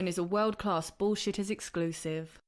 and is a world-class bullshitters exclusive.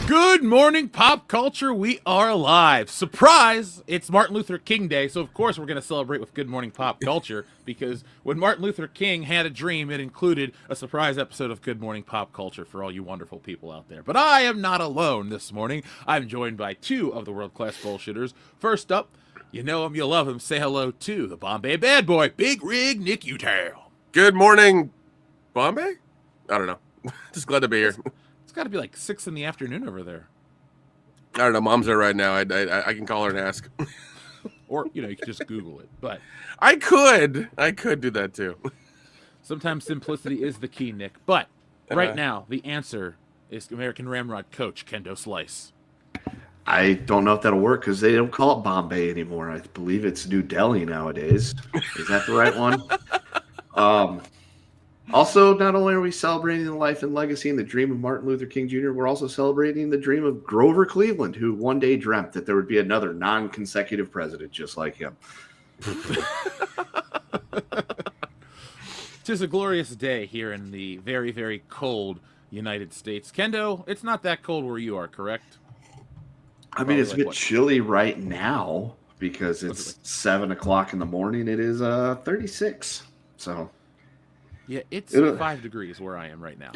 Good morning, pop culture. We are alive. Surprise! It's Martin Luther King Day, so of course we're going to celebrate with Good Morning Pop Culture, because when Martin Luther King had a dream, it included a surprise episode of Good Morning Pop Culture for all you wonderful people out there. But I am not alone this morning. I'm joined by two of the world-class bullshitters. First up, you know him, you love him. Say hello to the Bombay bad boy, Big Rig Nick Utown. Good morning, Bombay? I don't know. Just glad to be here. It's got to be like 6 in the afternoon over there. I don't know. Mom's there right now. I can call her and ask. Or, you can just Google it. But I could do that too. Sometimes simplicity is the key, Nick. But right now, the answer is American Ramrod coach Kendo Slice. I don't know if that'll work because they don't call it Bombay anymore. I believe it's New Delhi nowadays. Is that the right one? Also, not only are we celebrating the life and legacy and the dream of Martin Luther King Jr., we're also celebrating the dream of Grover Cleveland, who one day dreamt that there would be another non-consecutive president just like him. Tis a glorious day here in the very, very cold United States. Kendo, it's not that cold where you are, correct? I mean, it's a bit chilly right now because it's 7 o'clock in the morning. It is 36. So, yeah, it's 5 degrees where I am right now.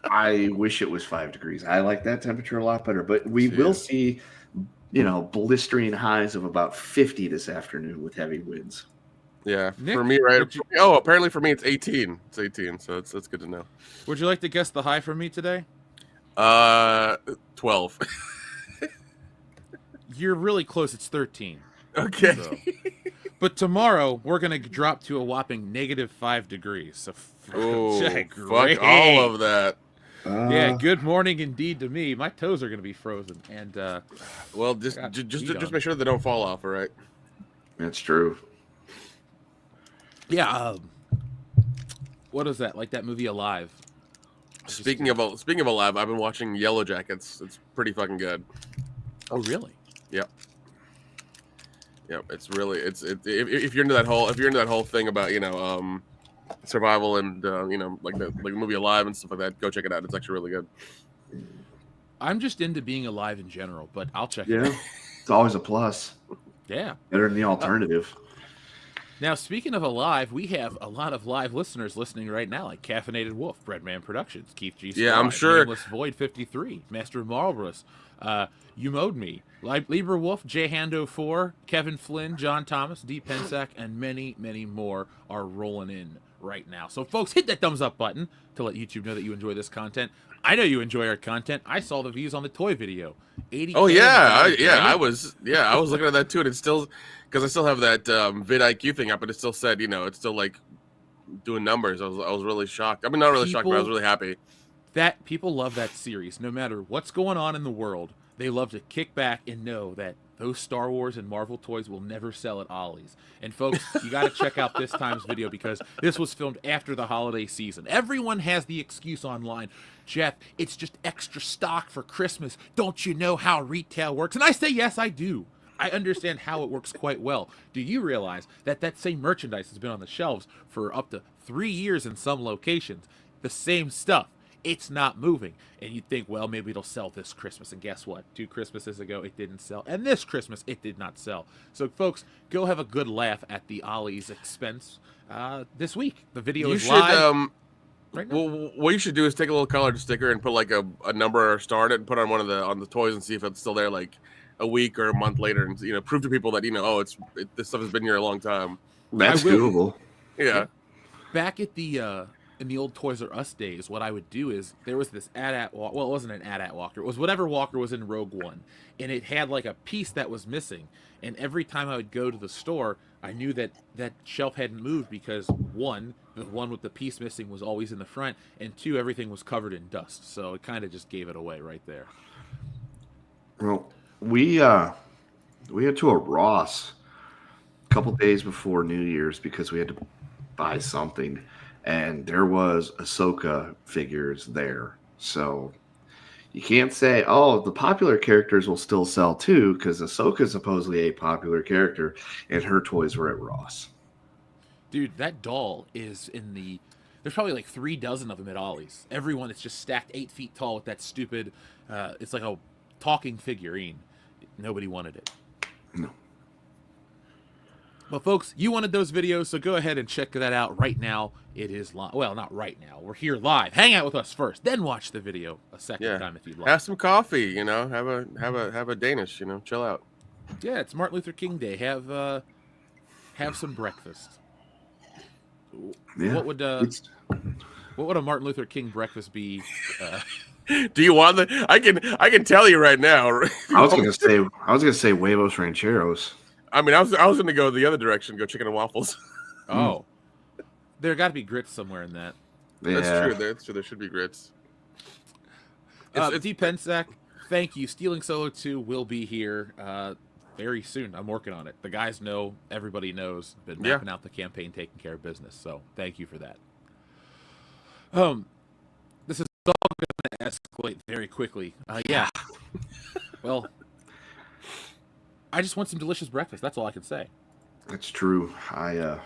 I wish it was 5 degrees. I like that temperature a lot better. But we will see, blistering highs of about 50 this afternoon with heavy winds. Yeah, Nick, for me, right? Apparently for me it's 18. It's 18, so that's good to know. Would you like to guess the high for me today? 12. You're really close. It's 13. Okay. So. But tomorrow, we're going to drop to a whopping -5 degrees. So, fuck all of that. Yeah, good morning indeed to me. My toes are going to be frozen. And well, just make sure they don't fall off, all right? That's true. Yeah, what is that? Like that movie Alive. Speaking of Alive, I've been watching Yellow Jackets. It's pretty fucking good. Oh, really? Yep. It's really if you're into that whole thing about survival and like the movie Alive and stuff like that, go check it out. It's actually really good. I'm just into being alive in general, but I'll check it out. Yeah, it's always a plus. Yeah, better than the alternative. Now, speaking of alive, we have a lot of live listeners listening right now, like Caffeinated Wolf, Breadman Productions, Keith G. Yeah, I'm sure. Nameless Void 53, Master of Marlborough, You Mowed Me, Libra Wolf, J Hando 4, Kevin Flynn, John Thomas, D Pensac, and many, many more are rolling in right now. So, folks, hit that thumbs up button to let YouTube know that you enjoy this content. I know you enjoy our content. I saw the views on the toy video. 80. Oh yeah, I was looking at that too, and it's still because I still have that vidIQ thing up, and it still said it's still like doing numbers. I was really shocked. I mean, not really shocked, but I was really happy. That people love that series. No matter what's going on in the world, they love to kick back and know that those Star Wars and Marvel toys will never sell at Ollie's. And folks, you got to check out this time's video because this was filmed after the holiday season. Everyone has the excuse online, Jeff, it's just extra stock for Christmas. Don't you know how retail works? And I say, yes, I do. I understand how it works quite well. Do you realize that that same merchandise has been on the shelves for up to 3 years in some locations? The same stuff. It's not moving. And you'd think, well, maybe it'll sell this Christmas. And guess what? 2 Christmases ago, it didn't sell. And this Christmas, it did not sell. So, folks, go have a good laugh at the Ollie's expense this week. The video is live. Right now. Well, what you should do is take a little colored sticker and put like a number or star on it and put it on the toys and see if it's still there like a week or a month later, and prove to people that this stuff has been here a long time. That's doable. Yeah. Back at the in the old Toys R Us days, what I would do is there was this AT-AT Walker. Well, it wasn't an AT-AT Walker. It was whatever Walker was in Rogue One, and it had like a piece that was missing. And every time I would go to the store, I knew that that shelf hadn't moved because one, the one with the piece missing was always in the front, and two, everything was covered in dust. So it kind of just gave it away right there. Well, we went to a Ross a couple days before New Year's because we had to buy something, and there was Ahsoka figures there. So you can't say, oh, the popular characters will still sell too, because Ahsoka is supposedly a popular character, and her toys were at Ross. Dude, that doll is in the. There's probably like 3 dozen of them at Ollie's. Everyone is just stacked 8 feet tall with that stupid. It's like a talking figurine. Nobody wanted it. No. Well, folks, you wanted those videos, so go ahead and check that out right now. It is live. Well, not right now. We're here live. Hang out with us first, then watch the video a second time if you'd like. Have some coffee, you know. Have a Danish, you know. Chill out. Yeah, it's Martin Luther King Day. Have some breakfast. Yeah. What would a Martin Luther King breakfast be? Do you want the? I can tell you right now. I was gonna say huevos rancheros. I mean, I was going to go the other direction, go chicken and waffles. Oh, there got to be grits somewhere in that. Yeah. That's true. There should be grits. D. Pensac, thank you. Stealing Solo 2 will be here very soon. I'm working on it. The guys know. Everybody knows. Been mapping out the campaign, taking care of business. So thank you for that. This is all going to escalate very quickly. Yeah. Well, I just want some delicious breakfast. That's all I can say. That's true. I'm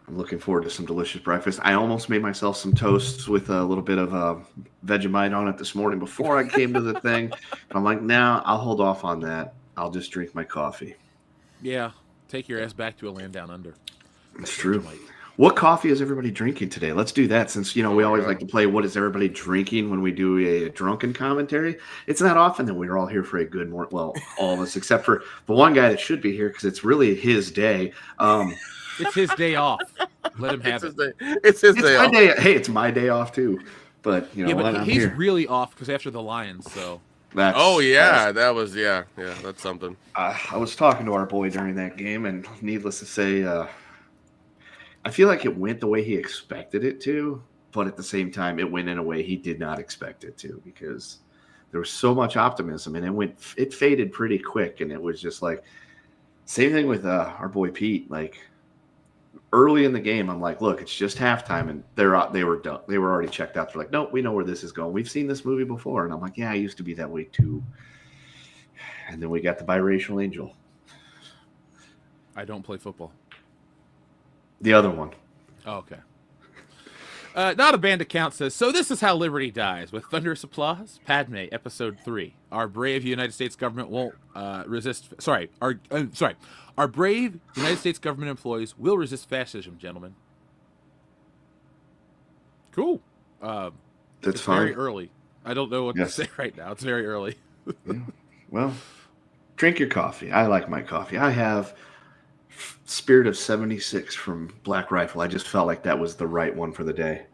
looking forward to some delicious breakfast. I almost made myself some toasts with a little bit of Vegemite on it this morning before I came to the thing. I'm like, nah, I'll hold off on that. I'll just drink my coffee. Yeah, take your ass back to a land down under. It's true. What coffee is everybody drinking today? Let's do that since, we always like to play what is everybody drinking when we do a drunken commentary. It's not often that we're all here for a good morning. Well, all of us except for the one guy that should be here because it's really his day. It's his day off. Let him have it. It's his day off. Hey, it's my day off too. But, but he's here. really off because after the Lions, so. That's something. I was talking to our boy during that game, and needless to say, I feel like it went the way he expected it to, but at the same time, it went in a way he did not expect it to because there was so much optimism, and it faded pretty quick, and it was just like same thing with our boy Pete. Like early in the game, I'm like, look, it's just halftime, and they were done. They were already checked out. They're like, nope, we know where this is going. We've seen this movie before, and I'm like, yeah, I used to be that way too. And then we got the biracial angel. I don't play football. The other one. Oh, okay. Not a band account says, so this is how liberty dies. With thunderous applause, Padme, episode 3. Our brave United States government won't resist... Our brave United States government employees will resist fascism, gentlemen. Cool. That's fine. Very early. I don't know what to say right now. It's very early. Yeah. Well, drink your coffee. I like my coffee. I have... Spirit of 76 from Black Rifle. I just felt like that was the right one for the day.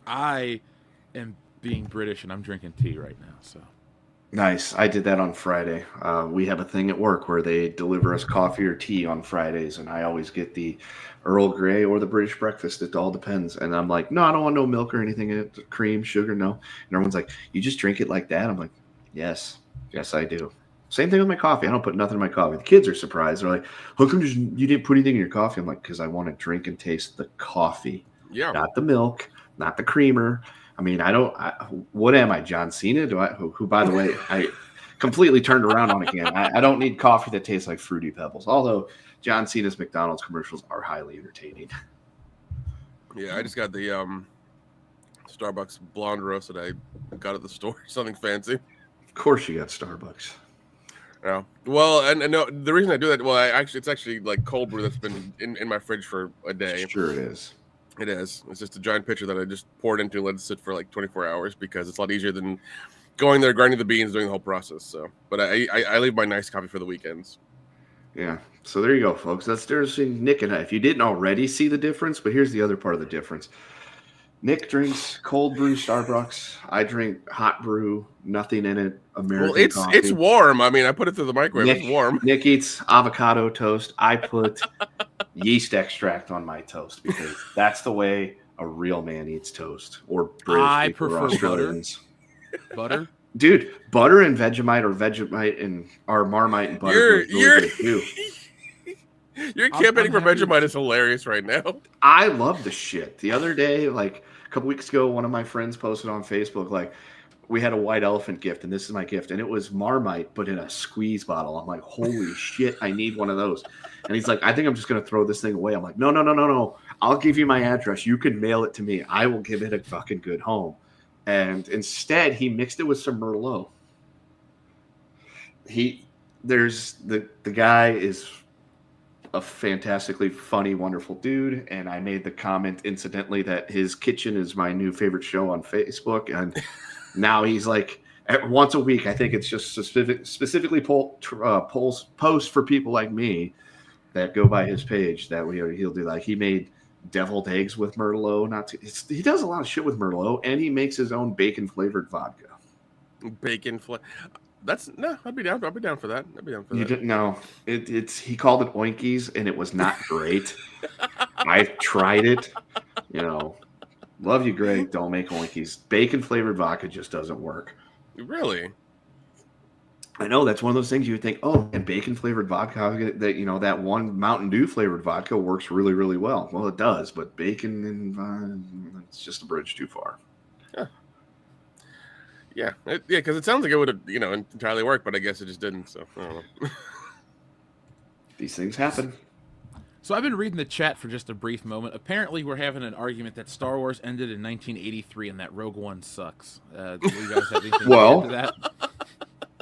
I am being British and I'm drinking tea right now. So nice. I did that on Friday. We have a thing at work where they deliver us coffee or tea on Fridays, and I always get the Earl Grey or the British breakfast. It all depends. And I'm like, no, I don't want no milk or anything in it. Cream, sugar, no. And everyone's like, you just drink it like that? I'm like, yes, I do. Same thing with my coffee. I don't put nothing in my coffee. The kids are surprised. They're like, how come you didn't put anything in your coffee? I'm like, because I want to drink and taste the coffee. Yeah. Not the milk, not the creamer. I mean, what am I, John Cena? Who, by the way, I completely turned around on again. I don't need coffee that tastes like Fruity Pebbles. Although John Cena's McDonald's commercials are highly entertaining. Yeah, I just got the Starbucks blonde roast that I got at the store. Something fancy. Of course you got Starbucks. Yeah. Well, and no, the reason I do that, it's actually like cold brew that's been in my fridge for a day. Sure it is. It is. It's just a giant pitcher that I just poured into and let it sit for like 24 hours because it's a lot easier than going there, grinding the beans, doing the whole process. So, but I leave my nice coffee for the weekends. Yeah. So there you go, folks. That's the difference between Nick and I. If you didn't already see the difference, but here's the other part of the difference. Nick drinks cold brew Starbucks. I drink hot brew, nothing in it, Well, American it's coffee. warm. I mean, I put it through the microwave. It's warm. Nick eats avocado toast. I put yeast extract on my toast because that's the way a real man eats toast, or British I people or prefer Australians. Butter. Dude, butter and Vegemite and or Marmite and butter goes really good too. You're campaigning for happy Vegemite is hilarious right now. I love the shit. The other day, like a couple weeks ago, one of my friends posted on Facebook, like, we had a white elephant gift, and this is my gift. And it was Marmite, but in a squeeze bottle. I'm like, holy shit, I need one of those. And he's like, I think I'm just going to throw this thing away. I'm like, no. I'll give you my address. You can mail it to me. I will give it a fucking good home. And instead, he mixed it with some Merlot. There's the guy is a fantastically funny, wonderful dude. And I made the comment incidentally that his kitchen is my new favorite show on Facebook. And now he's like, once a week, I think it's just specifically posts for people like me that go by his page that he'll do. Like, he made deviled eggs with Merlot. He does a lot of shit with Merlot, and he makes his own bacon flavored vodka. I'd be down. I'd be down for that. You didn't know he called it oinkies, and it was not great. I've tried it. Love you, Greg. Don't make oinkies. Bacon flavored vodka just doesn't work. Really? I know that's one of those things you would think, oh, and bacon flavored vodka, that one Mountain Dew flavored vodka works really, really well. Well, it does, but bacon and it's just a bridge too far. Yeah, because it sounds like it would have, entirely worked, but I guess it just didn't. So I don't know. These things happen. So I've been reading the chat for just a brief moment. Apparently, we're having an argument that Star Wars ended in 1983 and that Rogue One sucks. Do you guys have anything to add to that?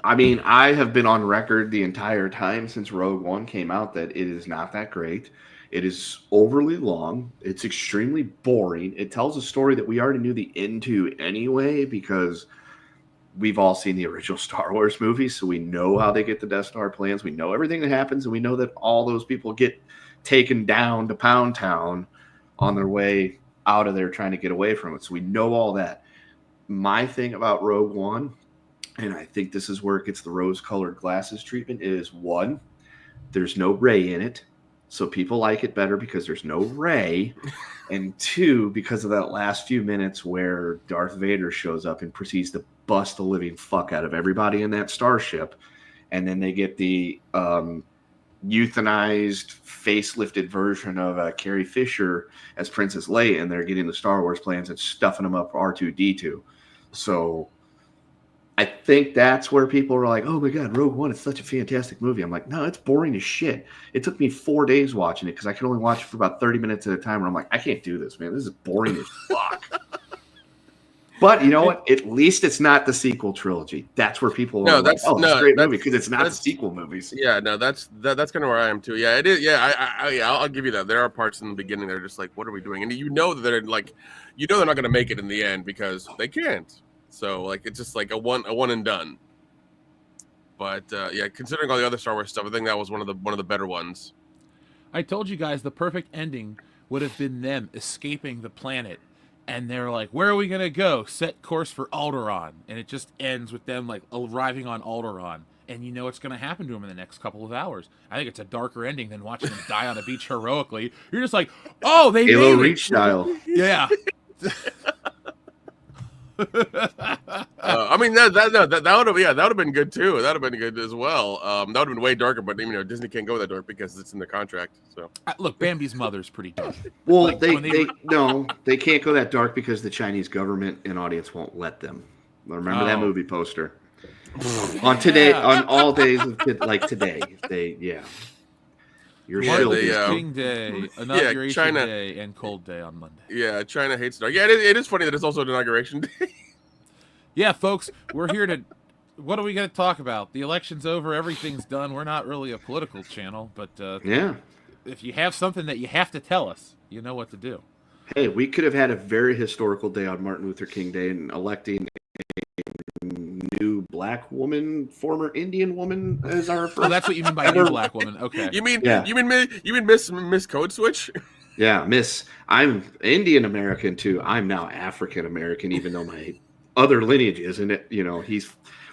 I mean, I have been on record the entire time since Rogue One came out that it is not that great. It is overly long. It's extremely boring. It tells a story that we already knew the end to anyway because we've all seen the original Star Wars movies, so we know how they get the Death Star plans. We know everything that happens, and we know that all those people get taken down to Pound Town on their way out of there trying to get away from it. So we know all that. My thing about Rogue One, and I think this is where it gets the rose-colored glasses treatment, is one, there's no Rey in it. So people like it better because there's no Rey. And two, because of that last few minutes where Darth Vader shows up and proceeds to bust the living fuck out of everybody in that starship. And then they get the euthanized, facelifted version of Carrie Fisher as Princess Leia, and they're getting the Star Wars plans and stuffing them up R2-D2. So I think that's where people are like, oh my God, Rogue One is such a fantastic movie. I'm like, no, it's boring as shit. It took me 4 days watching it because I could only watch it for about 30 minutes at a time. Where I'm like, I can't do this, man. This is boring as fuck. But you know what? At least it's not the sequel trilogy. That's where people are like, oh, it's a great movie because it's not the sequel movies. Yeah, no, that's kind of where I am too. Yeah, it is. Yeah, I'll give you that. There are parts in the beginning that are just like, what are we doing? And that they're like, they're not going to make it in the end because they can't. So like it's just like a one and done. But yeah, considering all the other Star Wars stuff, I think that was one of the better ones. I told you guys the perfect ending would have been them escaping the planet, and they're like, "Where are we gonna go? Set course for Alderaan," and it just ends with them like arriving on Alderaan, and you know what's gonna happen to them in the next couple of hours. I think it's a darker ending than watching them die on a beach heroically. You're just like, "Oh, they Halo made Reach it." style. Yeah. I mean that would have been good too. That would have been good as well. That would have been way darker, but Disney can't go that dark because it's in the contract. So look, Bambi's mother's pretty dark. Well, like, they can't go that dark because the Chinese government and audience won't let them. Remember that movie poster on all days of today. You're Martin still Luther King Day, Inauguration Day, and Cold Day on Monday. Yeah, China hates dark. Yeah, it is funny that it's also an Inauguration Day. Yeah, folks, we're here to. What are we going to talk about? The election's over. Everything's done. We're not really a political channel, but if you have something that you have to tell us, you know what to do. Hey, we could have had a very historical day on Martin Luther King Day and electing a new black woman, former Indian woman as our first. Oh, that's what you mean by new black woman. Okay. You mean Miss Code Switch? Yeah, Miss. I'm Indian American too. I'm now African American, even though my other lineage isn't it.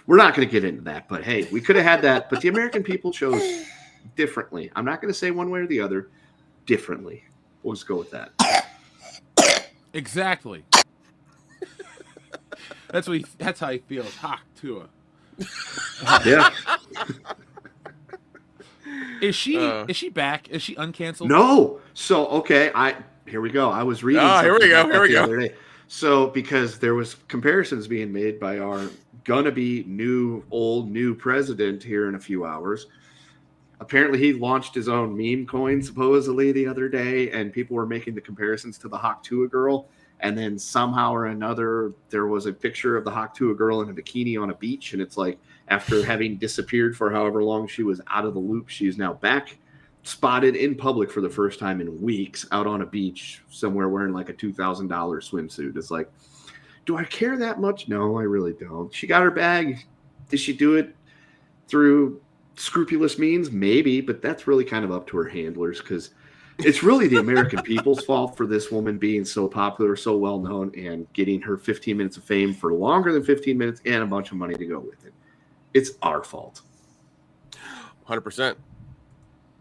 We're not going to get into that, but hey, we could have had that. But the American people chose differently. I'm not going to say one way or the other. Differently. We'll just go with that. Exactly. That's how he feels. Ha, Tua. Yeah. Is she back? Is she uncanceled? No. So okay, here we go. I was reading. Here we go. The other day. So because there was comparisons being made by our gonna be new president here in a few hours. Apparently, he launched his own meme coin supposedly the other day, and people were making the comparisons to the Hawk Tuah girl. And then somehow or another, there was a picture of the Hawk Tuah girl in a bikini on a beach, and it's like after having disappeared for however long she was out of the loop, she is now back, spotted in public for the first time in weeks, out on a beach somewhere wearing like a $2,000 swimsuit. It's like, do I care that much? No, I really don't. She got her bag. Did she do it through scrupulous means? Maybe, but that's really kind of up to her handlers, because it's really the American people's fault for this woman being so popular, so well known, and getting her 15 minutes of fame for longer than 15 minutes and a bunch of money to go with it. It's our fault. 100%.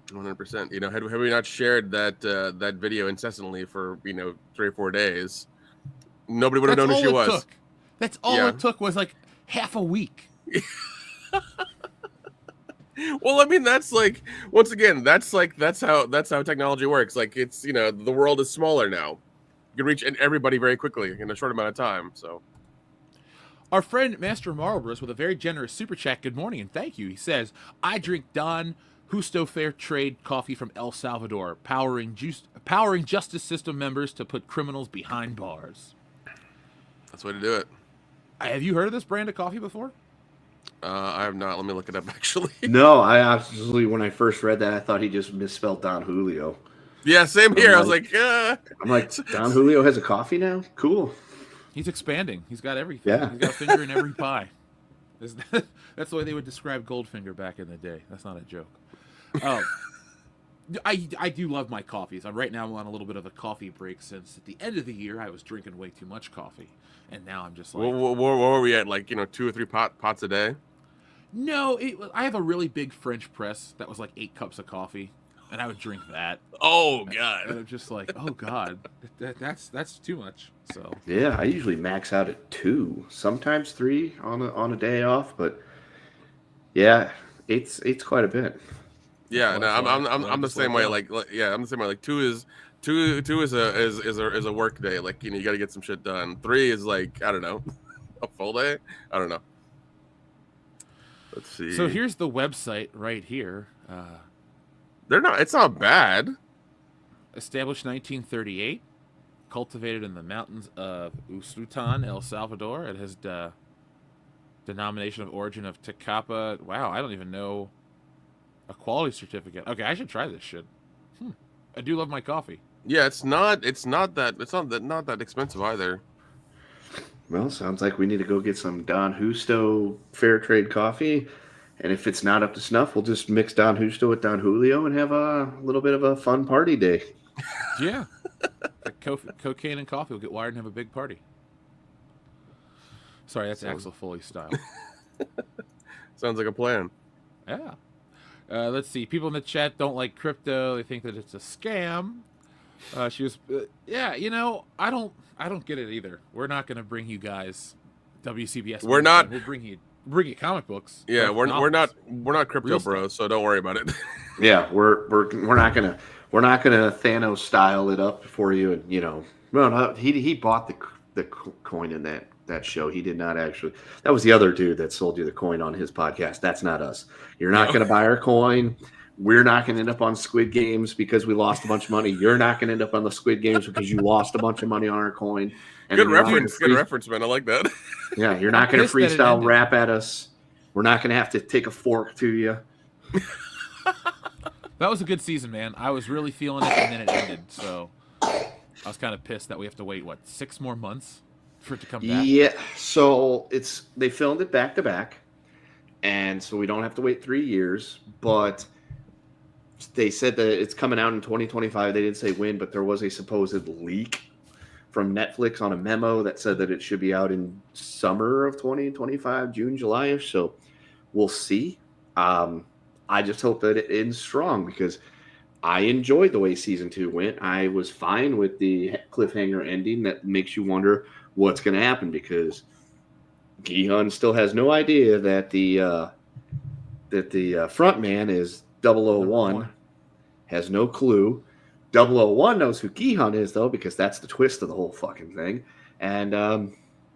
100%. Had we not shared that video incessantly for 3 or 4 days, nobody would have known who she was. That's all it took was like half a week. Well, I mean, that's like, once again, that's how technology works. Like, it's, the world is smaller now. You can reach everybody very quickly in a short amount of time. So, our friend Master Marlborough with a very generous super chat. Good morning and thank you. He says, "I drink Don Justo Fair Trade coffee from El Salvador, powering justice system members to put criminals behind bars." That's the way to do it. Have you heard of this brand of coffee before? I have not. Let me look it up, actually. No, I absolutely, when I first read that, I thought he just misspelled Don Julio. Yeah, same here. I was like, I'm like, Don Julio has a coffee now? Cool. He's expanding. He's got everything. Yeah. He's got a finger in every pie. That's the way they would describe Goldfinger back in the day. That's not a joke. I do love my coffees. Right now I'm on a little bit of a coffee break, since at the end of the year I was drinking way too much coffee. And now I'm just like... Where were we at? Like, 2 or 3 pots a day? No, I have a really big French press that was like 8 cups of coffee, and I would drink that. Oh, God. And I'm just like, oh, God, that's too much. So yeah, I usually max out at 2, sometimes 3 on a day off, but yeah, it's quite a bit. Yeah, no, I'm the same way. Like, I'm the same way. Like, 2 is a work day. Like, you got to get some shit done. 3 is like, I don't know, a full day. I don't know. Let's see. So here's the website right here. It's not bad. Established 1938, cultivated in the mountains of Usulután, El Salvador. It has denomination of origin of Tecapa. Wow, I don't even know. A quality certificate. Okay, I should try this shit. I do love my coffee. Yeah, it's not that expensive either. Well, sounds like we need to go get some Don Justo Fair Trade coffee. And if it's not up to snuff, we'll just mix Don Justo with Don Julio and have a little bit of a fun party day. Yeah. Cocaine and coffee will get wired and have a big party. Sorry, that's Axel Foley style. Sounds like a plan. Yeah. Let's see. People in the chat don't like crypto. They think that it's a scam. She was, I don't get it either. We're not going to bring you guys WCBS. We're not. We'll bring you comic books. Yeah, we're not crypto bros, so don't worry about it. Yeah, we're not gonna Thanos style it up for you, and no, he bought the coin in that show. He did not actually. That was the other dude that sold you the coin on his podcast. That's not us. You're not going to buy our coin. We're not going to end up on Squid Games because we lost a bunch of money. You're not going to end up on the Squid Games because you lost a bunch of money on our coin. And good reference, man. I like that. Yeah, you're not going to freestyle rap at us. We're not going to have to take a fork to you. That was a good season, man. I was really feeling it, and then it ended. So I was kind of pissed that we have to wait 6 more months for it to come back. Yeah, so they filmed it back to back, and so we don't have to wait 3 years. But they said that it's coming out in 2025. They didn't say when, but there was a supposed leak from Netflix on a memo that said that it should be out in summer of 2025, June, July-ish. So we'll see. I just hope that it ends strong because I enjoyed the way season 2 went. I was fine with the cliffhanger ending that makes you wonder what's going to happen because Gi-hun still has no idea that the front man is 001, has no clue. 001 knows who Gi-hun is though because that's the twist of the whole fucking thing. And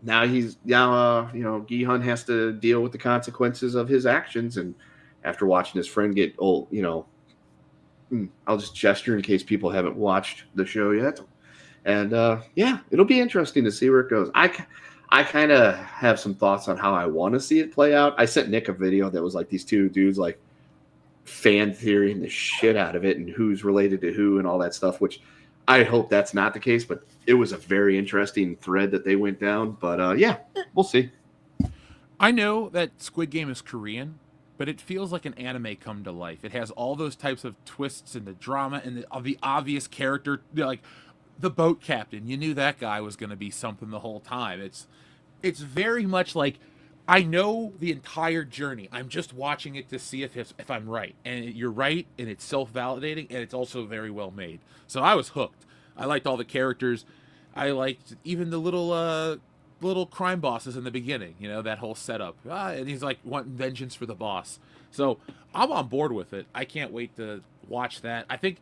now Gi-hun has to deal with the consequences of his actions. And after watching his friend get old, I'll just gesture in case people haven't watched the show yet. And it'll be interesting to see where it goes. I kind of have some thoughts on how I want to see it play out. I sent Nick a video that was like these two dudes like fan theorying the shit out of it and who's related to who and all that stuff, which I hope that's not the case, but it was a very interesting thread that they went down. But we'll see. I know that Squid Game is Korean, but it feels like an anime come to life. It has all those types of twists and the drama and the obvious character, like the boat captain. You knew that guy was going to be something the whole time. It's very much like I know the entire journey. I'm just watching it to see if I'm right. And you're right, and it's self-validating, and it's also very well made. So I was hooked. I liked all the characters. I liked even the little crime bosses in the beginning, that whole setup. And he's like wanting vengeance for the boss. So I'm on board with it. I can't wait to watch that. I think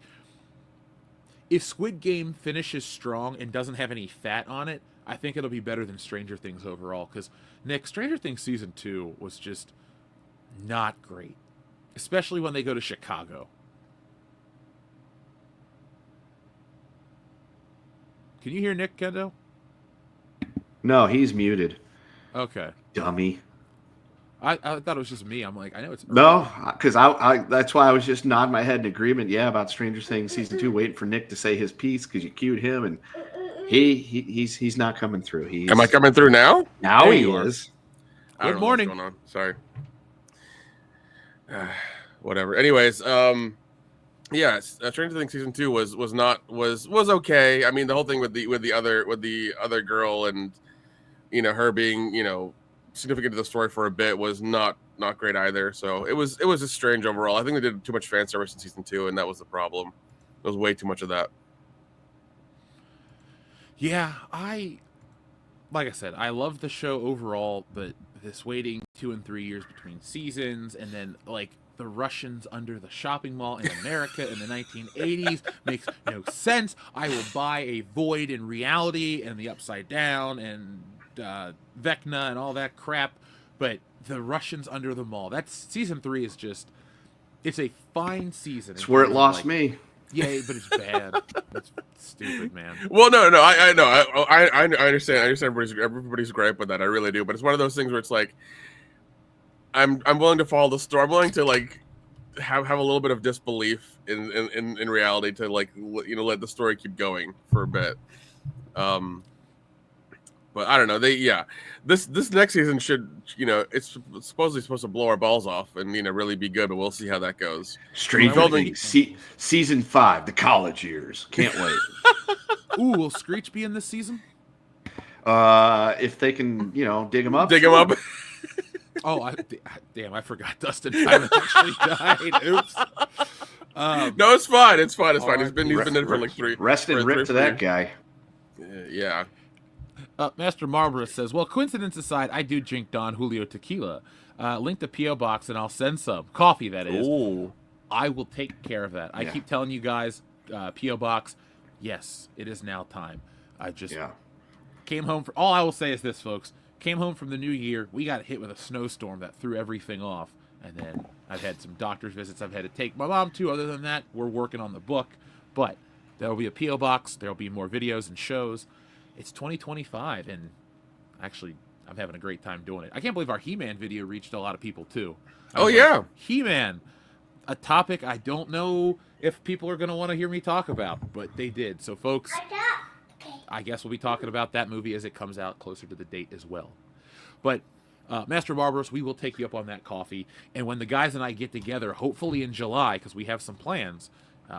if Squid Game finishes strong and doesn't have any fat on it, I think it'll be better than Stranger Things overall. Because, Nick, Stranger Things Season 2 was just not great. Especially when they go to Chicago. Can you hear Nick, Kendo? No, he's muted. Okay. Dummy. I thought it was just me. I'm like, I know it's early. No, because I that's why I was just nodding my head in agreement. Yeah, about Stranger Things Season 2, waiting for Nick to say his piece because you cued him, and he's not coming through. Am I coming through now? Now there he is. Good morning. What's going on. Sorry. Whatever. Anyways, Stranger Things Season 2 was okay. I mean, the whole thing with the other girl and her being significant to the story for a bit was not great either. So it was just strange overall. I think they did too much fan service in Season 2, and that was the problem. There was way too much of that. Yeah, like I said, I love the show overall, but this waiting 2 and 3 years between seasons, and then like the Russians under the shopping mall in America in the 1980s makes no sense. I will buy a Void in Reality and the Upside Down and Vecna and all that crap, but the Russians under the mall, that's Season 3 is just, it's a fine season. It's where it lost me. Yeah, but it's bad. It's stupid, man. Well, no, I know. I understand everybody's gripe with that. I really do. But it's one of those things where it's like, I'm willing to follow the story. I'm willing to like have a little bit of disbelief in reality to like let the story keep going for a bit. But I don't know. This next season should, it's supposedly supposed to blow our balls off and really be good, but we'll see how that goes. Stranger Things Season 5, the college years. Can't wait. Ooh, will Screech be in this season? If they can, dig him up. Dig him up. Oh, damn! I forgot Dustin Diamond actually died. Oops. No, it's fine. It's fine. He's been in it for like 3. Rest and rip to that guy. Yeah. Master Marlborough says, well, coincidence aside, I do drink Don Julio tequila. Link the P.O. box and I'll send some. Coffee, that is. Ooh. I will take care of that. I keep telling you guys, P.O. box, yes, it is now time. I just came home. All I will say is this, folks. Came home from the new year. We got hit with a snowstorm that threw everything off. And then I've had some doctor's visits I've had to take my mom to. Other than that, we're working on the book. But there will be a P.O. box. There will be more videos and shows. It's 2025, and actually, I'm having a great time doing it. I can't believe our He-Man video reached a lot of people, too. He-Man, a topic I don't know if people are going to want to hear me talk about, but they did. So, folks, I guess we'll be talking about that movie as it comes out closer to the date as well. But Master Barbaros, we will take you up on that coffee. And when the guys and I get together, hopefully in July, because we have some plans,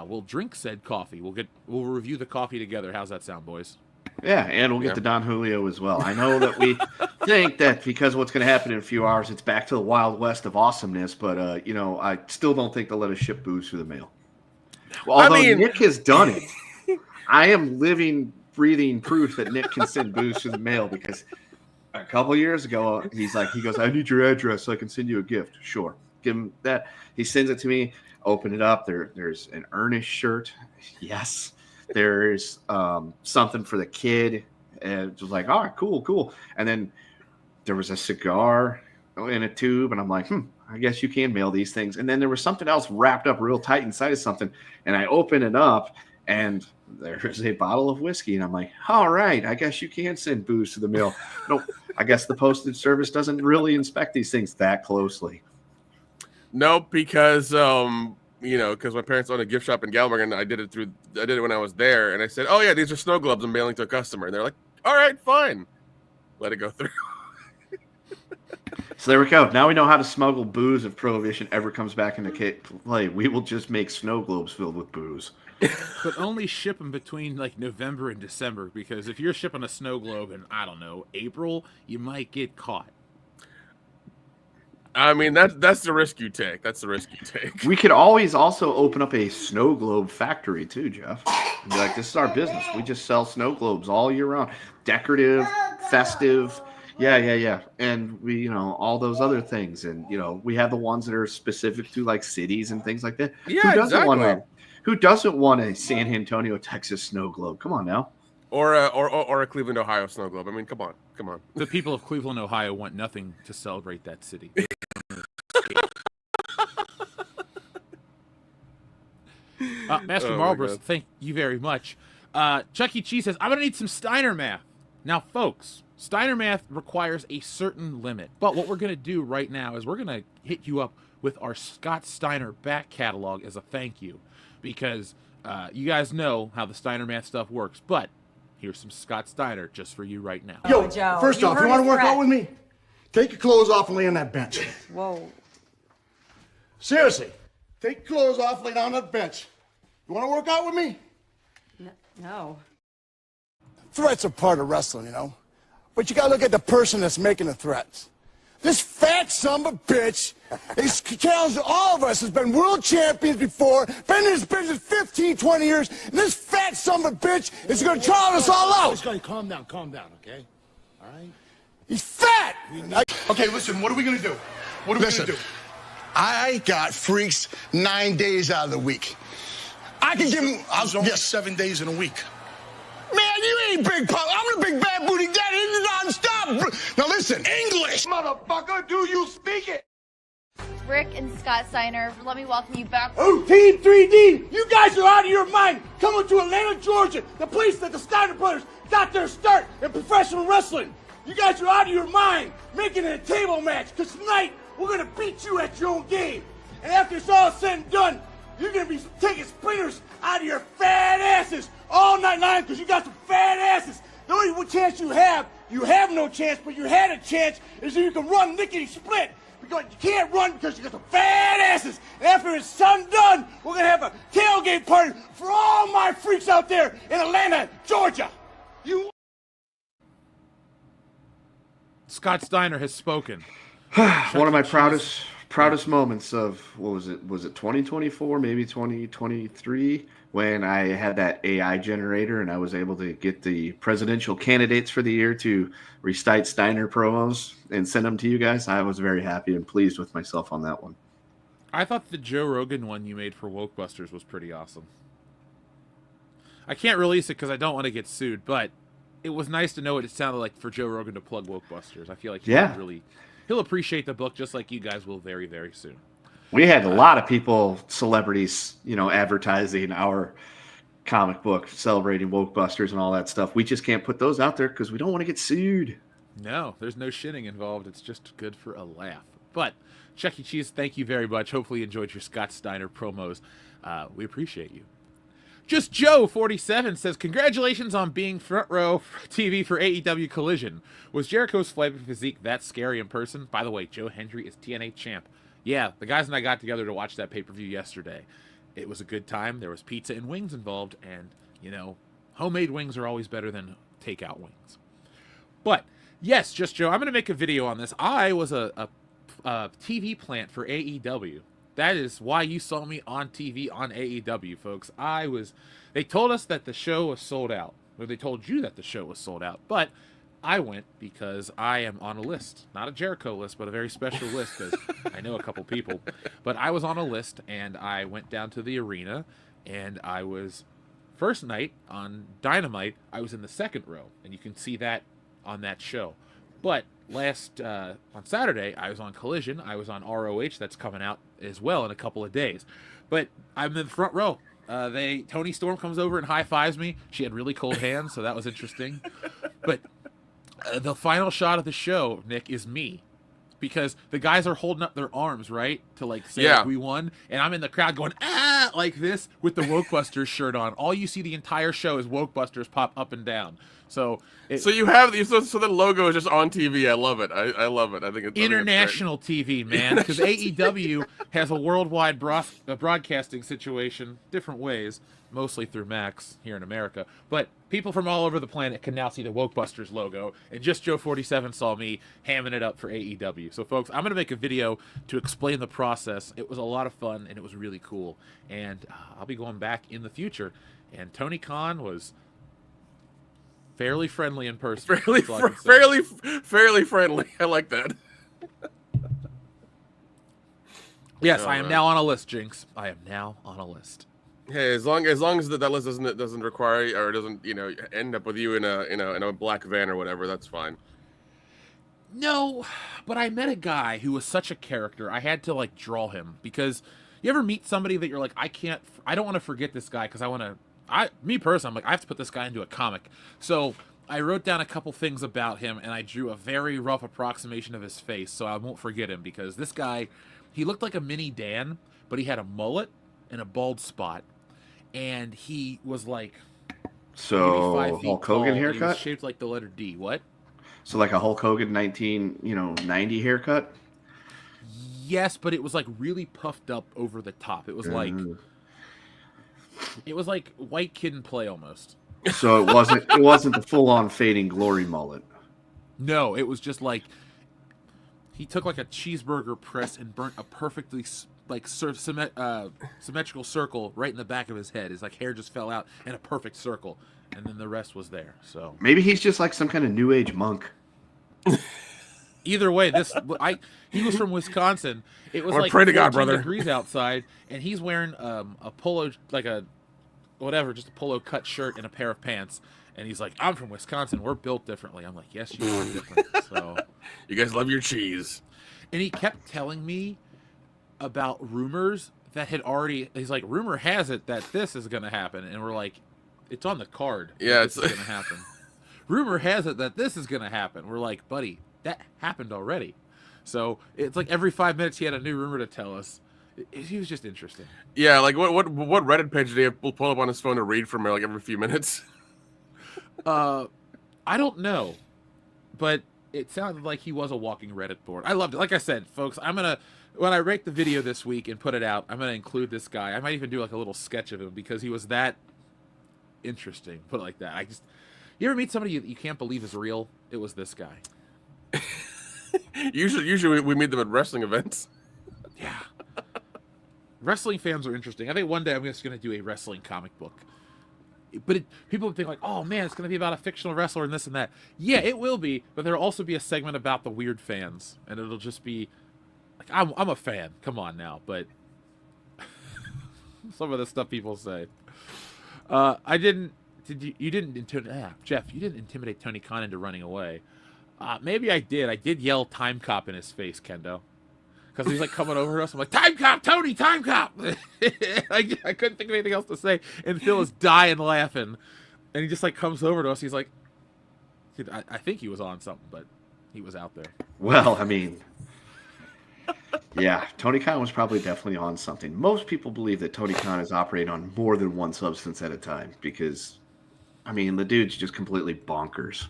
we'll drink said coffee. We'll review the coffee together. How's that sound, boys? Yeah, and we'll get to Don Julio as well. I know that we think that because of what's going to happen in a few hours, it's back to the Wild West of awesomeness. But, I still don't think they'll let us ship booze through the mail. Well, although Nick has done it. I am living, breathing proof that Nick can send booze through the mail because a couple years ago, he goes, I need your address so I can send you a gift. Sure. Give him that. He sends it to me. Open it up. There's an Ernest shirt. Yes. There's something for the kid. And it was like, all right, cool. And then there was a cigar in a tube. And I'm like, I guess you can mail these things. And then there was something else wrapped up real tight inside of something. And I open it up and there's a bottle of whiskey. And I'm like, all right, I guess you can send booze to the mail. No, I guess the postage service doesn't really inspect these things that closely. Nope, because because my parents own a gift shop in Galberg, and I did it when I was there, and I said, "Oh yeah, these are snow globes I'm mailing to a customer," and they're like, "All right, fine, let it go through." So there we go. Now we know how to smuggle booze if Prohibition ever comes back into play. We will just make snow globes filled with booze. But only ship them between like November and December, because if you're shipping a snow globe in, I don't know, April, you might get caught. I mean, that's the risk you take. That's the risk you take. We could always also open up a snow globe factory too, Jeff. And be like, this is our business. We just sell snow globes all year round. Decorative, festive. Yeah. And we, all those other things. And, we have the ones that are specific to like cities and things like that. Yeah, Who doesn't want a San Antonio, Texas snow globe? Come on now. Or a Cleveland, Ohio snow globe. I mean, come on. The people of Cleveland, Ohio want nothing to celebrate that city. Master Marlborough, thank you very much. Chuck E. Cheese says, I'm going to need some Steiner math. Now, folks, Steiner math requires a certain limit. But what we're going to do right now is we're going to hit you up with our Scott Steiner back catalog as a thank you. Because you guys know how the Steiner math stuff works. But here's some Scott Steiner just for you right now. Yo, Joe, first off, you want to work out with me? Take your clothes off and lay on that bench. Whoa. Seriously, take your clothes off, lay down on that bench. You want to work out with me? No. Threats are part of wrestling, But you got to look at the person that's making the threats. This fat son of a bitch is challenging all of us, has been world champions before, been in this business 15, 20 years, and this fat son of a bitch is going to trial us all out. Calm down, okay? All right? He's fat! Okay, listen, what are we going to do? What are we going to do? I got freaks 9 days out of the week. I can give him... There's only 7 days in a week. Man, you ain't big pop. I'm the big bad booty daddy. It's non-stop. Now listen. English! Motherfucker, do you speak it? Rick and Scott Steiner, let me welcome you back. Oh, Team 3D, you guys are out of your mind. Coming to Atlanta, Georgia, the place that the Steiner brothers got their start in professional wrestling. You guys are out of your mind, making it a table match, because tonight we're going to beat you at your own game. And after it's all said and done, you're going to be taking splinters out of your fat asses all night long because you got some fat asses. The only chance you have no chance, but you had a chance, is that you can run lickety-split. Because you can't run because you got some fat asses. And after it's done, we're going to have a tailgate party for all my freaks out there in Atlanta, Georgia. Scott Steiner has spoken. One of my proudest moments of, what was it? Was it 2024, maybe 2023, when I had that AI generator and I was able to get the presidential candidates for the year to recite Steiner promos and send them to you guys. I was very happy and pleased with myself on that one. I thought the Joe Rogan one you made for Wokebusters was pretty awesome. I can't release it because I don't want to get sued, but it was nice to know what it sounded like for Joe Rogan to plug Wokebusters. I feel like he'll appreciate the book just like you guys will very, very soon. We had a lot of people, celebrities, advertising our comic book, celebrating Wokebusters and all that stuff. We just can't put those out there because we don't want to get sued. No, there's no shitting involved. It's just good for a laugh. But, Chuck E. Cheese, thank you very much. Hopefully you enjoyed your Scott Steiner promos. We appreciate you. Just Joe 47 says, congratulations on being front row TV for AEW Collision. Was Jericho's flaming physique that scary in person? By the way, Joe Hendry is TNA champ. Yeah, the guys and I got together to watch that pay-per-view yesterday. It was a good time. There was pizza and wings involved, and, you know, homemade wings are always better than takeout wings. But, yes, Just Joe, I'm going to make a video on this. I was a TV plant for AEW. That is why you saw me on TV on AEW, folks. They told us that the show was sold out. Or they told you that the show was sold out. But I went because I am on a list. Not a Jericho list, but a very special list because I know a couple people. But I was on a list, and I went down to the arena, and I was, first night on Dynamite, I was in the second row. And you can see that on that show. But on Saturday, I was on Collision. I was on ROH. That's coming out as well in a couple of days. But I'm in the front row. Toni Storm comes over and high-fives me. She had really cold hands, so that was interesting. But the final shot of the show, Nick, is me. Because the guys are holding up their arms, right? To, like, say like, we won. And I'm in the crowd going, ah, like this, with the Wokebusters shirt on. All you see the entire show is Wokebusters pop up and down. So you have so the logo is just on TV. I love it. I love it. I think it's international TV, man, because AEW has a worldwide broadcasting situation, different ways, mostly through Max here in America. But people from all over the planet can now see the Wokebusters logo, and Just Joe 47 saw me hamming it up for AEW. So, folks, I'm gonna make a video to explain the process. It was a lot of fun, and it was really cool. And I'll be going back in the future. And Tony Khan was fairly friendly in person. Fairly friendly. I like that. Yes, I am now on a list, Jinx. I am now on a list. Hey, as long as that list doesn't require or doesn't end up with you in a black van or whatever, that's fine. No, but I met a guy who was such a character. I had to like draw him because you ever meet somebody that you're like, I don't want to forget this guy because me personally, I'm like, I have to put this guy into a comic. So I wrote down a couple things about him, and I drew a very rough approximation of his face, so I won't forget him, because this guy, he looked like a mini Dan, but he had a mullet and a bald spot, and he was like, so 5 feet Hulk Hogan tall, haircut, he was shaped like the letter D. What? So like a Hulk Hogan 1990 haircut. Yes, but it was like really puffed up over the top. It was like. It was like White Kid and Play almost. So it wasn't the full-on Fading Glory mullet. No, it was just like he took like a cheeseburger press and burnt a perfectly like symmetrical circle right in the back of his head. His like hair just fell out in a perfect circle, and then the rest was there. So maybe he's just like some kind of New Age monk. Either way, he was from Wisconsin. It was like pray to 14 God, brother. degrees outside, and he's wearing a polo, like just a polo cut shirt and a pair of pants. And he's like, I'm from Wisconsin. We're built differently. I'm like, yes, you are different. So you guys love your cheese. And he kept telling me about rumors that had already. He's like, rumor has it that this is going to happen, and we're like, it's on the card. Yeah, it's going to happen. Rumor has it that this is going to happen. We're like, buddy, that happened already. So it's like every 5 minutes he had a new rumor to tell us. He was just interesting. Yeah, like what Reddit page did he have pull up on his phone to read from like every few minutes? I don't know, but it sounded like he was a walking Reddit board. I loved it. Like I said, folks, when I rate the video this week and put it out, I'm gonna include this guy. I might even do like a little sketch of him because he was that interesting. Put it like that. You ever meet somebody you can't believe is real? It was this guy. Usually we meet them at wrestling events. Yeah. Wrestling fans are interesting. I think one day I'm just going to do a wrestling comic book. But people would think like, oh man, it's going to be about a fictional wrestler and this and that. Yeah, it will be, but there'll also be a segment about the weird fans. And it'll just be like, I'm a fan. Come on now. But some of the stuff people say. Jeff, you didn't intimidate Tony Khan into running away. Maybe I did. I did yell "Time Cop" in his face, Kendo, because he's like coming over to us. I'm like, "Time Cop, Tony, Time Cop!" I couldn't think of anything else to say, and Phil is dying laughing, and he just like comes over to us. He's like, I think he was on something, but he was out there. Well, I mean, Yeah, Tony Khan was probably definitely on something. Most people believe that Tony Khan is operating on more than one substance at a time because, I mean, the dude's just completely bonkers.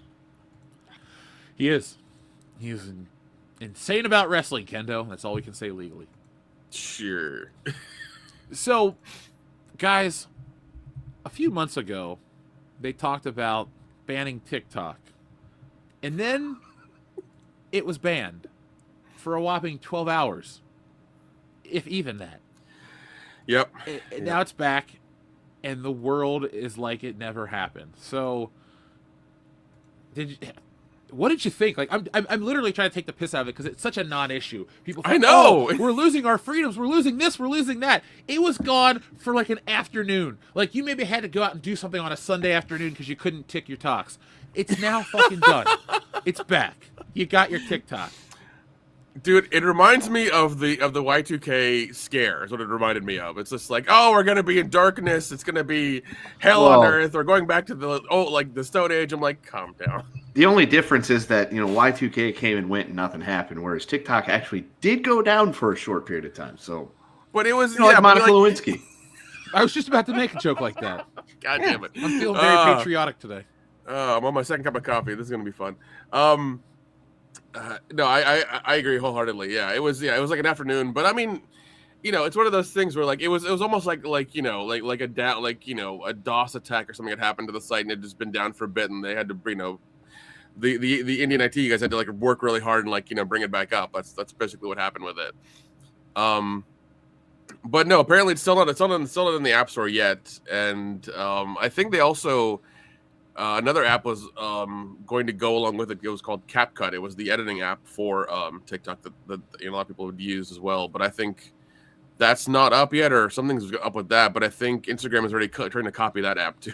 He is. He is insane about wrestling, Kendo. That's all we can say legally. Sure. So, guys, a few months ago, they talked about banning TikTok. And then it was banned for a whopping 12 hours, if even that. Yep. Now it's back, and the world is like it never happened. So, what did you think? Like, I'm literally trying to take the piss out of it because it's such a non-issue. People think, I know. oh, we're losing our freedoms, we're losing this, we're losing that. It was gone for like an afternoon. Like, you maybe had to go out and do something on a Sunday afternoon because you couldn't tick your talks. It's now fucking done. It's back. You got your TikTok. Dude, it reminds me of the Y2K scare. Is what it reminded me of. It's just like, oh, we're gonna be in darkness. It's gonna be hell on earth. We're going back to the Stone Age. I'm like, calm down. The only difference is that, Y2K came and went and nothing happened, whereas TikTok actually did go down for a short period of time. So, But it was like Monica Lewinsky. I was just about to make a joke like that. God damn it! I'm feeling very patriotic today. I'm on my second cup of coffee. This is gonna be fun. No, I agree wholeheartedly. Yeah, it was like an afternoon, but I mean, it's one of those things where like it was almost like a DOS attack or something had happened to the site and it had just been down for a bit and they had to the Indian IT guys had to like work really hard and bring it back up. That's basically what happened with it. But no, apparently it's still not in the App Store yet, and I think they also. Another app was going to go along with it. It was called CapCut. It was the editing app for TikTok that a lot of people would use as well. But I think that's not up yet, or something's up with that. But I think Instagram is already trying to copy that app too.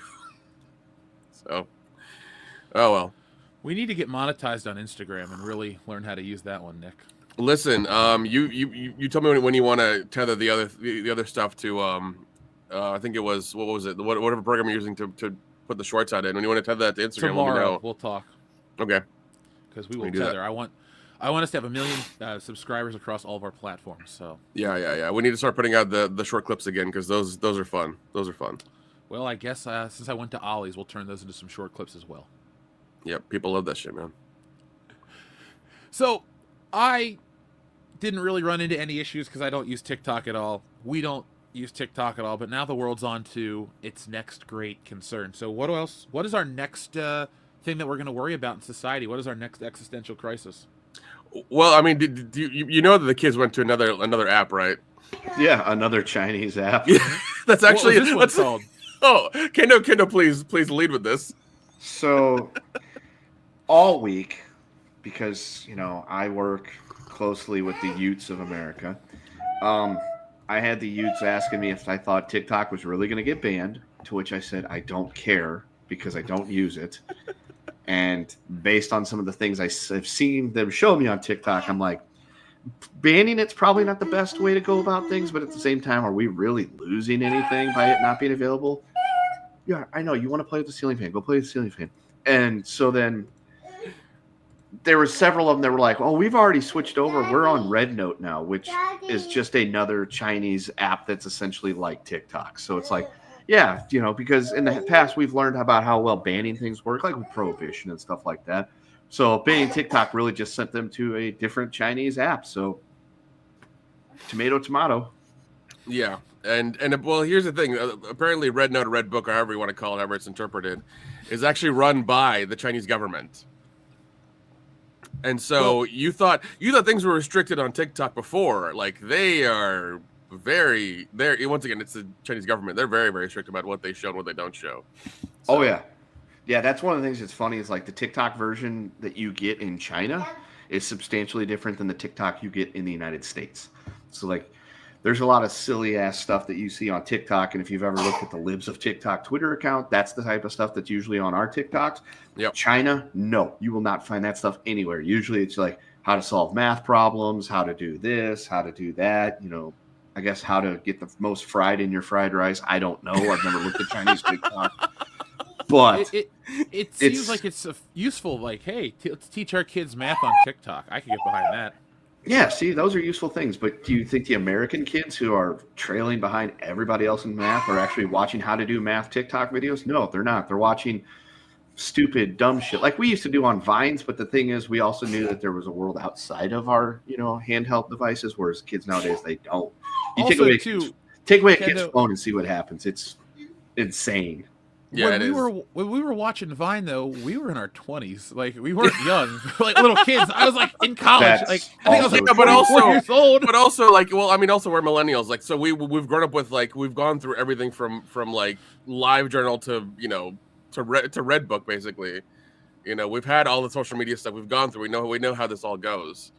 So, oh well. We need to get monetized on Instagram and really learn how to use that one, Nick. Listen, you told me when you want to tether the other stuff to I think it was whatever program you're using to put the shorts out in. When you want to tether that to Instagram, Tomorrow, let me know. We'll talk. Okay. Because we will tether. I want us to have 1 million subscribers across all of our platforms. So yeah. We need to start putting out the short clips again because those are fun. Those are fun. Well, I guess since I went to Ollie's, we'll turn those into some short clips as well. Yep, people love that shit, man. So I didn't really run into any issues because I don't use TikTok at all. We don't use TikTok at all, but now the world's on to its next great concern. So what is our next thing that we're going to worry about in society? What is our next existential crisis? Well, I mean, you know that the kids went to another app, right? Yeah, another Chinese app. That's actually what was this one called? Oh, Kendo, please lead with this. So all week, because I work closely with the Utes of America, I had the Utes asking me if I thought TikTok was really going to get banned, to which I said I don't care because I don't use it. And based on some of the things I've seen them show me on TikTok, I'm like, banning it's probably not the best way to go about things, but at the same time, are we really losing anything by it not being available? Yeah, I know. You want to play with the ceiling fan. Go play with the ceiling fan. And so then there were several of them that were like, oh, we've already switched over. We're on Red Note now, which is just another Chinese app that's essentially like TikTok. So it's like, yeah, because in the past we've learned about how well banning things work, like with prohibition and stuff like that. So banning TikTok really just sent them to a different Chinese app. So tomato. Yeah. And well, here's the thing. Apparently Red Note or Red Book, or however you want to call it, however it's interpreted, is actually run by the Chinese government. And so you thought things were restricted on TikTok before. Like they are once again, it's the Chinese government. They're very, very strict about what they show and what they don't show. So, oh yeah. Yeah, that's one of the things that's funny is like the TikTok version that you get in China is substantially different than the TikTok you get in the United States. So like there's a lot of silly ass stuff that you see on TikTok. And if you've ever looked at the Libs of TikTok Twitter account, that's the type of stuff that's usually on our TikToks. Yep. China, no, you will not find that stuff anywhere. Usually it's like how to solve math problems, how to do this, how to do that, I guess how to get the most fried in your fried rice. I don't know. I've never looked at Chinese TikTok. But it seems like it's useful. Like, hey, let's teach our kids math on TikTok. I can get behind that. Yeah, see, those are useful things. But do you think the American kids who are trailing behind everybody else in math are actually watching how to do math TikTok videos? No, they're not. They're watching stupid, dumb shit like we used to do on Vines. But the thing is, we also knew that there was a world outside of our, handheld devices, whereas kids nowadays, they don't. You Also, take away a kid's Kendo, phone and see what happens. It's insane. Yeah, when we were watching Vine, though, we were in our 20s. Like, we weren't young, like little kids. I was like in college. That's like, I think I was like also 24 years old. But also, like, well, I mean, also we're millennials. Like, so we've grown up with, like, we've gone through everything from like live journal to to Red Book, basically. We've had all the social media stuff we've gone through. We know how this all goes.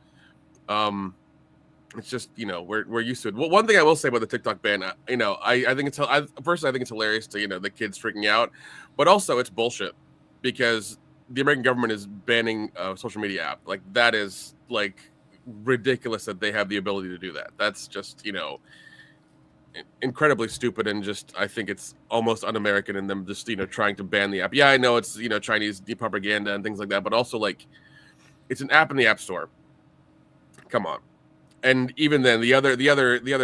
It's just we're used to it. Well, one thing I will say about the TikTok ban, I think personally I think it's hilarious to the kids freaking out, but also it's bullshit because the American government is banning a social media app. Like, that is like ridiculous that they have the ability to do that. That's just incredibly stupid, and just I think it's almost un-American in them just trying to ban the app. Yeah, I know it's Chinese propaganda and things like that, but also, like, it's an app in the App Store. Come on. And even then, the other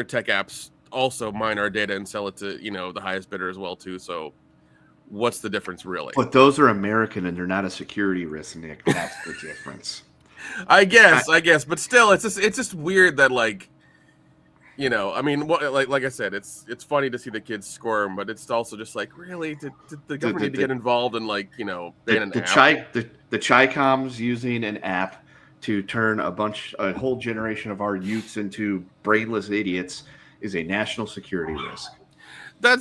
tech apps also mine our data and sell it to the highest bidder as well too. So, what's the difference really? But those are American, and they're not a security risk, Nick. That's the difference. I guess, but still, it's just weird that, like, I mean, like I said, it's funny to see the kids squirm, but it's also just like, really, did the government need to get involved in, like, ban an app? The Chi-Coms using an app to turn a whole generation of our youths into brainless idiots is a national security risk. I'll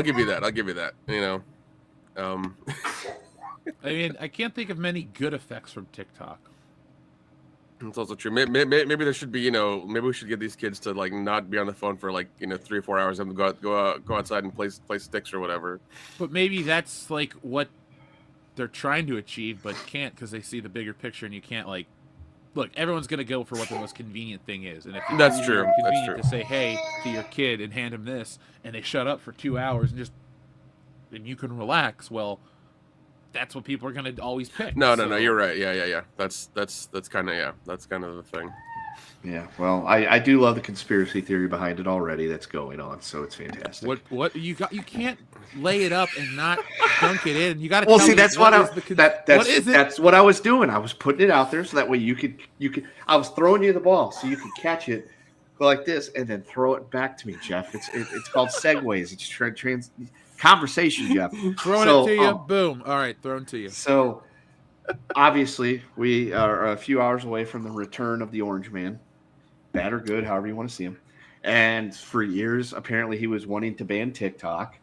give you that. I mean, I can't think of many good effects from TikTok. It's also true. Maybe there should be, maybe we should get these kids to, like, not be on the phone for, like, 3 or 4 hours and go outside and play sticks or whatever. But maybe that's like what they're trying to achieve, but can't because they see the bigger picture, and you can't, like, look, everyone's going to go for what the most convenient thing is. And if That's true. convenient to say, hey, to your kid and hand him this, and they shut up for 2 hours and you can relax, well, that's what people are going to always pick. No, you're right. Yeah. That's kind of the thing. Yeah, well, I do love the conspiracy theory behind it already that's going on, so it's fantastic. What you can't lay it up and not dunk it in. You got to. Well, see, that's what that's what I was doing. I was putting it out there so that way you could. I was throwing you the ball so you could catch it, go like this, and then throw it back to me, Jeff. It's called segues. It's conversation, Jeff. Throwing it to you, boom. All right, thrown to you. So, obviously, we are a few hours away from the return of the Orange Man. Bad or good, however you want to see him. And for years, apparently, he was wanting to ban TikTok.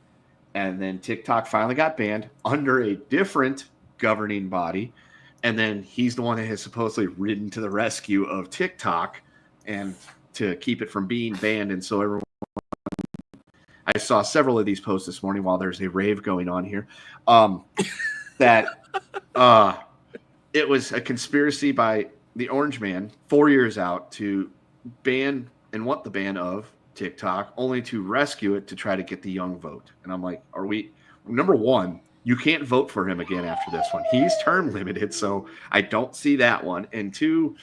And then TikTok finally got banned under a different governing body. And then he's the one that has supposedly ridden to the rescue of TikTok and to keep it from being banned. And so everyone, I saw several of these posts this morning while there's a rave going on here, that it was a conspiracy by the Orange Man 4 years out to ban and want the ban of TikTok, only to rescue it to try to get the young vote. And I'm like, number one, you can't vote for him again after this one. He's term limited, so I don't see that one. And two,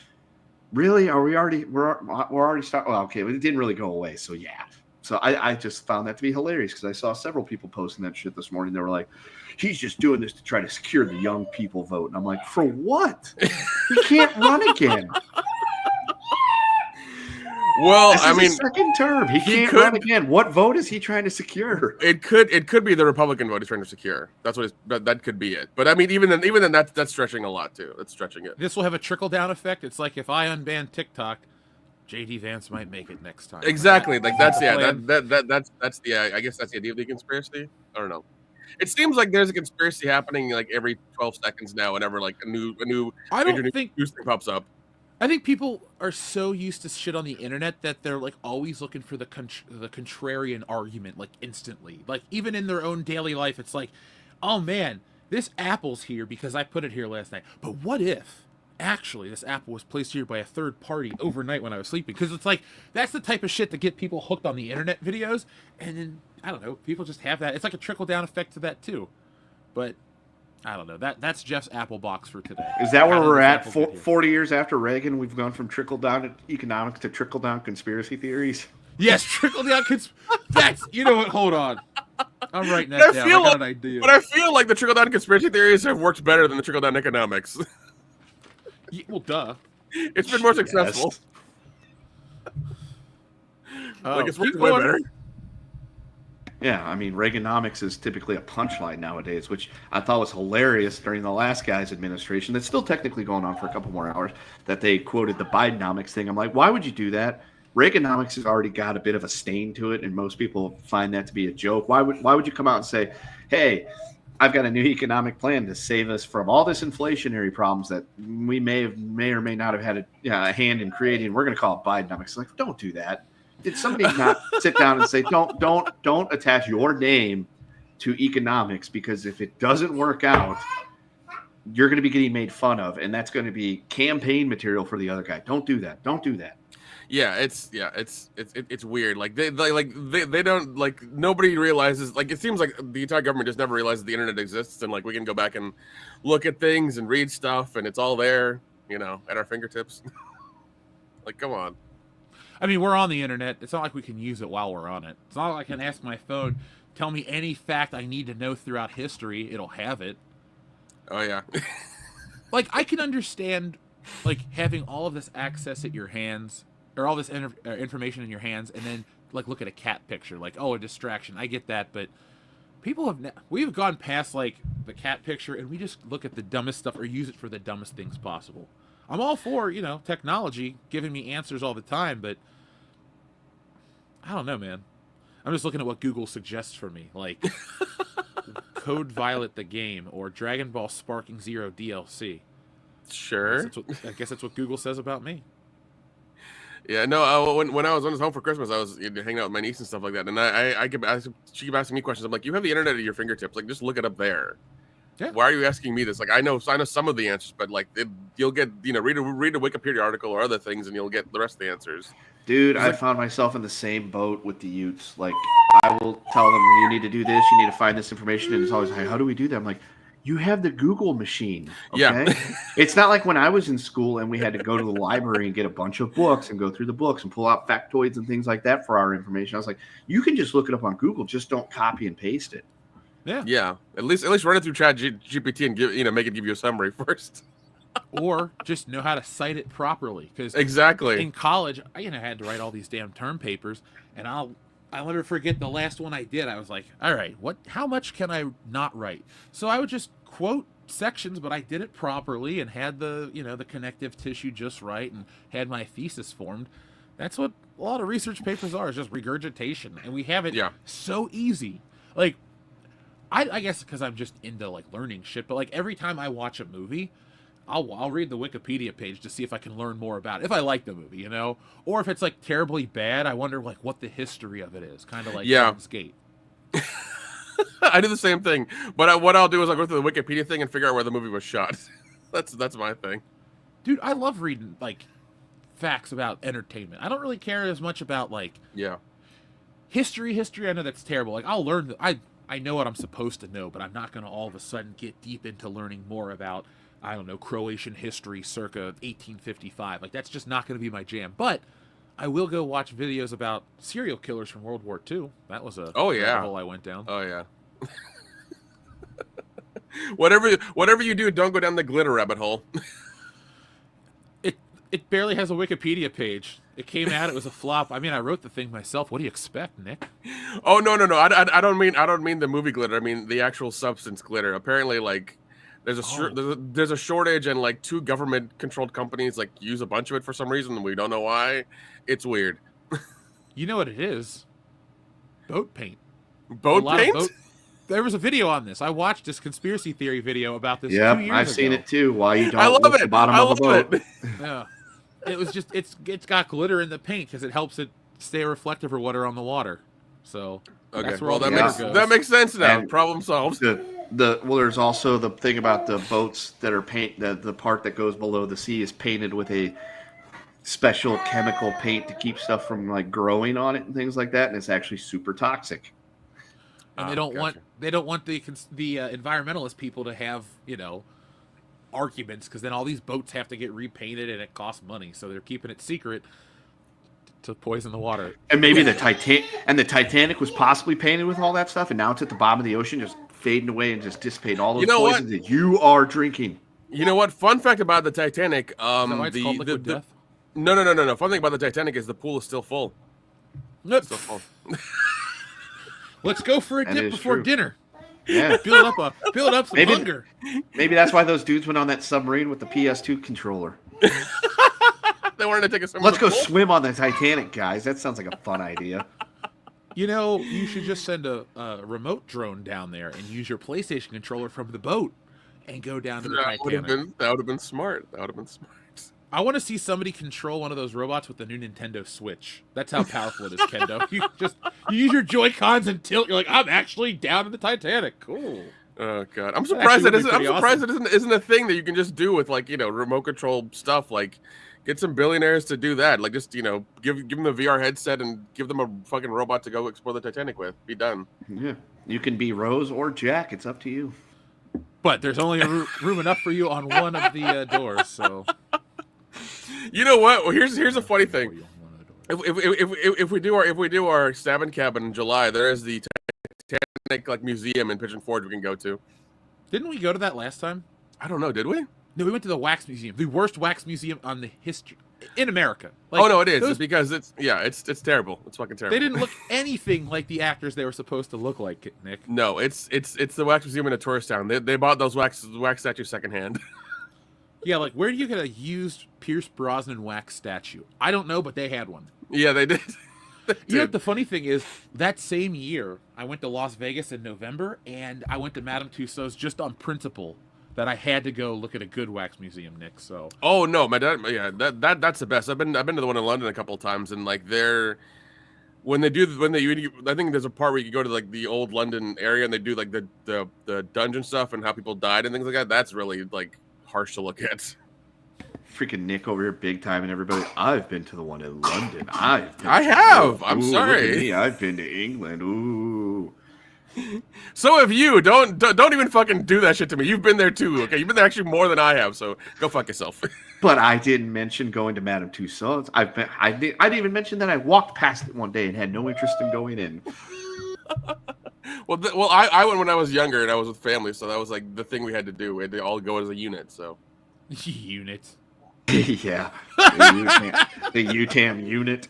really, we're already starting. Well, okay, it didn't really go away, so yeah. So I just found that to be hilarious because I saw several people posting that shit this morning. They were like, he's just doing this to try to secure the young people vote. And I'm like, for what? He can't run again. Well, I mean, second term. He can't run again. What vote is he trying to secure? It could be the Republican vote he's trying to secure. That's what that could be it. But I mean, even then, that's stretching a lot too. That's stretching it. This will have a trickle down effect. It's like if I unban TikTok, JD Vance might make it next time. Exactly. Like that's that's I guess that's the idea of the conspiracy. I don't know. It seems like there's a conspiracy happening like every 12 seconds now. Whenever like a new news thing pops up. I think people are so used to shit on the internet that they're like always looking for the contrarian argument, like instantly. Like even in their own daily life, it's like, oh man, this apple's here because I put it here last night. But what if actually this apple was placed here by a third party overnight when I was sleeping? Because it's like that's the type of shit that get people hooked on the internet videos, and then I don't know, people just have that. It's like a trickle down effect to that too. But I don't know. That's Jeff's Apple box for today. Is that where How did we're this at? apple get here? 40 years after Reagan, we've gone from trickle-down economics to trickle-down conspiracy theories? Yes, trickle down. That's, you know what? Hold on. I'm writing that down. I got an idea. But I feel like the trickle down conspiracy theories have worked better than the trickle down economics. Yeah, well, duh. It's been more successful. Like it's worked keep way going. better. Yeah, I mean, Reaganomics is typically a punchline nowadays, which I thought was hilarious during the last guy's administration. That's still technically going on for a couple more hours, that they quoted the Bidenomics thing. I'm like, why would you do that? Reaganomics has already got a bit of a stain to it, and most people find that to be a joke. Why would you come out and say, hey, I've got a new economic plan to save us from all this inflationary problems that we may or may not have had a hand in creating. We're going to call it Bidenomics. Like, don't do that. Did somebody not sit down and say, don't attach your name to economics, because if it doesn't work out, you're going to be getting made fun of, and that's going to be campaign material for the other guy. Don't do that. Don't do that. Yeah, it's weird. Like they don't, like, nobody realizes, like, it seems like the entire government just never realizes the internet exists, and like we can go back and look at things and read stuff, and it's all there, you know, at our fingertips. Like, come on. I mean, we're on the internet. It's not like we can use it while we're on it. It's not like I can ask my phone, tell me any fact I need to know throughout history. It'll have it. Oh yeah. Like, I can understand, like, having all of this access at your hands, or all this information in your hands, and then, like, look at a cat picture. Like, oh, a distraction. I get that, but we've gone past, like, the cat picture, and we just look at the dumbest stuff or use it for the dumbest things possible. I'm all for, you know, technology giving me answers all the time, but I don't know, man. I'm just looking at what Google suggests for me, like Code Violet the game or Dragon Ball Sparking Zero DLC. Sure. I guess that's what Google says about me. Yeah, no. When I was home for Christmas, I was hanging out with my niece and stuff like that, and she kept asking me questions. I'm like, you have the internet at your fingertips. Like, just look it up there. Yeah. Why are you asking me this? Like, I know some of the answers, but like, you'll get, you know, read a Wikipedia article or other things, and you'll get the rest of the answers. Dude, I found myself in the same boat with the Utes. Like, I will tell them, you need to do this, you need to find this information, and it's always, hey, how do we do that? I'm like, you have the Google machine, okay? Yeah. It's not like when I was in school and we had to go to the library and get a bunch of books and go through the books and pull out factoids and things like that for our information. I was like, you can just look it up on Google, just don't copy and paste it. Yeah. At least run it through GPT and make it give you a summary first. Or just know how to cite it properly. Because exactly. In college, I had to write all these damn term papers, and I'll never forget the last one I did. I was like, all right, how much can I not write? So I would just quote sections, but I did it properly and had the, you know, the connective tissue just right and had my thesis formed. That's what a lot of research papers are, is just regurgitation. And we have it so easy. Like, I guess because I'm just into, like, learning shit, but, like, every time I watch a movie, I'll read the Wikipedia page to see if I can learn more about it, if I like the movie, you know? Or if it's, like, terribly bad, I wonder, like, what the history of it is. Kind of like Heaven's Gate. I do the same thing. But what I'll do is I'll go through the Wikipedia thing and figure out where the movie was shot. That's my thing. Dude, I love reading, like, facts about entertainment. I don't really care as much about, like... Yeah. History, I know that's terrible. Like, I'll learn... I know what I'm supposed to know, but I'm not going to all of a sudden get deep into learning more about, I don't know, Croatian history circa 1855. Like, that's just not going to be my jam. But I will go watch videos about serial killers from World War II. That was a rabbit hole I went down. Oh, yeah. Whatever you do, don't go down the glitter rabbit hole. It barely has a Wikipedia page. It came out, it was a flop. I mean, I wrote the thing myself. What do you expect, Nick? Oh, no. I don't mean the movie glitter. I mean the actual substance glitter. Apparently, like, there's a shortage, and like 2 government-controlled companies like use a bunch of it for some reason, and we don't know why. It's weird. You know what it is? Boat paint. Boat paint? There was a video on this. I watched this conspiracy theory video about this 2 years ago. I've seen it too. Why you don't I love it. the bottom of the boat. Yeah. It was just, it's got glitter in the paint because it helps it stay reflective or water on the water. So that's where that makes sense now. And problem solved. There's also the thing about the boats that are the part that goes below the sea is painted with a special chemical paint to keep stuff from, like, growing on it and things like that, and it's actually super toxic. and they don't want the environmentalist people to have arguments, because then all these boats have to get repainted and it costs money, so they're keeping it secret to poison the water. And maybe the Titanic was possibly painted with all that stuff, and now it's at the bottom of the ocean, just fading away and just dissipating all those poisons that you are drinking. You know what? Fun fact about the Titanic. Is that why it's called Liquid Death? No. Fun thing about the Titanic is the pool is still full. Nope. Still full. Let's go for a dip before dinner. Yeah. Build up some hunger. Maybe that's why those dudes went on that submarine with the PS2 controller. They wanted to take a swim. Let's go swim on the Titanic, guys. That sounds like a fun idea. You should just send a remote drone down there and use your PlayStation controller from the boat and go down to the Titanic. That would have been smart. I want to see somebody control one of those robots with the new Nintendo Switch. That's how powerful it is, Kendo. You use your Joy-Cons and tilt. You're like, I'm actually down in the Titanic. Cool. Oh god, I'm surprised it isn't a thing that you can just do with remote control stuff. Like, get some billionaires to do that. Like, just give them the VR headset and give them a fucking robot to go explore the Titanic with. Be done. Yeah, you can be Rose or Jack. It's up to you. But there's only room enough for you on one of the doors. So, you know what? Well, here's a funny thing. If we do our Stabbing Cabin in July, there is the Titanic museum in Pigeon Forge we can go to. Didn't we go to that last time? I don't know. Did we? No, we went to the wax museum, the worst wax museum on the history in America. No, it is. It's because it's terrible. It's fucking terrible. They didn't look anything like the actors they were supposed to look like, Nick. No, it's the wax museum in a tourist town. They bought those wax statues secondhand. Yeah, where do you get a used Pierce Brosnan wax statue? I don't know, but they had one. Yeah, they did. You know what the funny thing is? That same year, I went to Las Vegas in November, and I went to Madame Tussauds just on principle that I had to go look at a good wax museum, Nick. So. Oh no, my dad. Yeah, that's the best. I've been to the one in London a couple of times, and I think there's a part where you can go to the old London area, and they do the dungeon stuff and how people died and things like that. That's really harsh to look at. Freaking Nick over here, big time, and everybody. I've been to the one in London. I have. I'm sorry. Look at me. I've been to England. Ooh. So have you. Don't even fucking do that shit to me. You've been there too. Okay, you've been there actually more than I have. So go fuck yourself. But I didn't mention going to Madame Tussauds. I didn't even mention that I walked past it one day and had no interest in going in. Well, I went when I was younger and I was with family, so that was the thing we had to do. We had to all go as a unit. So. Unit. Yeah, the UTAM unit.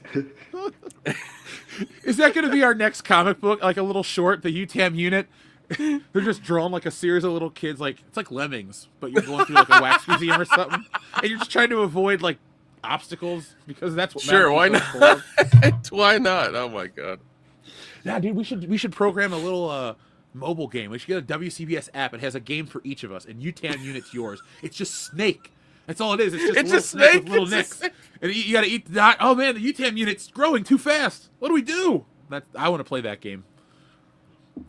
Is that going to be our next comic book? A little short, the UTAM unit? They're just drawn a series of little kids, it's like Lemmings, but you're going through a wax museum or something, and you're just trying to avoid obstacles because that's what. Sure, why not? Why not? Oh my god. Yeah, dude, we should program a little mobile game. We should get a WCBS app. It has a game for each of us, and UTAM unit's yours. It's just Snake. That's all it is. It's just Snake with little Nicks. And you got to eat the. Oh man, the UTAM unit's growing too fast. What do we do? I want to play that game.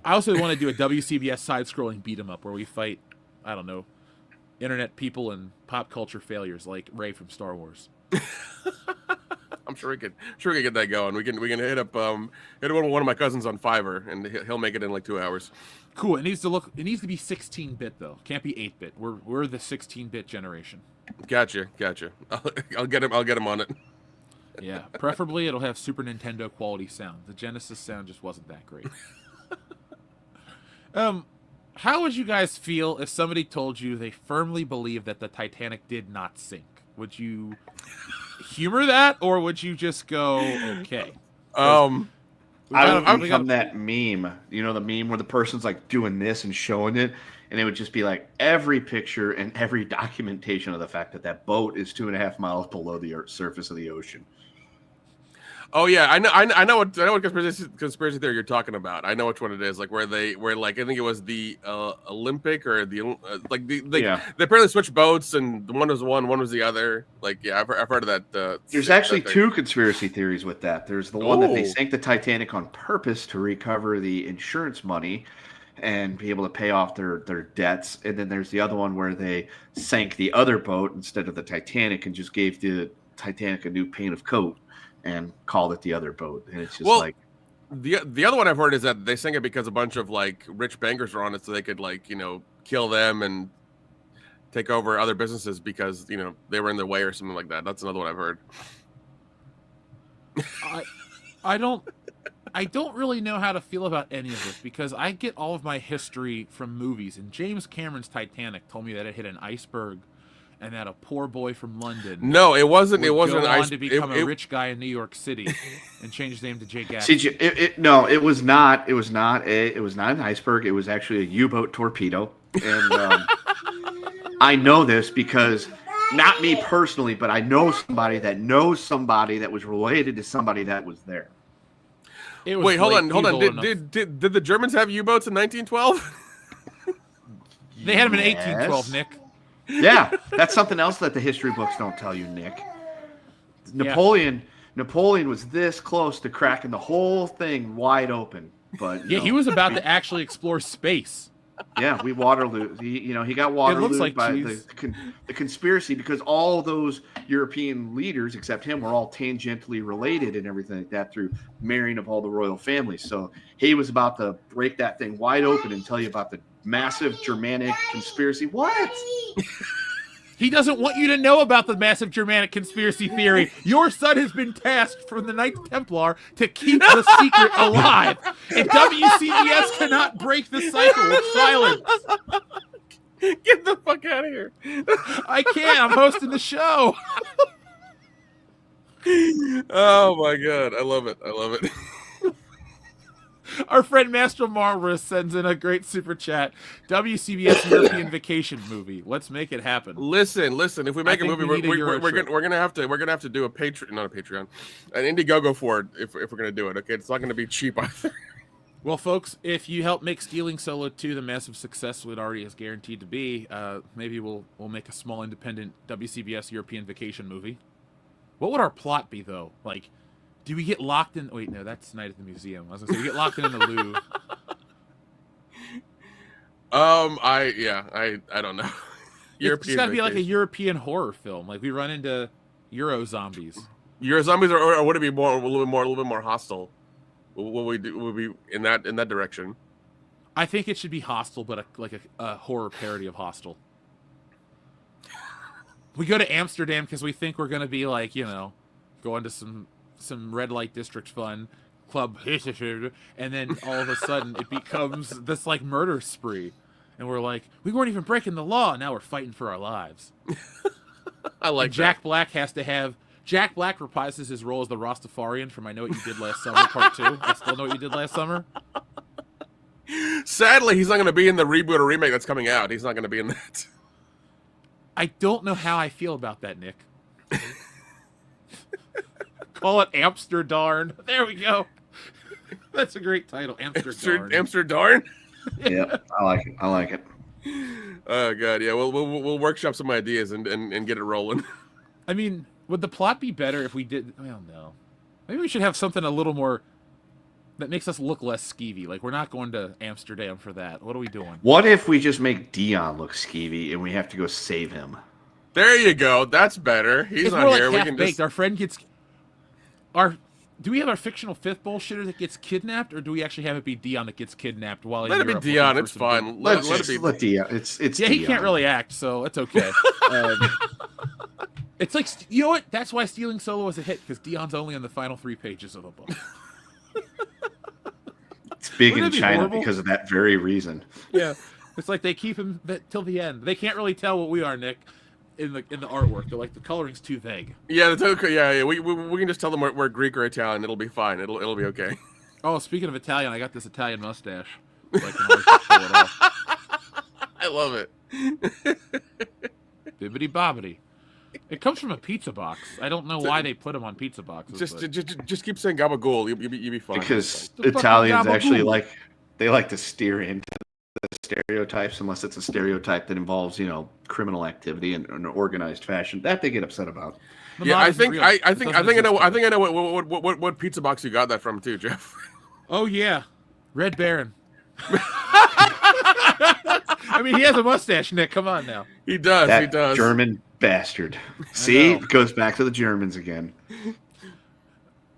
I also want to do a WCBS side-scrolling beat 'em up where we fight, I don't know, internet people and pop culture failures like Ray from Star Wars. I'm sure we could get that going. We can hit up one of my cousins on Fiverr, and he'll make it in 2 hours. Cool. It needs to be 16-bit though. Can't be 8-bit. We're the 16-bit generation. Gotcha. I'll get him on it. Yeah, preferably it'll have Super Nintendo quality sound. The Genesis sound just wasn't that great. How would you guys feel if somebody told you they firmly believe that the Titanic did not sink? Would you humor that, or would you just go okay? I would become that meme. You know, the meme where the person's doing this and showing it, and it would just be every picture and every documentation of the fact that boat is 2.5 miles below the surface of the ocean. Oh yeah, I know what conspiracy theory you're talking about. I know which one it is. Where I think it was the Olympic or the they apparently switched boats and one was one was the other. I've heard of that. There's actually two conspiracy theories with that. There's the one that they sank the Titanic on purpose to recover the insurance money and be able to pay off their debts, and then there's the other one where they sank the other boat instead of the Titanic and just gave the Titanic a new paint of coat and called it the other boat. And it's just The other one I've heard is that they sing it because a bunch of like rich bankers are on it, so they could like kill them and take over other businesses because they were in their way or something like that. That's another one I've heard. I don't really know how to feel about any of this because I get all of my history from movies, and James Cameron's Titanic told me that it hit an iceberg, and that a poor boy from London. No, it wasn't. It wasn't go an on ice. to become a rich guy in New York City, and change his name to Jake Gatsby. No, it was not. It was not an iceberg. It was actually a U-boat torpedo, and I know this because not me personally, but I know somebody that knows somebody that was related to somebody that was there. Wait, hold on. Did the Germans have U-boats in 1912? They had them in 1812, Nick. Yeah, that's something else that the history books don't tell you, Nick. Napoleon was this close to cracking the whole thing wide open, but he was about to actually explore space. Yeah, we Waterloo. He got Waterloo by the conspiracy because all those European leaders, except him, were all tangentially related and everything like that through marrying of all the royal families. So he was about to break that thing wide open and tell you about the massive Germanic conspiracy. What? He doesn't want you to know about the massive Germanic conspiracy theory. Your son has been tasked from the Knights Templar to keep the secret alive. And WCBS cannot break the cycle of silence. Get the fuck out of here. I can't. I'm hosting the show. Oh, my God. I love it. Our friend Master Marvelous sends in a great super chat. WCBS European Vacation movie. Let's make it happen. Listen. If we make a movie, we're gonna have to do a Patreon, an Indiegogo for it if we're gonna do it. Okay, it's not gonna be cheap either. Well, folks, if you help make Stealing Solo 2 the massive success it already is guaranteed to be, maybe we'll make a small independent WCBS European Vacation movie. What would our plot be though? Like, do we get locked in? Wait, no, that's Night at the Museum. I was gonna say we get locked in the Louvre. I don't know. It's got to be like a European horror film. Like we run into Euro zombies. Euro zombies, or would it be a little bit more hostile? What we do? Will be in that direction? I think it should be Hostel, but a horror parody of Hostel. We go to Amsterdam because we think we're gonna be like going to some red light district fun club, and then all of a sudden it becomes this like murder spree, and we're like, we weren't even breaking the law, now we're fighting for our lives. I like and Jack Black Jack Black reprises his role as the Rastafarian from I Know What You Did Last Summer Part 2. I still know what you did last summer. Sadly, he's not going to be in the reboot or remake that's coming out. He's not going to be in that. I don't know how I feel about that, Nick. Call it Amsterdam. There we go. That's a great title, Amsterdam. Amsterdam. Yeah, I like it. Oh God, yeah. We'll workshop some ideas and get it rolling. I mean, would the plot be better if we did? Well, no. Maybe we should have something a little more that makes us look less skeevy. Like we're not going to Amsterdam for that. What are we doing? What if we just make Dion look skeevy and we have to go save him? There you go. That's better. He's not here. We can just. Our friend gets. Do we have our fictional fifth bullshitter that gets kidnapped, or do we actually have it be Dion that gets kidnapped while let it be Dion? It's fine. Let it be. Let Dion. It's yeah. Dion. He can't really act, so it's okay. It's like, you know what? That's why Stealing Solo was a hit, because Dion's only on the final 3 pages of the book. It's big in China because of that very reason. Yeah, it's like they keep him till the end. They can't really tell what we are, Nick. In the artwork, they're like the coloring's too vague. Yeah, we can just tell them we're Greek or Italian. It'll be fine. It'll be okay. Oh, speaking of Italian, I got this Italian mustache. So I can always just pull it off. I love it. Bibbidi bobbidi. It comes from a pizza box. I don't know why they put them on pizza boxes. Just keep saying gabagool. You'll be fine. Because Italians actually like to steer into the stereotypes unless it's a stereotype that involves criminal activity in an organized fashion that they get upset about. Yeah, I think I know what pizza box you got that from too, Jeff. Oh yeah, Red Baron. I mean, he has a mustache, Nick. Come on now. He does. That he does. German bastard. See, it goes back to the Germans again.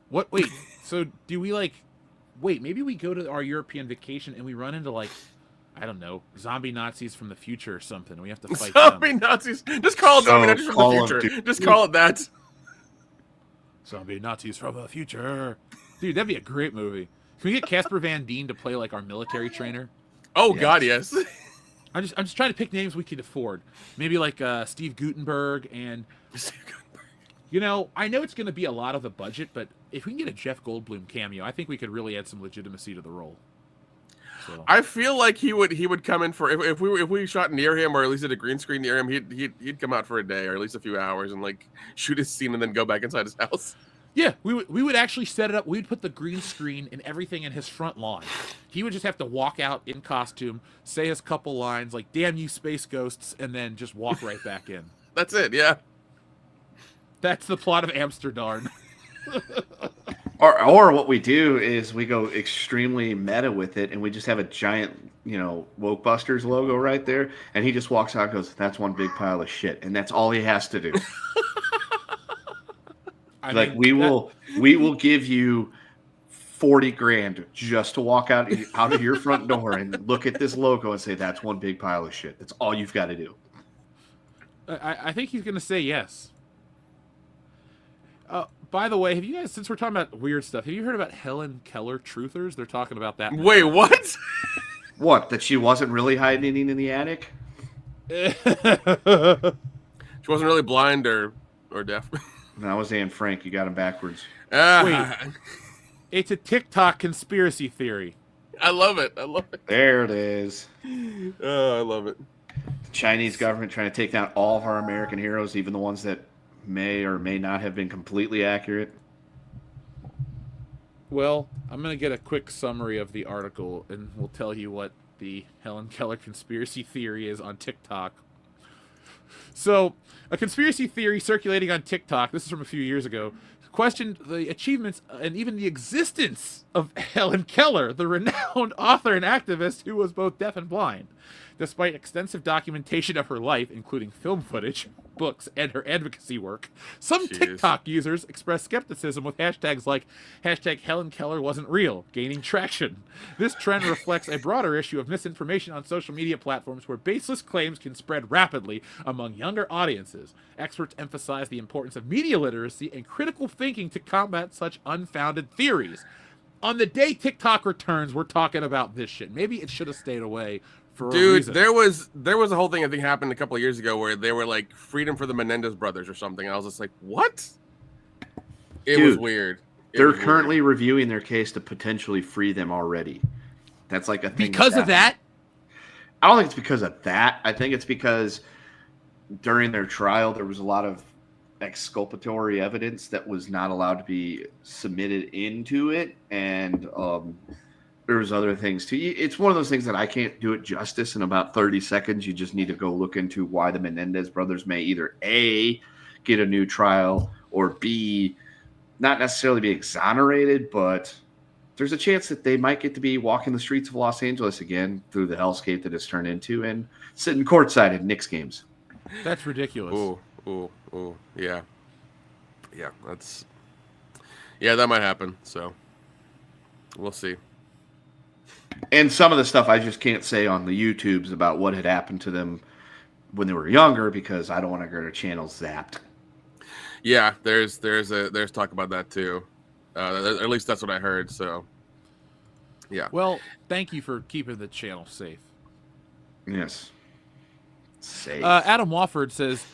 What? Wait. So do we wait, maybe we go to our European vacation and we run into like, I don't know, zombie Nazis from the future or something. We have to fight Zombie them. Nazis. Just call it zombie Nazis from the Call of future. Duty. Just call it that. Zombie Nazis from the future. Dude, that'd be a great movie. Can we get Casper Van Dien to play like our military trainer? Oh God, yes. I'm just trying to pick names we could afford. Maybe like Steve Guttenberg and you know, I know it's going to be a lot of the budget, but if we can get a Jeff Goldblum cameo, I think we could really add some legitimacy to the role. So. I feel like he would come in for if we shot near him or at least at a green screen near him, he'd come out for a day or at least a few hours and like shoot his scene and then go back inside his house. Yeah, we would actually set it up. We'd put the green screen and everything in his front lawn. He would just have to walk out in costume, say his couple lines like "Damn you, space ghosts," and then just walk right back in. That's it. Yeah. That's the plot of Amsterdam. Or what we do is we go extremely meta with it, and we just have a giant, Woke Busters logo right there, and he just walks out and goes, "That's one big pile of shit," and that's all he has to do. We will give you 40 grand just to walk out of your front door and look at this logo and say, "That's one big pile of shit." That's all you've got to do. I think he's going to say yes. By the way, have you guys, since we're talking about weird stuff, have you heard about Helen Keller truthers? They're talking about that. Wait, what? What? That she wasn't really hiding anything in the attic? She wasn't really blind or deaf. That was Anne Frank. You got him backwards. Wait, it's a TikTok conspiracy theory. I love it. There it is. Oh, I love it. The Chinese government trying to take down all of our American heroes, even the ones that may or may not have been completely accurate. Well, I'm going to get a quick summary of the article, and we'll tell you what the Helen Keller conspiracy theory is on TikTok. So, a conspiracy theory circulating on TikTok, this is from a few years ago, questioned the achievements and even the existence of Helen Keller, the renowned author and activist who was both deaf and blind. Despite extensive documentation of her life, including film footage, books, and her advocacy work, some TikTok users expressed skepticism with hashtags like #Helen Keller wasn't real, gaining traction. This trend reflects a broader issue of misinformation on social media platforms where baseless claims can spread rapidly among younger audiences. Experts emphasize the importance of media literacy and critical thinking to combat such unfounded theories. On the day TikTok returns, we're talking about this shit. Maybe it should have stayed away. Dude, there was a whole thing I think happened a couple of years ago where they were like freedom for the Menendez brothers or something. And I was just like, what? It was weird. They're currently reviewing their case to potentially free them already. That's like a thing. Because of that? I don't think it's because of that. I think it's because during their trial, there was a lot of exculpatory evidence that was not allowed to be submitted into it. And, there's other things too. It's one of those things that I can't do it justice in about 30 seconds. You just need to go look into why the Menendez brothers may either A, get a new trial, or B, not necessarily be exonerated, but there's a chance that they might get to be walking the streets of Los Angeles again through the hellscape that it's turned into and sitting courtside at Knicks games. That's ridiculous. Ooh. Yeah. That might happen. So we'll see. And some of the stuff I just can't say on the YouTubes about what had happened to them when they were younger because I don't want to get their channels zapped. Yeah, there's talk about that too. At least that's what I heard. So, yeah. Well, thank you for keeping the channel safe. Yes. Safe. Adam Wofford says,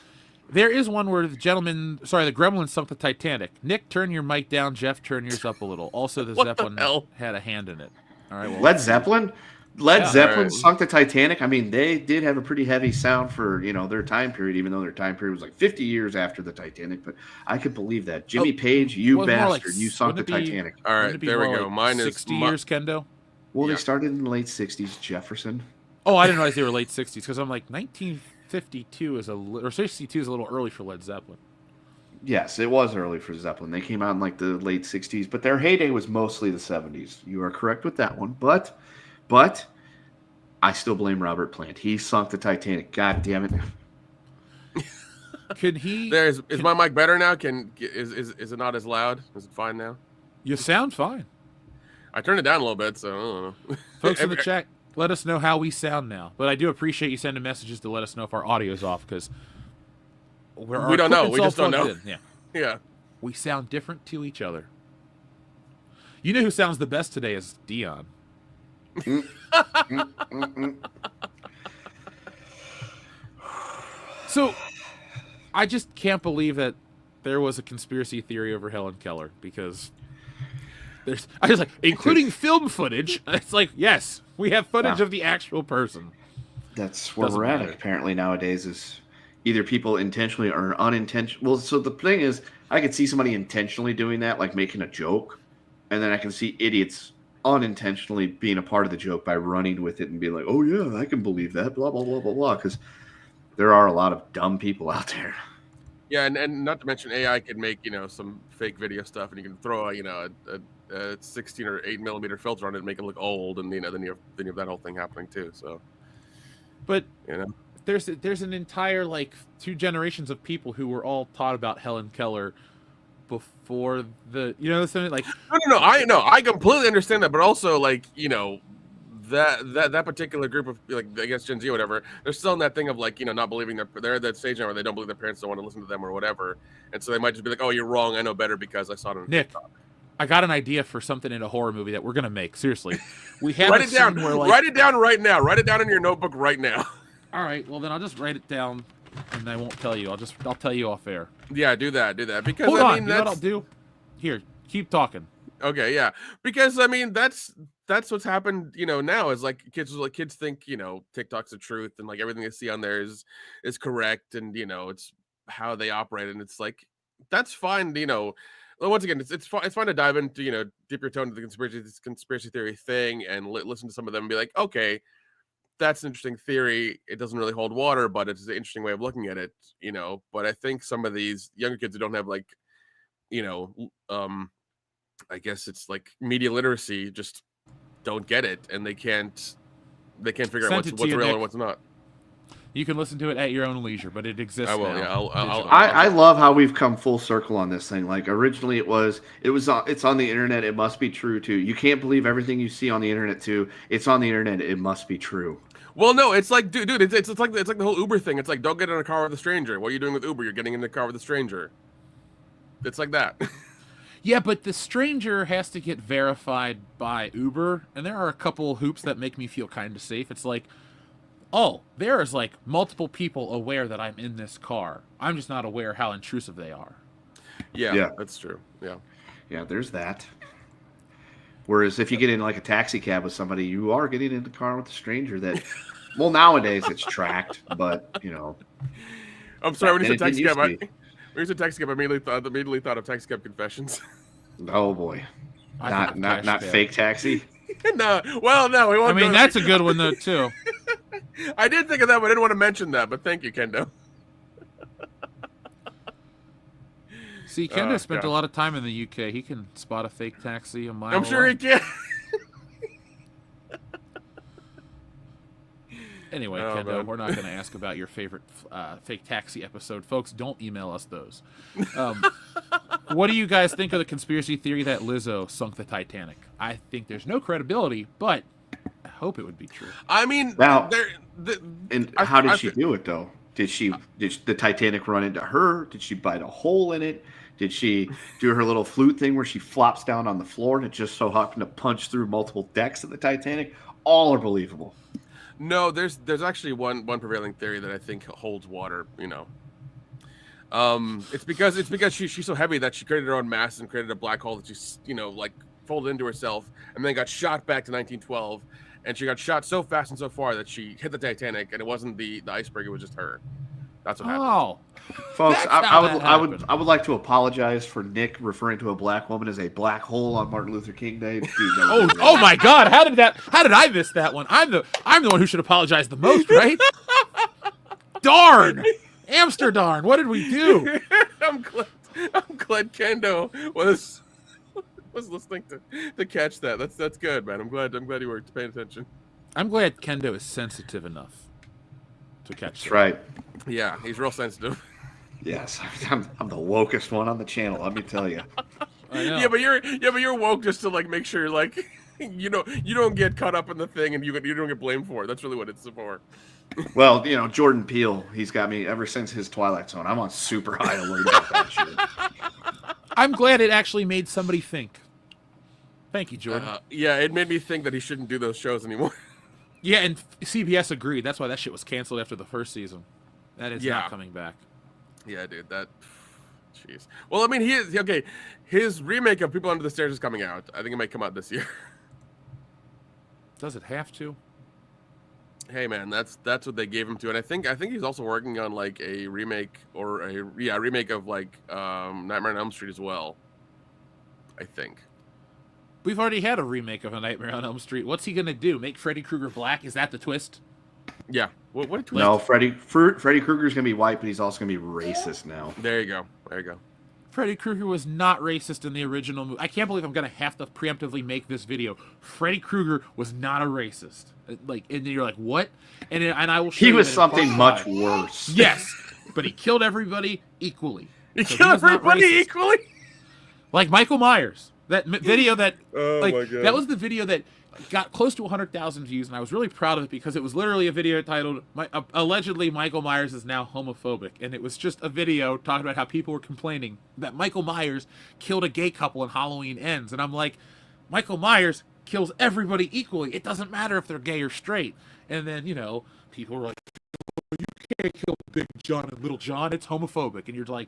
there is one where the gremlin sunk the Titanic. Nick, turn your mic down. Jeff, turn yours up a little. Also, the Zeppelin had a hand in it. All right. Well, Led Zeppelin sunk the Titanic. I mean, they did have a pretty heavy sound for their time period, even though their time period was like 50 years after the Titanic. But I could believe that. Jimmy Page, you bastard, you sunk the Titanic. All right, there we go. Mine 60 years, Kendo. Well, they started in the late 60s. Jefferson. Oh, I didn't realize they were late 60s because I'm like 1952 or 62 is a little early for Led Zeppelin. Yes, it was early for Zeppelin. They came out in like the late 60s, but their heyday was mostly the 70s. You are correct with that one. But I still blame Robert Plant. He sunk the Titanic. God damn it. Is my mic better now? Is it not as loud? Is it fine now? You sound fine. I turned it down a little bit, so I don't know. Folks in the chat, let us know how we sound now. But I do appreciate you sending messages to let us know if our audio's off, because we don't know. We just don't know. Yeah. Yeah. We sound different to each other. You know who sounds the best today is Dion. So, I just can't believe that there was a conspiracy theory over Helen Keller, because I was like, including film footage. It's like, yes, we have footage of the actual person. That's where we're at apparently nowadays, is either people intentionally or unintentionally. Well, so the thing is, I could see somebody intentionally doing that, like making a joke, and then I can see idiots unintentionally being a part of the joke by running with it and being like, oh yeah, I can believe that, blah, blah, blah, blah, blah, because there are a lot of dumb people out there. Yeah, and not to mention AI can make, some fake video stuff, and you can throw a 16 or 8 millimeter filter on it and make it look old, and then you have that whole thing happening too. So, but there's an entire 2 generations of people who were all taught about Helen Keller before the something like no, I completely understand that, but also that particular group of I guess Gen Z or whatever, they're still in that thing of not believing they're at that stage now where they don't believe their parents don't want to listen to them or whatever, and so they might just be like, oh, you're wrong, I know better because I saw it on Nick. TikTok. I got an idea for something in a horror movie that we're gonna make. Seriously, we have write it down. Write it down right now. Write it down in your notebook right now. All right. Well, then I'll just write it down, and I won't tell you. I'll tell you off air. Yeah, do that. Because hold on. You know what I'll do? Here, keep talking. Okay, yeah. Because that's what's happened. Now is kids think TikTok's the truth, and everything they see on there is correct, and it's how they operate, and it's that's fine. Once again, it's fine to dive into dip your toe into the conspiracy theory thing and listen to some of them and be like, okay, that's an interesting theory. It doesn't really hold water, but it's an interesting way of looking at it. But I think some of these younger kids who don't have I guess it's media literacy just don't get it, and they can't figure out what's real and what's not. You can listen to it at your own leisure, but it exists. I will. Now. Yeah, I love how we've come full circle on this thing. Originally it's on the internet. It must be true too. You can't believe everything you see on the internet too. It's on the internet. It must be true. Well, no, it's dude, it's like the whole Uber thing. It's don't get in a car with a stranger. What are you doing with Uber? You're getting in the car with a stranger. It's like that. Yeah, but the stranger has to get verified by Uber, and there are a couple hoops that make me feel kind of safe. It's oh, there is multiple people aware that I'm in this car. I'm just not aware how intrusive they are. Yeah, that's true. Yeah, there's that. Whereas if you get in a taxi cab with somebody, you are getting in the car with a stranger that, well, nowadays it's tracked, but I'm sorry, when you said taxi cab, I immediately thought of Taxi Cab Confessions. Oh boy, not fake taxi. No, well, no, we won't. I mean, that's a good one though too. I did think of that, but I didn't want to mention that. But thank you, Kendo. See, Kendo spent a lot of time in the UK. He can spot a fake taxi a mile away. I'm sure he can. Anyway, Kendo, we're not going to ask about your favorite fake taxi episode. Folks, don't email us those. What do you guys think of the conspiracy theory that Lizzo sunk the Titanic? I think there's no credibility, but I hope it would be true. I mean, how did she do it, though? Did the Titanic run into her? Did she bite a hole in it? Did she do her little flute thing where she flops down on the floor and it just so happened to punch through multiple decks of the Titanic? All are believable. No, there's actually one prevailing theory that I think holds water. It's because she's so heavy that she created her own mass and created a black hole that she folded into herself, and then got shot back to 1912, and she got shot so fast and so far that she hit the Titanic, and it wasn't the iceberg; it was just her. That's what happened. Oh, folks, I would like to apologize for Nick referring to a black woman as a black hole on Martin Luther King Day. Oh my God! How did I miss that one? I'm the one who should apologize the most, right? Darn, Amsterdam! What did we do? I'm glad Kendo was listening to catch that. That's good, man. I'm glad you were paying attention. I'm glad Kendo is sensitive enough to catch. That's right. Yeah, he's real sensitive. Yes, I'm the wokest one on the channel. Let me tell you. I know. Yeah, but you're woke just to like make sure like you don't get caught up in the thing and you don't get blamed for it. That's really what it's for. Well, Jordan Peele, he's got me ever since his Twilight Zone. I'm on super high alert about that shit. I'm glad it actually made somebody think. Thank you, Jordan. Yeah, it made me think that he shouldn't do those shows anymore. Yeah, and CBS agreed. That's why that shit was canceled after the first season. That is not coming back. Yeah, dude, jeez. Well, I mean, his remake of People Under the Stairs is coming out. I think it might come out this year. Does it have to? Hey, man, that's what they gave him to, and I think he's also working on like a remake or a remake of like Nightmare on Elm Street as well. I think. We've already had a remake of A Nightmare on Elm Street. What's he gonna do? Make Freddy Krueger black? Is that the twist? Yeah. What a twist? No, Freddy Krueger's gonna be white, but he's also gonna be racist now. There you go. Freddy Krueger was not racist in the original movie. I can't believe I'm gonna have to preemptively make this video. Freddy Krueger was not a racist. Like, and you're like, what? And I will show you. He was something much worse. Yes, but he killed everybody equally. He killed everybody equally. Like Michael Myers. That video that my God. that was the video that got close to 100,000 views, and I was really proud of it because it was literally a video titled "Allegedly Michael Myers is now homophobic," and it was just a video talking about how people were complaining that Michael Myers killed a gay couple in Halloween Ends, and I'm like, Michael Myers kills everybody equally. It doesn't matter if they're gay or straight. And then people were like, "You can't kill Big John and Little John. It's homophobic," and you're like,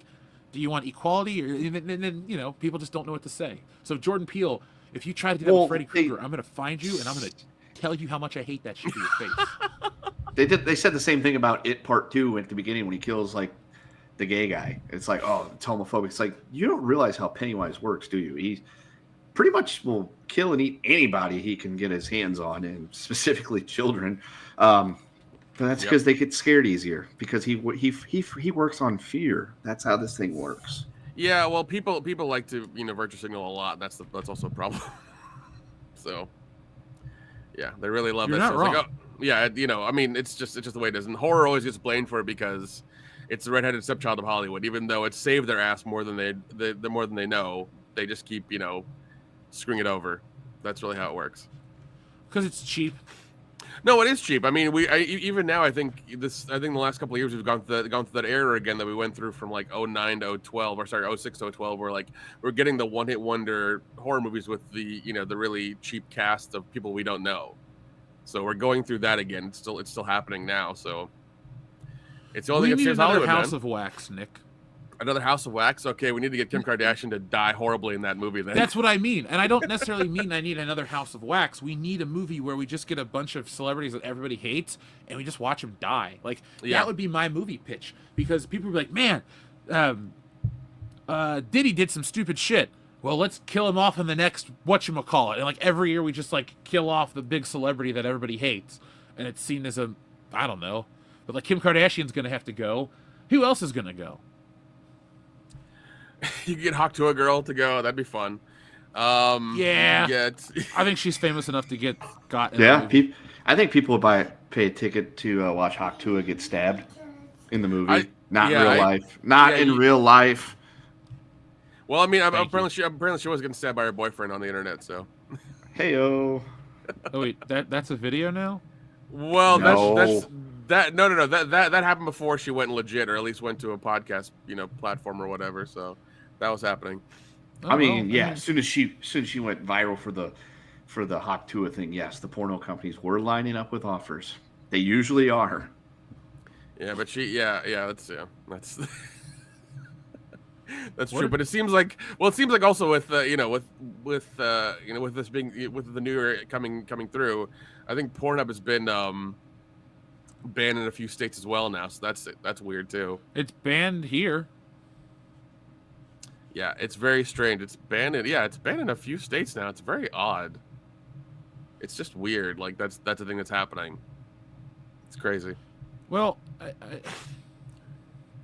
do you want equality? And then people just don't know what to say. So Jordan Peele, if you try to do that with Freddy Krueger, I'm going to find you and I'm going to tell you how much I hate that shit to your face. They said the same thing about It Part 2 at the beginning when he kills like the gay guy. It's like, oh, it's homophobic. It's like, you don't realize how Pennywise works, do you? He pretty much will kill and eat anybody he can get his hands on, and specifically children. But that's because they get scared easier, because he works on fear. That's how this thing works. Yeah, well, people like to virtue signal a lot. That's also a problem. So, yeah, they really love You're that. not wrong. Like, I mean, it's just the way it is. And horror always gets blamed for it because it's the redheaded stepchild of Hollywood. Even though it saved their ass more than they know, they just keep screwing it over. That's really how it works. Because it's cheap. No, it is cheap. I mean, even now, I think the last couple of years we've gone through that era again that we went through from like 09 to 012, or sorry, 06 to 012, where like we're getting the one-hit wonder horror movies with the the really cheap cast of people we don't know. So we're going through that again. It's still happening now. So it's the only thing that saves Hollywood, House man. of Wax, Nick. Another House of Wax? Okay, we need to get Kim Kardashian to die horribly in that movie then. That's what I mean. And I don't necessarily mean I need another House of Wax. We need a movie where we just get a bunch of celebrities that everybody hates and we just watch them die. Like, that would be my movie pitch. Because people would be like, man, Diddy did some stupid shit. Well, let's kill him off in the next whatchamacallit. And like every year we just like kill off the big celebrity that everybody hates. And it's seen as I don't know. But like Kim Kardashian's going to have to go. Who else is going to go? You could get Hawk to a girl to go. That'd be fun. I think she's famous enough to get got. I think people would pay a ticket to watch Hawk Tua get stabbed in the movie. Not in real life. Not in real life. Well, I mean, apparently she was getting stabbed by her boyfriend on the internet. So. Heyo. Oh wait, that's a video now. Well, that's no. That happened before she went legit, or at least went to a podcast, platform or whatever. So that was happening. I mean, as soon as she went viral for the Hawk Tua thing, yes, the porno companies were lining up with offers. They usually are. Yeah, but that's that's true. But it seems like also with with this being with the new year coming through, I think Pornhub has been banned in a few states as well now. So that's weird too. It's banned here. Yeah, it's very strange. It's banned in a few states now. It's very odd. It's just weird. Like that's the thing that's happening. It's crazy. Well,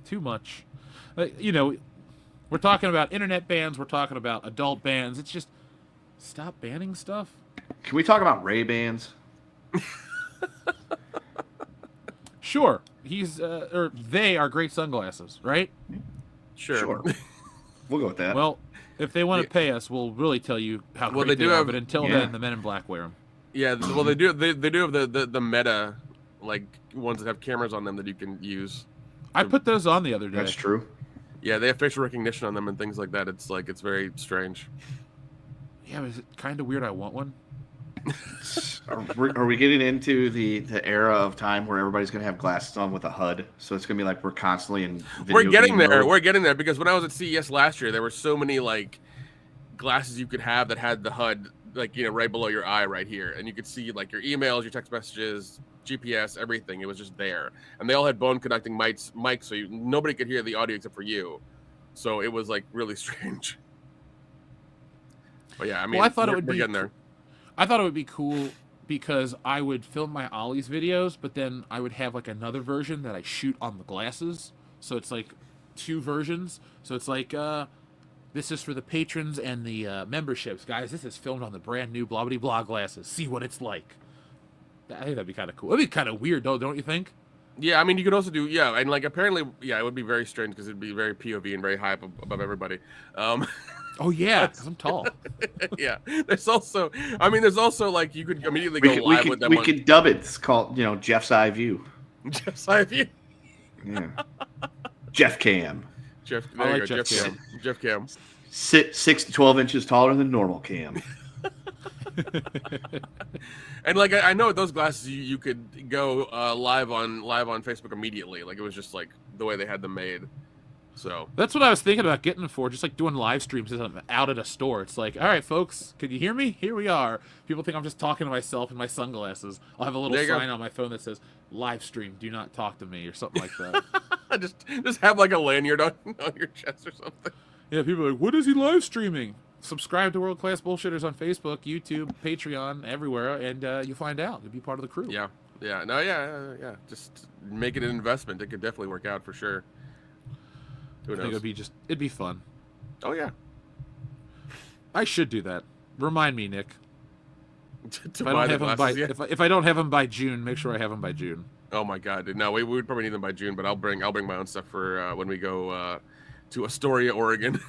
too much. We're talking about internet bans. We're talking about adult bans. It's just stop banning stuff. Can we talk about Ray-Bans? Sure. They are great sunglasses, right? Sure. We'll go with that. Well, If they want to pay us, we'll really tell you how great they are. But until then, the Men in Black wear them. Yeah, well, they do. They do have the meta, like ones that have cameras on them that you can use. I put those on the other day. That's true. Yeah, they have facial recognition on them and things like that. It's very strange. Yeah, is it kind of weird? I want one. Are we getting into the era of time where everybody's going to have glasses on with a HUD? So it's going to be like we're constantly in video We're getting game there. mode? We're getting there because when I was at CES last year, there were so many like glasses you could have that had the HUD like right below your eye right here, and you could see like your emails, your text messages, GPS, everything. It was just there, and they all had bone conducting mics, so nobody could hear the audio except for you. So it was like really strange. But yeah, I mean, I thought it would be getting there. I thought it would be cool because I would film my Ollie's videos, but then I would have like another version that I shoot on the glasses. So it's like 2 versions. So it's like, this is for the patrons and the memberships. Guys, this is filmed on the brand new blah blah blah glasses. See what it's like. I think that'd be kind of cool. It'd be kind of weird though, don't you think? Yeah, I mean, you could also do, yeah, and like apparently, yeah, it would be very strange because it'd be very POV and very high up above everybody. Oh yeah, because I'm tall. Yeah, there's also like you could immediately go live with them. We could dub it. It's called Jeff's Eye View. Jeff's Eye View. Yeah. Jeff Cam. Jeff Cam. Jeff Cam. 6 to 12 inches taller than normal Cam. And like I know with those glasses you could go live on Facebook immediately. Like it was just like the way they had them made. So that's what I was thinking about getting them for, just like doing live streams as I'm out at a store. It's like, all right, folks, can you hear me? Here we are. People think I'm just talking to myself in my sunglasses. I'll have a little sign on my phone that says, live stream, do not talk to me, or something like that. just have like a lanyard on your chest or something. Yeah, people are like, what is he live streaming? Subscribe to World Class Bullshitters on Facebook, YouTube, Patreon, everywhere, and you'll find out. You'll be part of the crew. Yeah. No, yeah. Just make it an investment. It could definitely work out for sure. Who knows? I think it'd be fun. Oh yeah. I should do that. Remind me, Nick. If I don't have them by June, make sure I have them by June. Oh my God, no, we would probably need them by June, but I'll bring my own stuff for when we go to Astoria, Oregon.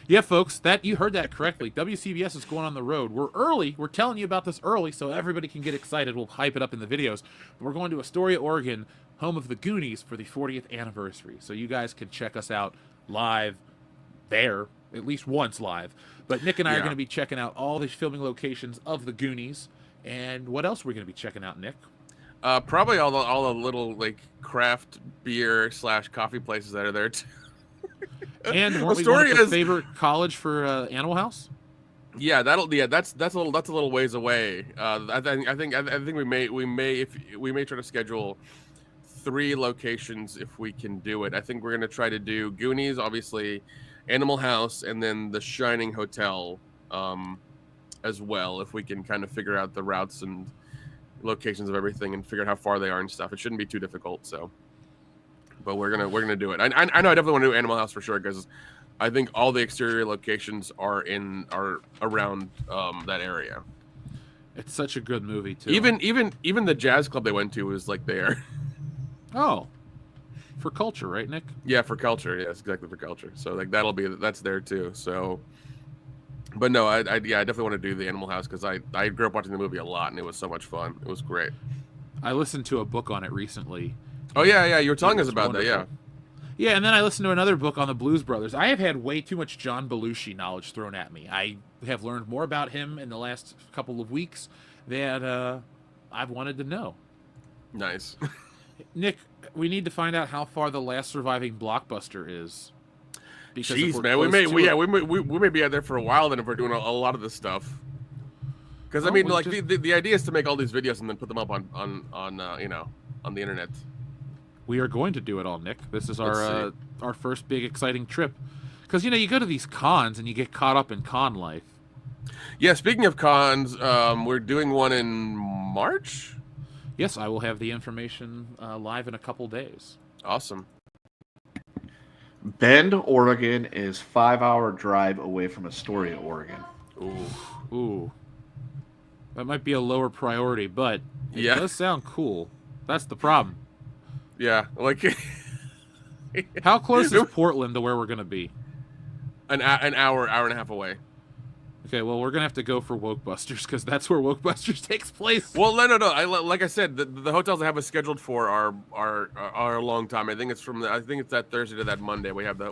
Yeah, folks, you heard that correctly. WCBS is going on the road. We're early. We're telling you about this early so everybody can get excited. We'll hype it up in the videos. But we're going to Astoria, Oregon, home of the Goonies, for the 40th anniversary. So you guys can check us out live there, at least once live. But Nick and I are going to be checking out all the filming locations of the Goonies. And what else are we going to be checking out, Nick? Probably all the little like craft beer / coffee places that are there too. And weren't we going to your favorite college for Animal House? Yeah, that's a little ways away. I think we may try to schedule 3 locations if we can do it. I think we're gonna try to do Goonies, obviously, Animal House, and then the Shining Hotel as well, if we can kind of figure out the routes and locations of everything and figure out how far they are and stuff. It shouldn't be too difficult. So. But we're gonna do it. I know I definitely want to do Animal House for sure because I think all the exterior locations are around that area. It's such a good movie too. Even the jazz club they went to was like there. Oh, for culture, right, Nick? Yeah, for culture. Yes, exactly, for culture. So like that's there too. So, but no, I definitely want to do the Animal House because I grew up watching the movie a lot and it was so much fun. It was great. I listened to a book on it recently. Oh yeah, you were telling us about wonderful. that, yeah. And then I listened to another book on the Blues Brothers. I have had way too much John Belushi knowledge thrown at me. I have learned more about him in the last couple of weeks than I've wanted to know. Nice. Nick, we need to find out how far the last surviving blockbuster is. Because jeez, man, we may be out there for a while then if we're doing a lot of this stuff. Because I mean, like the idea is to make all these videos and then put them up on the internet. We are going to do it all, Nick. This is our first big exciting trip. Because, you go to these cons and you get caught up in con life. Yeah, speaking of cons, we're doing one in March? Yes, I will have the information live in a couple days. Awesome. Bend, Oregon is 5-hour drive away from Astoria, Oregon. Ooh. That might be a lower priority, but it does sound cool. That's the problem. Yeah, like how close is Portland to where we're going to be? An hour and a half away. Okay, well, we're gonna have to go for Wokebusters because that's where Wokebusters takes place. Well, no. Like I said, the hotels I have us scheduled for are a long time. I think it's I think it's that Thursday to that Monday. We have the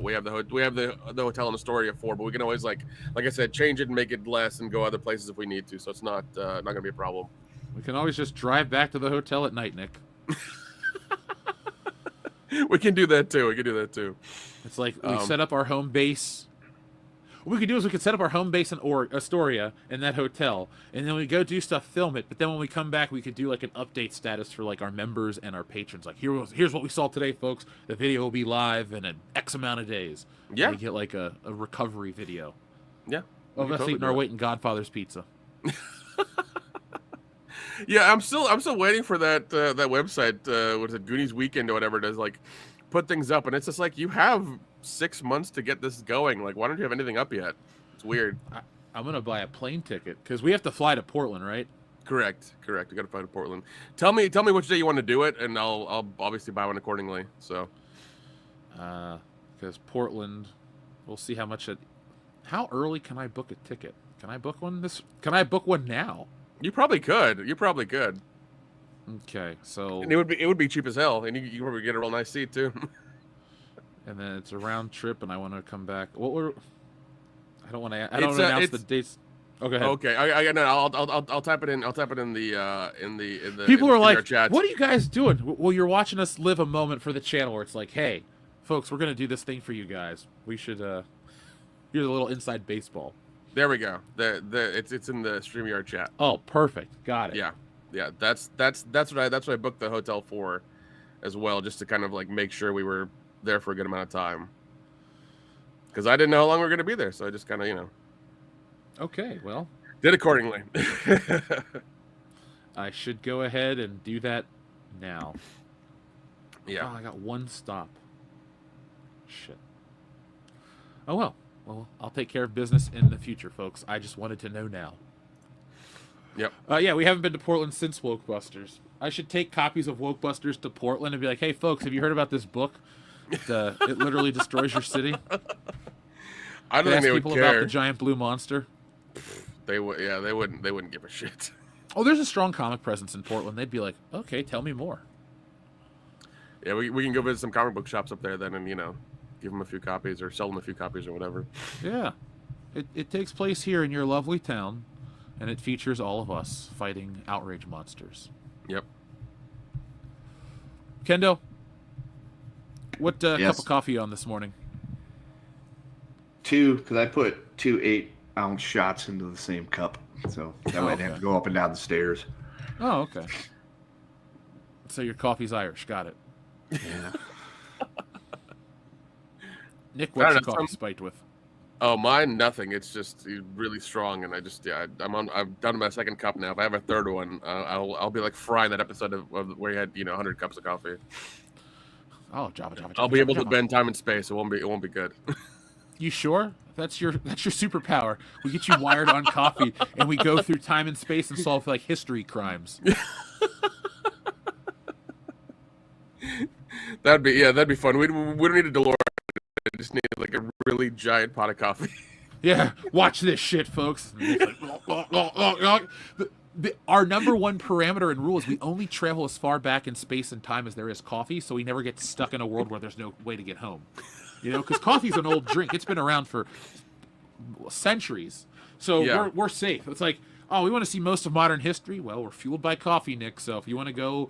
hotel in Astoria for, but we can always like I said, change it and make it less and go other places if we need to. So it's not gonna be a problem. We can always just drive back to the hotel at night, Nick. We can do that too. It's like we set up our home base. What we could do is we could set up our home base in Astoria in that hotel, and then we go do stuff, film it. But then when we come back, we could do like an update status for like our members and our patrons. Like here's what we saw today, folks. The video will be live in an X amount of days. Yeah, we get like a recovery video. Yeah, of us eating our weight in Godfather's pizza. Yeah, I'm still waiting for that website. What is it, Goonies Weekend or whatever it is? Like, put things up, and it's just like you have 6 months to get this going. Like, why don't you have anything up yet? It's weird. I'm gonna buy a plane ticket because we have to fly to Portland, right? Correct. We got to fly to Portland. Tell me which day you want to do it, and I'll obviously buy one accordingly. So, because Portland, we'll see how much it. How early can I book a ticket? Can I book one Can I book one now? You probably could. Okay, so and it would be cheap as hell, and you probably get a real nice seat too. And then it's a round trip, and I want to come back. I don't want to announce the dates. Oh, go ahead. Okay, I'll type it in. I'll type it in the People are like, chat. "What are you guys doing?" Well, you're watching us live a moment for the channel where it's like, "Hey, folks, we're gonna do this thing for you guys. We should here's a little inside baseball." There we go. It's in the StreamYard chat. Oh, perfect. Got it. Yeah. That's what I booked the hotel for, as well, just to kind of like make sure we were there for a good amount of time. Because I didn't know how long we were going to be there, so I just kind of Okay, well, did accordingly. I should go ahead and do that now. Yeah. Oh, I got one stop. Shit. Oh well. Well, I'll take care of business in the future, folks. I just wanted to know now. Yep. Yeah, we haven't been to Portland since Wokebusters. I should take copies of Wokebusters to Portland and be like, "Hey, folks, have you heard about this book? It literally destroys your city." I don't think they would people care. About the giant blue monster. They would. Yeah, they wouldn't give a shit. Oh, there's a strong comic presence in Portland. They'd be like, "Okay, tell me more." Yeah, we can go visit some comic book shops up there then, and give them a few copies or sell them a few copies or whatever. Yeah. It takes place here in your lovely town, and it features all of us fighting outrage monsters. Yep. Kendo, what Yes. cup of coffee on this morning? 2, because I put 2 8-ounce shots into the same cup. So that way I didn't have to go up and down the stairs. Oh, okay. So your coffee's Irish. Got it. Yeah. Nick, what's your coffee spiked with? Oh, mine, nothing. It's just really strong, and I'm down to my second cup now. If I have a third one, I'll be like frying that episode of where you had 100 cups of coffee. Oh, Java. I'll be able to bend time and space. It won't be good. You sure? That's your superpower. We get you wired on coffee, and we go through time and space and solve like history crimes. That'd be fun. We don't need a DeLorean. I just need like a really giant pot of coffee. Yeah, watch this shit, folks. Our number one parameter and rule is we only travel as far back in space and time as there is coffee, so we never get stuck in a world where there's no way to get home. Because coffee's an old drink. It's been around for centuries. So we're safe. It's like, oh, we want to see most of modern history? Well, we're fueled by coffee, Nick. So if you want to go,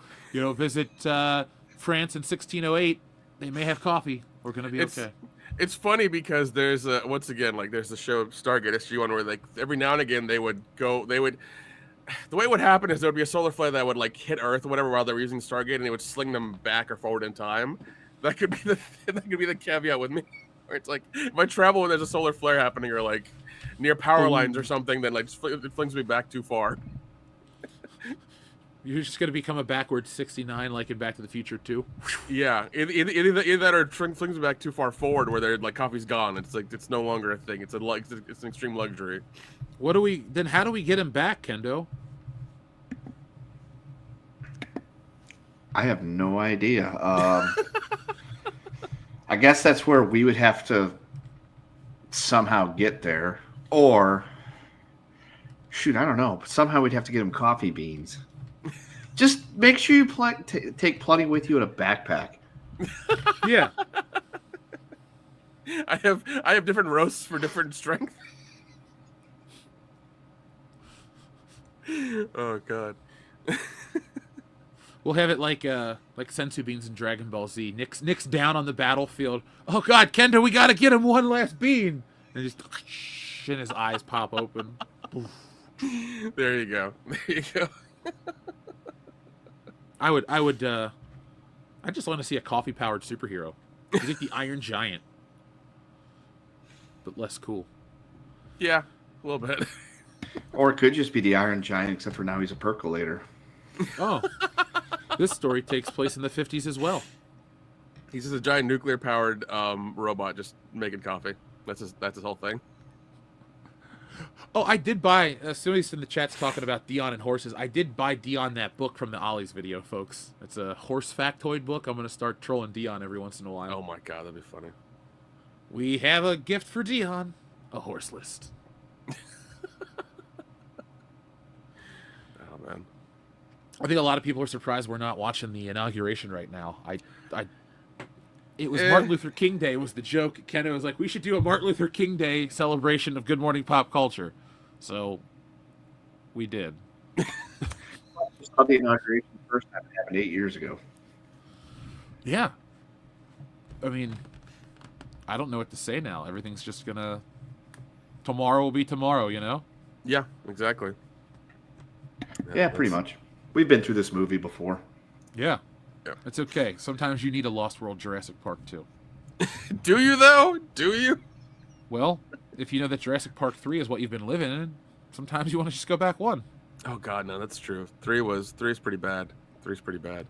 visit France in 1608, they may have coffee. We're going to be okay. It's funny because there's once again, like there's the show Stargate SG-1 where like every now and again the way it would happen is there would be a solar flare that would like hit Earth or whatever while they were using Stargate, and they would sling them back or forward in time. That could be the caveat with me. Where it's like if I travel when there's a solar flare happening or like near power lines or something, then like it flings me back too far. You're just going to become a backwards 69 like in Back to the Future 2? Yeah, either that or flings me back too far forward where they're like coffee's gone. It's like it's no longer a thing. It's an extreme luxury. How do we get him back, Kendo? I have no idea. I guess that's where we would have to somehow get there, or shoot, I don't know. Somehow we'd have to get him coffee beans. Just make sure you take plenty with you in a backpack. Yeah. I have different roasts for different strength. Oh god. We'll have it like sensu beans in Dragon Ball Z. Nick's down on the battlefield. Oh god, Kendo, we gotta get him one last bean. And just and his eyes pop open. There you go. There you go. I just want to see a coffee powered superhero. He's like the Iron Giant, but less cool. Yeah, a little bit. Or it could just be the Iron Giant, except for now he's a percolator. Oh, this story takes place in the 50s as well. He's just a giant nuclear powered robot just making coffee. That's his whole thing. Oh, I did buy. Somebody's in the chat's talking about Dion and horses. I did buy Dion that book from the Ollie's video, folks. It's a horse factoid book. I'm gonna start trolling Dion every once in a while. Oh my god, that'd be funny. We have a gift for Dion: a horse list. Oh man. I think a lot of people are surprised we're not watching the inauguration right now. It was Martin Luther King Day was the joke. Kendo was like, we should do a Martin Luther King Day celebration of Good Morning Pop Culture. So, we did. Saw the inauguration the first time it happened 8 years ago. Yeah. I mean, I don't know what to say now. Everything's just gonna... Tomorrow will be tomorrow, you know? Yeah, exactly. Yeah, pretty much. We've been through this movie before. Yeah. Yeah. It's okay. Sometimes you need a Lost World Jurassic Park too. Do you though? Do you? Well, if you know that Jurassic Park 3 is what you've been living in, sometimes you want to just go back one. Oh god, no, that's true. 3 is pretty bad. 3's pretty bad.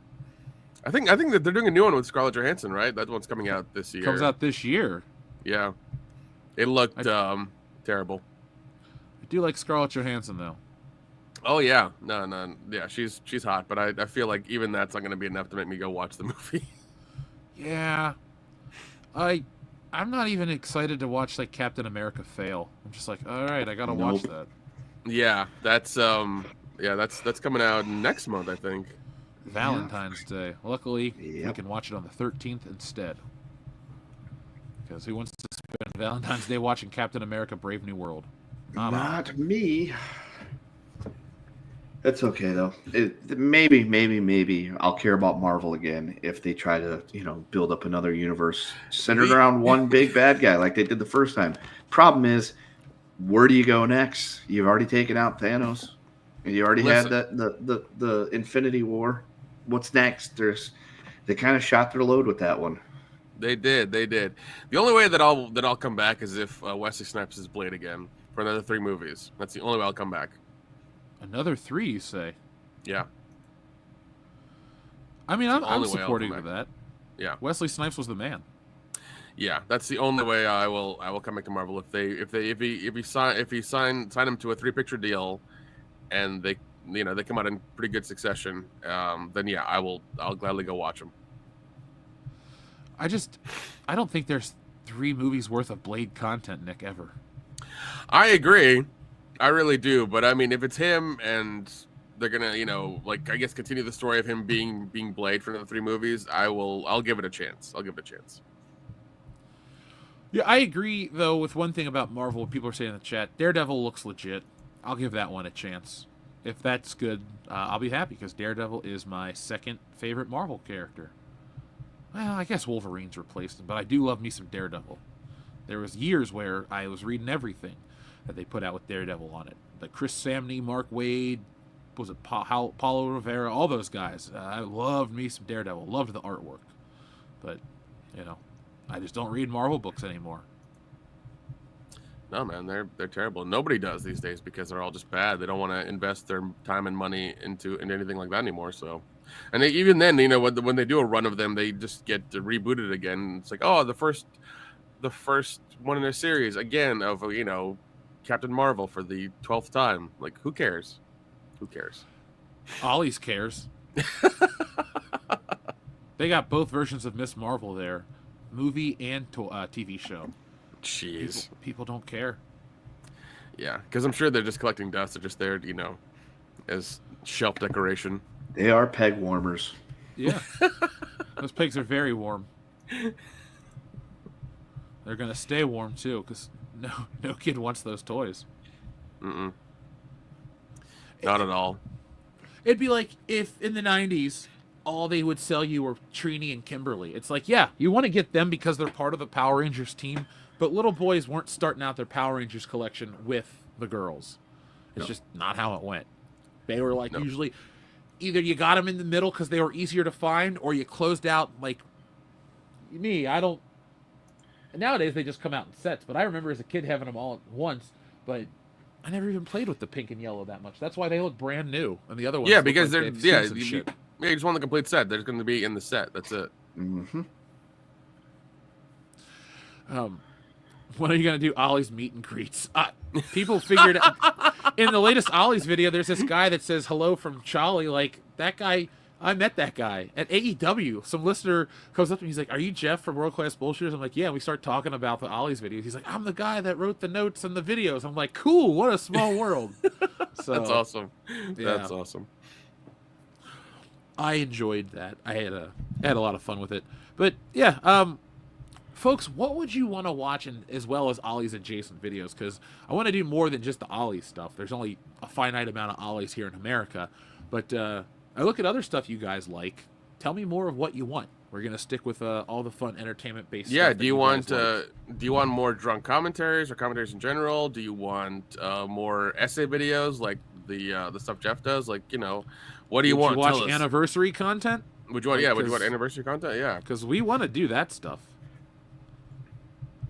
I think that they're doing a new one with Scarlett Johansson, right? That one's coming out this year. Comes out this year. Yeah. It looked terrible. I do like Scarlett Johansson though. Oh yeah, no, yeah, she's hot, but I feel like even that's not going to be enough to make me go watch the movie. Yeah, I'm not even excited to watch like Captain America fail. I'm just like, all right, I gotta watch that. Yeah, that's coming out next month, I think. Valentine's Day. Luckily, we can watch it on the 13th instead. Because who wants to spend Valentine's Day watching Captain America: Brave New World? Not me. That's okay though. Maybe I'll care about Marvel again if they try to, build up another universe centered around one big bad guy like they did the first time. Problem is, where do you go next? You've already taken out Thanos. You already had the Infinity War. What's next? They kind of shot their load with that one. They did. The only way that I'll come back is if Wesley Snipes is Blade again for another 3 movies. That's the only way I'll come back. Another 3, you say? Yeah. I mean, I'm supportive of that. Yeah. Wesley Snipes was the man. Yeah, that's the only way I will come back to Marvel if he sign him to a 3-picture deal, and they come out in pretty good succession. Then yeah, I'll gladly go watch them. I don't think there's 3 movies worth of Blade content, Nick, ever. I agree. I really do, but I mean, if it's him and they're gonna, I guess continue the story of him being Blade for another 3 movies, I'll give it a chance. Yeah, I agree though with one thing about Marvel. People are saying in the chat, Daredevil looks legit. I'll give that one a chance. If that's good, I'll be happy because Daredevil is my second favorite Marvel character. Well, I guess Wolverine's replaced him, but I do love me some Daredevil. There was years where I was reading everything that they put out with Daredevil on it. Like Chris Samney, Mark Waid, was it Paulo Rivera, all those guys. I loved me some Daredevil. Loved the artwork. But, I just don't read Marvel books anymore. No, man, they're terrible. Nobody does these days because they're all just bad. They don't want to invest their time and money into anything like that anymore. So, and even then, when they do a run of them, they just get rebooted again. It's like, oh, the first one in a series again of Captain Marvel for the 12th time. Like, who cares? Ollie's cares. They got both versions of Miss Marvel there, movie and TV show. Jeez. People don't care. Yeah, because I'm sure they're just collecting dust. They're just there, as shelf decoration. They are peg warmers. Yeah. Those pigs are very warm. They're going to stay warm, too, because no kid wants those toys. Mm-mm. Not at all. It'd be like if in the 90s, all they would sell you were Trini and Kimberly. It's like, yeah, you want to get them because they're part of the Power Rangers team, but little boys weren't starting out their Power Rangers collection with the girls. It's just not how it went. They were like usually either you got them in the middle because they were easier to find, or you closed out like me. I don't. And nowadays they just come out in sets, but I remember as a kid having them all at once. But I never even played with the pink and yellow that much. That's why they look brand new, and the other ones. Yeah, because like they're you just want the complete set. They're going to be in the set. That's it. Mm-hmm. When are you going to do Ollie's meet and greets? People figured out in the latest Ollie's video, there's this guy that says hello from Charlie. Like, that guy, I met that guy at AEW. Some listener comes up to me. He's like, are you Jeff from World Class Bullshitters? I'm like, yeah. And we start talking about the Ollie's videos. He's like, I'm the guy that wrote the notes and the videos. I'm like, cool. What a small world. So, That's awesome. Yeah. That's awesome. I enjoyed that. I had a lot of fun with it. But, yeah, folks, what would you want to watch as well as Ollie's adjacent videos? Because I want to do more than just the Ollie stuff. There's only a finite amount of Ollies here in America. But I look at other stuff you guys like. Tell me more of what you want. We're going to stick with all the fun entertainment-based stuff. Yeah, do you want like. do you want more drunk commentaries or commentaries in general? Do you want more essay videos like the stuff Jeff does? Like, what do you want? Would you watch Tell us. anniversary content? Would you want? Yeah, would you want anniversary content? Yeah, because we want to do that stuff.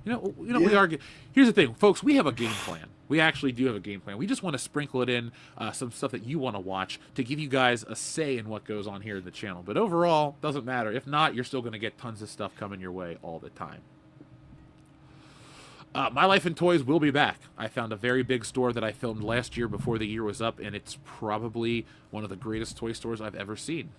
We are. Here's the thing, folks. We have a game plan. We actually do have a game plan. We just want to sprinkle it in some stuff that you want to watch to give you guys a say in what goes on here in the channel. But overall, doesn't matter. If not, you're still going to get tons of stuff coming your way all the time. My Life in Toys will be back. I found a very big store that I filmed last year before the year was up, and it's probably one of the greatest toy stores I've ever seen.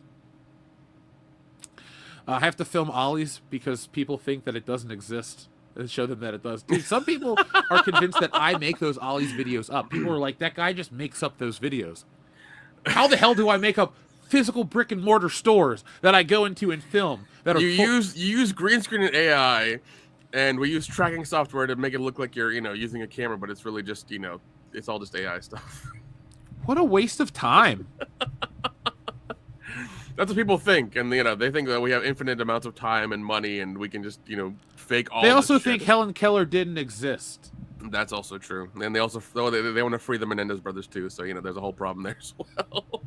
I have to film Ollie's because people think that it doesn't exist. And show them that it does. Dude, some people are convinced that I make those Ollie's videos up. People are like, that guy just makes up those videos. How the hell do I make up physical brick and mortar stores that I go into and film? That you use green screen and AI, and we use tracking software to make it look like you're using a camera, but it's really just it's all just AI stuff. What a waste of time. That's what people think, and they think that we have infinite amounts of time and money, and we can just fake all. They also this think shit. Helen Keller didn't exist. That's also true, and they also they want to free the Menendez brothers too. So there's a whole problem there as well.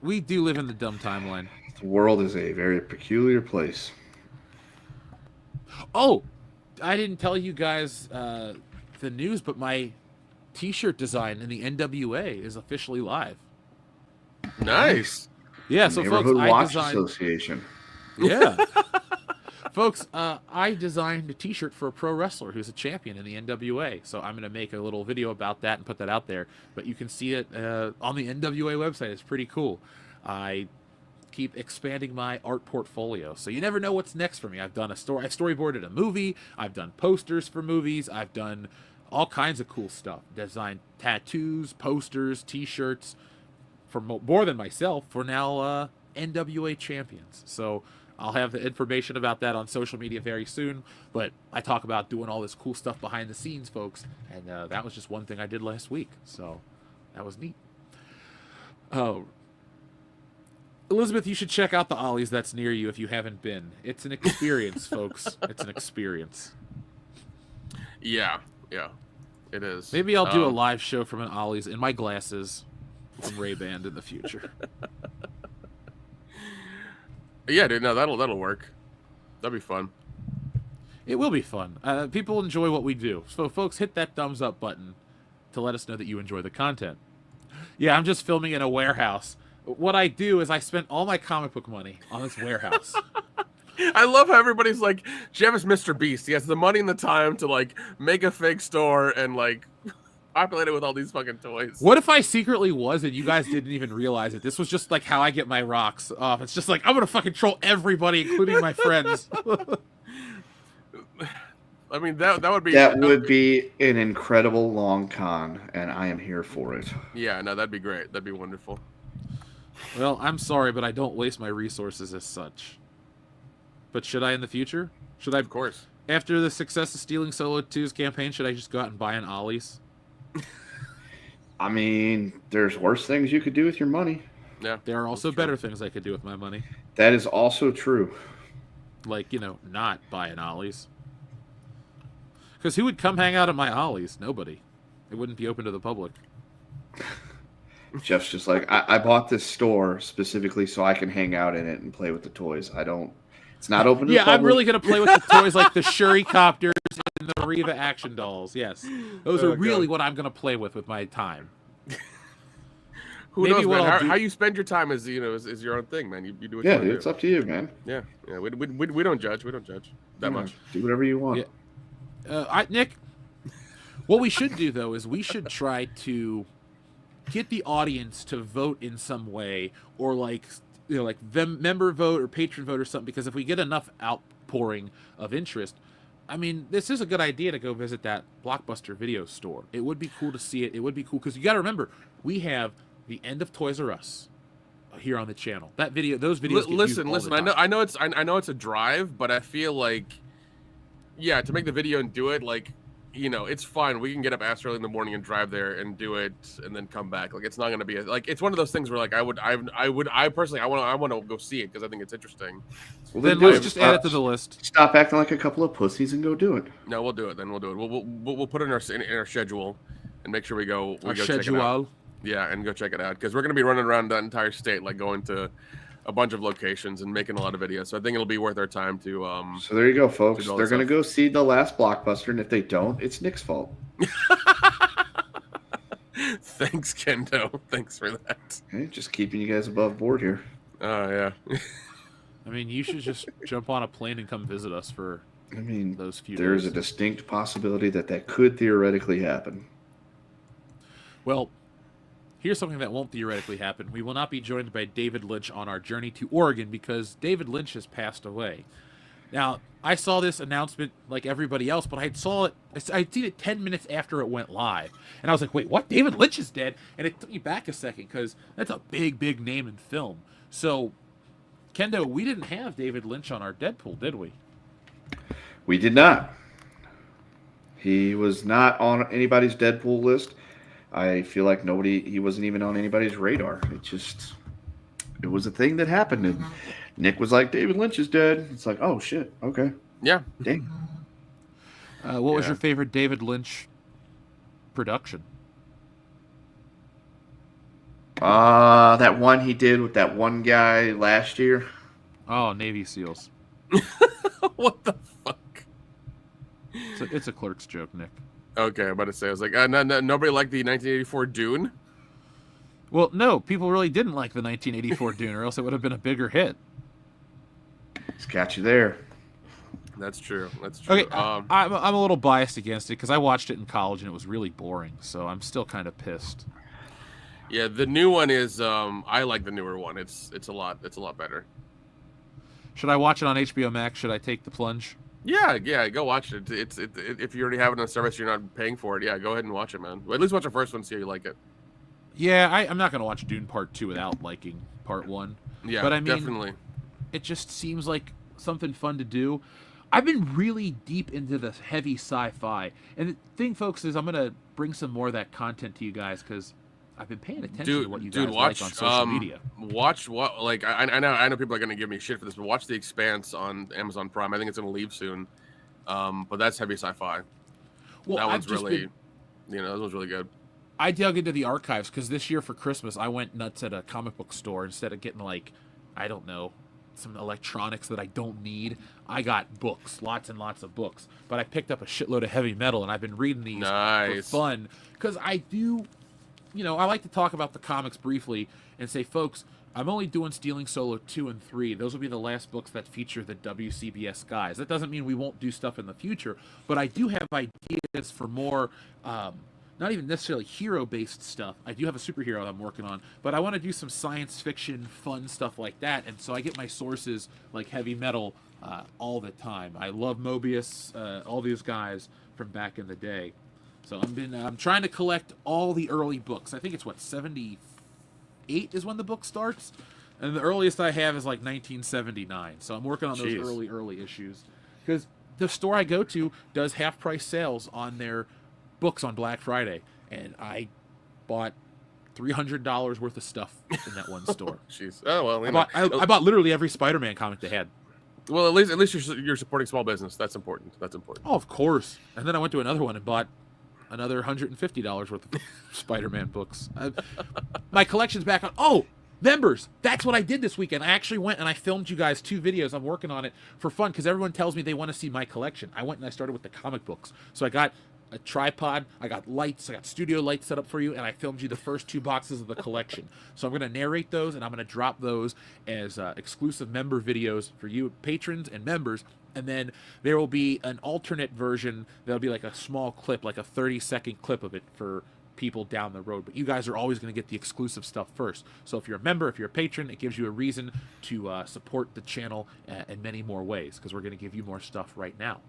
we do live in the dumb timeline. The world is a very peculiar place. Oh, I didn't tell you guys the news, but my T-shirt design in the NWA is officially live. Nice. Yeah, so folks, Neighborhood I Watch designed. Association. Yeah. Folks, I designed a T-shirt for a pro wrestler who's a champion in the NWA. So I'm going to make a little video about that and put that out there. But you can see it on the NWA website. It's pretty cool. I keep expanding my art portfolio. So you never know what's next for me. I've done I've storyboarded a movie. I've done posters for movies. I've done all kinds of cool stuff. Designed tattoos, posters, T-shirts for more than myself. For now, NWA champions. So I'll have the information about that on social media very soon, but I talk about doing all this cool stuff behind the scenes, folks, and that was just one thing I did last week, so that was neat. Oh, Elizabeth, you should check out the Ollie's that's near you if you haven't been. It's an experience, folks. It's an experience. Yeah, it is. Maybe I'll do a live show from an Ollie's in my glasses from Ray-Ban in the future. Yeah, dude, no, that'll work. That'd be fun. It will be fun. People enjoy what we do. So, folks, hit that thumbs up button to let us know that you enjoy the content. Yeah, I'm just filming in a warehouse. What I do is I spend all my comic book money on this warehouse. I love how everybody's like, Jeff is Mr. Beast. He has the money and the time to, make a fake store and, populate it with all these fucking toys. What if I secretly was and you guys didn't even realize it? This was just, how I get my rocks off. It's just I'm going to fucking troll everybody, including my friends. I mean, that would be That would be an incredible long con, and I am here for it. Yeah, no, that'd be great. That'd be wonderful. Well, I'm sorry, but I don't waste my resources as such. But should I in the future? Should I? Of course. After the success of Stealing Solo 2's campaign, should I just go out and buy an Ollie's? I mean, there's worse things you could do with your money. Yeah. There are also better things I could do with my money. That is also true. Like, not buy an Ollie's. Because who would come hang out at my Ollie's? Nobody. It wouldn't be open to the public. Jeff's just like, I bought this store specifically so I can hang out in it and play with the toys. It's not open to the public. I'm really going to play with the toys like the Shuri Copters and the Riva action dolls. Yes. Those are really what I'm going to play with my time. Who knows, man? How you spend your time is your own thing, man. You do what you want to do. It's up to you, man. Yeah. We don't judge. We don't judge that much. Do whatever you want. Yeah. Nick, what we should do, though, is we should try to get the audience to vote in some way, or like member vote or patron vote or something, because if we get enough outpouring of interest, I mean, this is a good idea to go visit that Blockbuster video store. It would be cool to see it. It would be cool because you got to remember, we have the end of Toys R Us here on the channel. Those videos. Listen. I know it's a drive, but I feel like, to make the video and do it, like, it's fine. We can get up ass early in the morning and drive there and do it, and then come back. Like, it's not going to be it's one of those things where, like, I personally want to go see it because I think it's interesting. Well, then let's just add it to the list. Stop acting like a couple of pussies and go do it. No, we'll do it. Then we'll do it. We'll put it in our schedule and make sure we go. Our go check it out. schedule. Yeah, and go check it out because we're going to be running around the entire state, like going to a bunch of locations and making a lot of videos. So I think it'll be worth our time to. So there you go, folks. They're going to go see the last Blockbuster, and if they don't, it's Nick's fault. Thanks, Kendo. Thanks for that. Okay, just keeping you guys above board here. Oh yeah. I mean, you should just jump on a plane and come visit us for. Those few. There's days. a distinct possibility that could theoretically happen. Well, here's something that won't theoretically happen. We will not be joined by David Lynch on our journey to Oregon because David Lynch has passed away. Now, I saw this announcement like everybody else, but I'd seen it 10 minutes after it went live. And I was like, wait, what? David Lynch is dead? And it took me back a second because that's a big, big name in film. So, Kendo, we didn't have David Lynch on our Deadpool, did we? We did not. He was not on anybody's Deadpool list. I feel like he wasn't even on anybody's radar. It was a thing that happened. And Nick was like, David Lynch is dead. It's like, oh, shit. Okay. Yeah. Dang. What was your favorite David Lynch production? That one he did with that one guy last year. Oh, Navy SEALs. What the fuck? It's a Clerks joke, Nick. Okay, I'm about to say, I was like, nobody liked the 1984 Dune? Well, no, people really didn't like the 1984 Dune, or else it would have been a bigger hit. It's got you there. That's true. Okay, I'm a little biased against it because I watched it in college and it was really boring, so I'm still kind of pissed. Yeah, the new one is. I like the newer one. It's a lot better. Should I watch it on HBO Max? Should I take the plunge? Yeah, go watch it. If you already have it on a service, you're not paying for it. Yeah, go ahead and watch it, man. At least watch the first one, see how you like it. Yeah, I'm not gonna watch Dune Part 2 without liking Part 1. Yeah, but I mean, definitely. It just seems like something fun to do. I've been really deep into the heavy sci-fi, and the thing, folks, is I'm gonna bring some more of that content to you guys because I've been paying attention to what you guys like on social media. Watch what I know people are gonna give me shit for this, but watch The Expanse on Amazon Prime. I think it's gonna leave soon. But that's heavy sci-fi. Well, that one's really good. I dug into the archives because this year for Christmas I went nuts at a comic book store. Instead of getting I don't know, some electronics that I don't need, I got books, lots and lots of books. But I picked up a shitload of heavy metal and I've been reading these for fun because I do. I like to talk about the comics briefly and say, folks, I'm only doing Stealing Solo 2 and 3. Those will be the last books that feature the WCBS guys. That doesn't mean we won't do stuff in the future, but I do have ideas for more, not even necessarily hero-based stuff. I do have a superhero that I'm working on, but I want to do some science fiction, fun stuff like that, and so I get my sources like heavy metal all the time. I love Mobius, all these guys from back in the day. So I'm trying to collect all the early books. I think it's 78 is when the book starts, and the earliest I have is like 1979. So I'm working on those Jeez. early issues because the store I go to does half price sales on their books on Black Friday, and I bought $300 worth of stuff in that one store. Jeez. Oh well. I bought literally every Spider-Man comic they had. Well, at least you're supporting small business. That's important. That's important. Oh, of course. And then I went to another one and bought another $150 worth of Spider-Man books. My collection's back on. Oh, members! That's what I did this weekend. I actually went and I filmed you guys 2 videos. I'm working on it for fun because everyone tells me they want to see my collection. I went and I started with the comic books. So I got a tripod, I got lights, I got studio lights set up for you, and I filmed you the first 2 boxes of the collection. So I'm going to narrate those, and I'm going to drop those as exclusive member videos for you patrons and members. And then there will be an alternate version that'll be like a small clip, like a 30-second clip of it for people down the road. But you guys are always going to get the exclusive stuff first. So if you're a member, if you're a patron, it gives you a reason to support the channel in many more ways, because we're going to give you more stuff right now.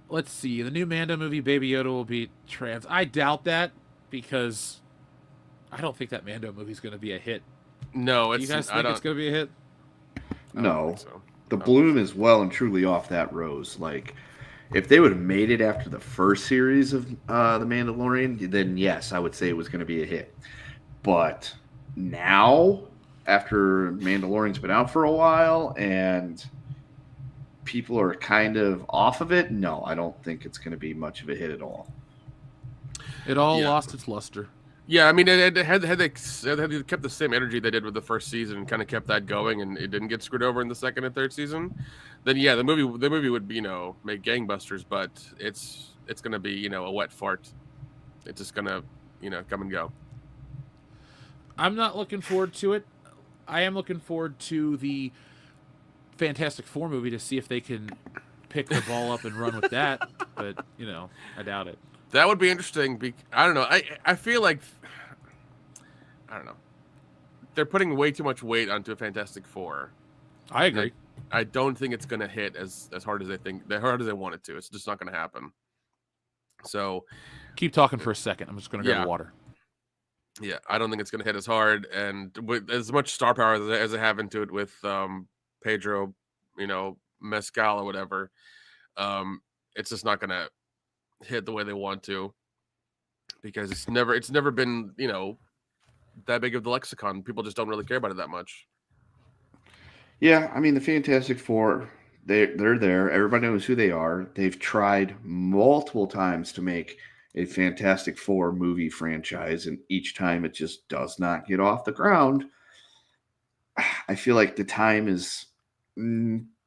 Let's see. The new Mando movie, Baby Yoda will be trans. I doubt that, because I don't think that Mando movie's going to be a hit. No, Do you guys think it's going to be a hit? No. So. The bloom is well and truly off that rose. Like, if they would have made it after the first series of The Mandalorian, then yes, I would say it was going to be a hit. But now, after Mandalorian's been out for a while and people are kind of off of it, no, I don't think it's going to be much of a hit at all. It all lost its luster. Yeah, I mean, had they kept the same energy they did with the first season and kind of kept that going, and it didn't get screwed over in the second and third season, then yeah, the movie would make gangbusters, but it's gonna be a wet fart. It's just gonna come and go. I'm not looking forward to it. I am looking forward to the Fantastic Four movie to see if they can pick the ball up and run with that, but I doubt it. That would be interesting. I don't know. I feel like, I don't know. They're putting way too much weight onto a Fantastic Four. I agree. I don't think it's going to hit as hard as they want it to. It's just not going to happen. So, keep talking for a second. I'm just going to grab water. Yeah, I don't think it's going to hit as hard, and with as much star power as they have into it with Pedro, Mescal or whatever. It's just not going to hit the way they want to, because it's never been that big of the lexicon. People just don't really care about it that much. Yeah, I mean, the Fantastic Four, they're there. Everybody knows who they are. They've tried multiple times to make a Fantastic Four movie franchise, and each time it just does not get off the ground. I feel like the time is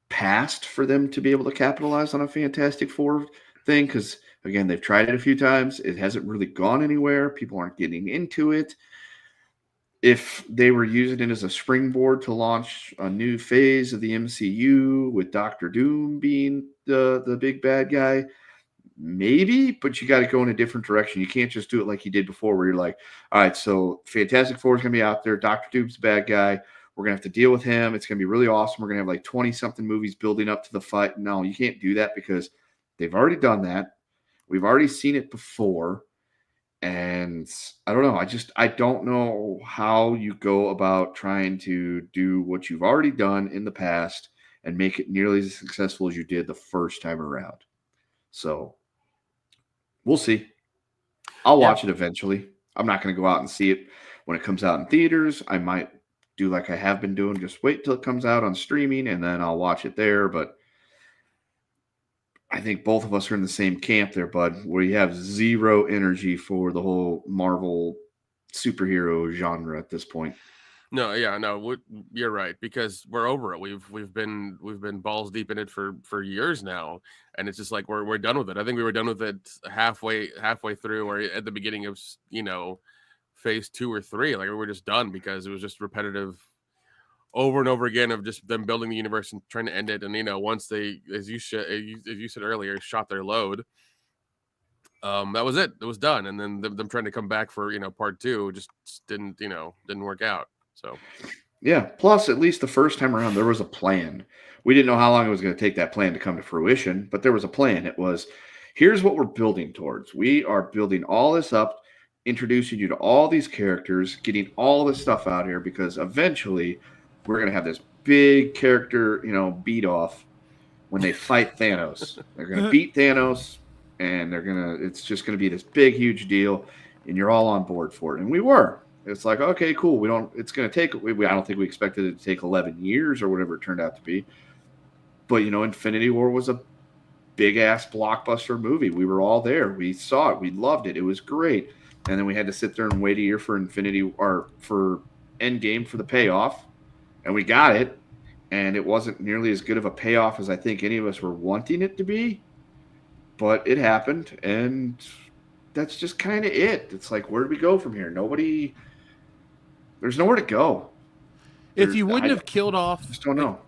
past for them to be able to capitalize on a Fantastic Four thing, because again, they've tried it a few times. It hasn't really gone anywhere. People aren't getting into it. If they were using it as a springboard to launch a new phase of the MCU with Doctor Doom being the big bad guy, maybe, but you got to go in a different direction. You can't just do it like you did before, where you're like, all right, so Fantastic Four is going to be out there. Doctor Doom's the bad guy. We're going to have to deal with him. It's going to be really awesome. We're going to have like 20-something movies building up to the fight. No, you can't do that, because they've already done that. We've already seen it before. And I don't know. I don't know how you go about trying to do what you've already done in the past and make it nearly as successful as you did the first time around. So we'll see. I'll watch it eventually. I'm not going to go out and see it when it comes out in theaters. I might do like I have been doing, just wait till it comes out on streaming and then I'll watch it there. But I think both of us are in the same camp there, bud, where you have zero energy for the whole Marvel superhero genre at this point. No, you're right, because we're over it. We've been balls deep in it for years now, and it's just like we're done with it. I think we were done with it halfway through, or at the beginning of phase 2 or 3. Like, we were just done because it was just repetitive over and over again of just them building the universe and trying to end it. And once they, as you said earlier, shot their load, that was it. It was done. And then them trying to come back for part 2 just didn't work out. So Yeah. Plus, at least the first time around, there was a plan. We didn't know how long it was going to take that plan to come to fruition, but there was a plan. It was, here's what we're building towards. We are building all this up, introducing you to all these characters, getting all this stuff out here because eventually we're going to have this big character, beat off when they fight Thanos. They're going to beat Thanos, and it's just going to be this big, huge deal, and you're all on board for it. And we were. It's like, okay, cool. It's going to take, I don't think we expected it to take 11 years or whatever it turned out to be. But, Infinity War was a big ass blockbuster movie. We were all there. We saw it. We loved it. It was great. And then we had to sit there and wait a year for for Endgame for the payoff. And we got it. And it wasn't nearly as good of a payoff as I think any of us were wanting it to be. But it happened. And that's just kind of it. It's like, where do we go from here? There's nowhere to go. If you wouldn't have killed off... Just don't know.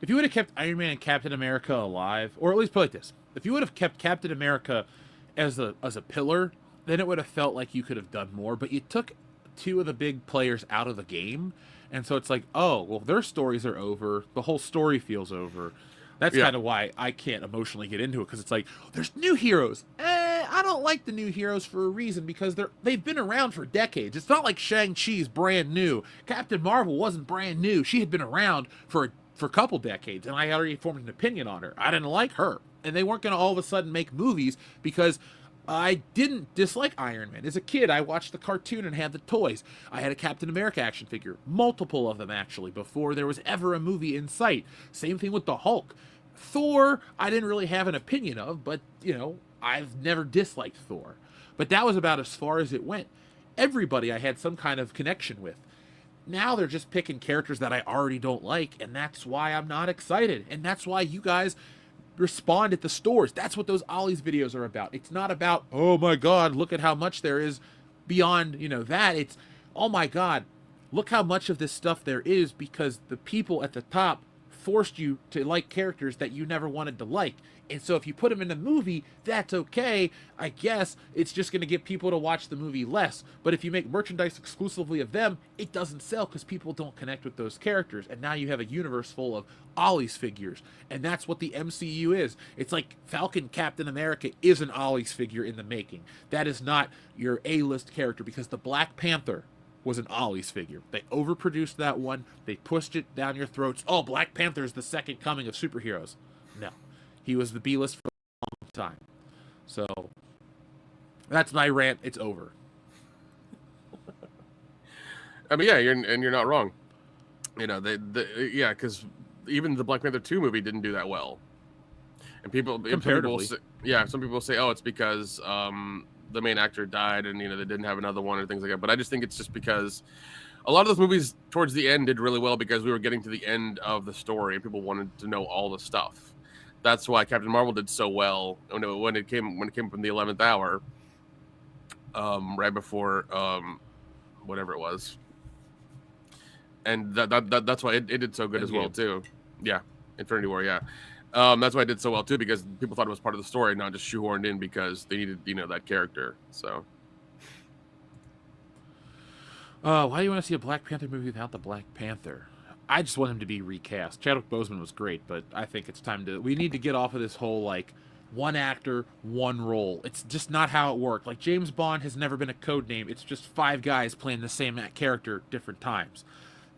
If you would have kept Iron Man and Captain America alive, or at least put it like this, if you would have kept Captain America as a pillar, then it would have felt like you could have done more. But you took two of the big players out of the game, and so it's like, oh, well, their stories are over. The whole story feels over. That's kind of why I can't emotionally get into it, because it's like, there's new heroes. I don't like the new heroes for a reason, because they've been around for decades. It's not like Shang-Chi's brand new. Captain Marvel wasn't brand new. She had been around for a couple decades, and I already formed an opinion on her. I didn't like her. And they weren't going to all of a sudden make movies because I didn't dislike Iron Man. As a kid, I watched the cartoon and had the toys. I had a Captain America action figure, multiple of them actually, before there was ever a movie in sight. Same thing with the Hulk. Thor, I didn't really have an opinion of, but, I've never disliked Thor. But that was about as far as it went. Everybody I had some kind of connection with. Now they're just picking characters that I already don't like, and that's why I'm not excited. And that's why you guys respond at the stores. That's what those Ollie's videos are about. It's not about, oh my God, look at how much there is beyond, that. It's, oh my God, look how much of this stuff there is because the people at the top forced you to like characters that you never wanted to like. And so if you put them in a movie, that's okay. I guess it's just going to get people to watch the movie less. But if you make merchandise exclusively of them, it doesn't sell because people don't connect with those characters. And now you have a universe full of Ollie's figures. And that's what the MCU is. It's like Falcon Captain America is an Ollie's figure in the making. That is not your A-list character, because the Black Panther was an Ollie's figure. They overproduced that one. They pushed it down your throats. Oh, Black Panther is the second coming of superheroes. No. He was the B-list for a long time. So, that's my rant. It's over. I mean, yeah, you're not wrong. Because even the Black Panther 2 movie didn't do that well. And some people say, oh, it's because the main actor died and, they didn't have another one or things like that. But I just think it's just because a lot of those movies towards the end did really well because we were getting to the end of the story and people wanted to know all the stuff. That's why Captain Marvel did so well when it came from the 11th hour, right before whatever it was, and that's why it did so good as well too. Yeah, Infinity War. Yeah, that's why it did so well too, because people thought it was part of the story, not just shoehorned in because they needed that character. So, why do you want to see a Black Panther movie without the Black Panther? I just want him to be recast. Chadwick Boseman was great, but I think it's time we need to get off of this whole, like, one actor, one role. It's just not how it worked. Like, James Bond has never been a code name. It's just 5 guys playing the same character different times.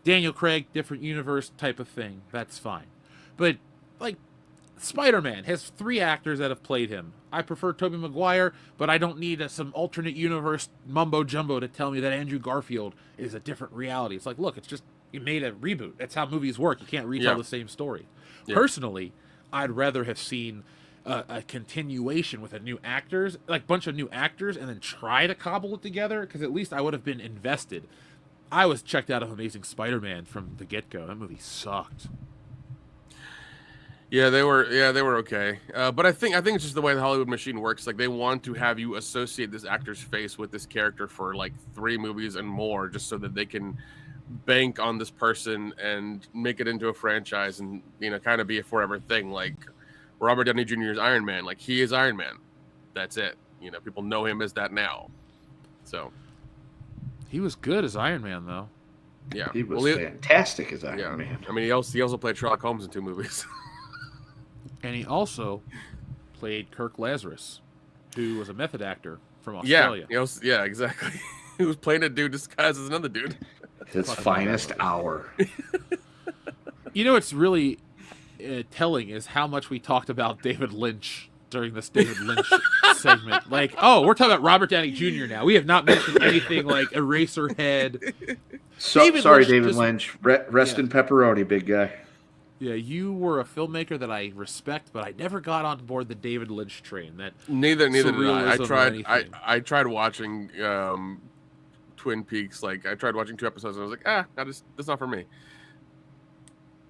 Daniel Craig, different universe type of thing. That's fine. But, like, Spider-Man has 3 actors that have played him. I prefer Tobey Maguire, but I don't need some alternate universe mumbo-jumbo to tell me that Andrew Garfield is a different reality. It's like, look, it's just... you made a reboot. That's how movies work. You can't retell the same story. Yeah. Personally, I'd rather have seen a continuation with a bunch of new actors, and then try to cobble it together, because at least I would have been invested. I was checked out of Amazing Spider-Man from the get-go. That movie sucked. Yeah, they were okay. But I think it's just the way the Hollywood machine works. Like, they want to have you associate this actor's face with this character for like 3 movies and more, just so that they can bank on this person and make it into a franchise and kind of be a forever thing. Like Robert Downey Jr.'s Iron Man, like he is Iron Man. That's it. People know him as that now. So he was good as Iron Man though. Yeah, He was fantastic as Iron Man. I mean, he also played Sherlock Holmes in 2 movies. And he also played Kirk Lazarus, who was a method actor from Australia. Yeah, exactly. He was playing a dude disguised as another dude. His finest hour. You know, what's really telling is how much we talked about David Lynch during this David Lynch segment. Like, oh, we're talking about Robert Downey Jr. now. We have not mentioned anything like Eraserhead. David Lynch. Rest in pepperoni, big guy. Yeah, you were a filmmaker that I respect, but I never got on board the David Lynch train. Neither did I. I tried watching Twin Peaks. Like, I tried watching 2 episodes, and I was like, that's not for me.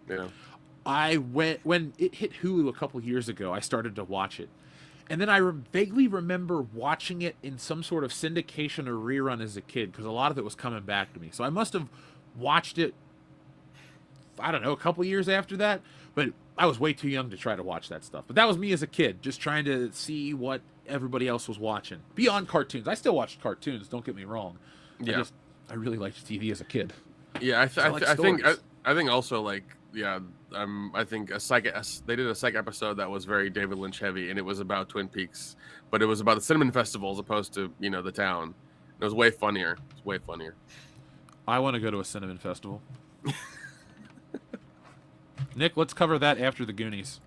You know. When it hit Hulu a couple years ago, I started to watch it. And then I vaguely remember watching it in some sort of syndication or rerun as a kid, because a lot of it was coming back to me. So I must have watched it, I don't know, a couple years after that, but I was way too young to try to watch that stuff. But that was me as a kid, just trying to see what everybody else was watching. Beyond cartoons. I still watched cartoons, don't get me wrong. Yeah. I really liked TV as a kid. Yeah, I think also, like, yeah, I think they did a psych episode that was very David Lynch heavy, and it was about Twin Peaks, but it was about the Cinnamon Festival as opposed to, you know, the town. It was way funnier. It's way funnier. I want to go to a Cinnamon Festival. Nick, let's cover that after the Goonies.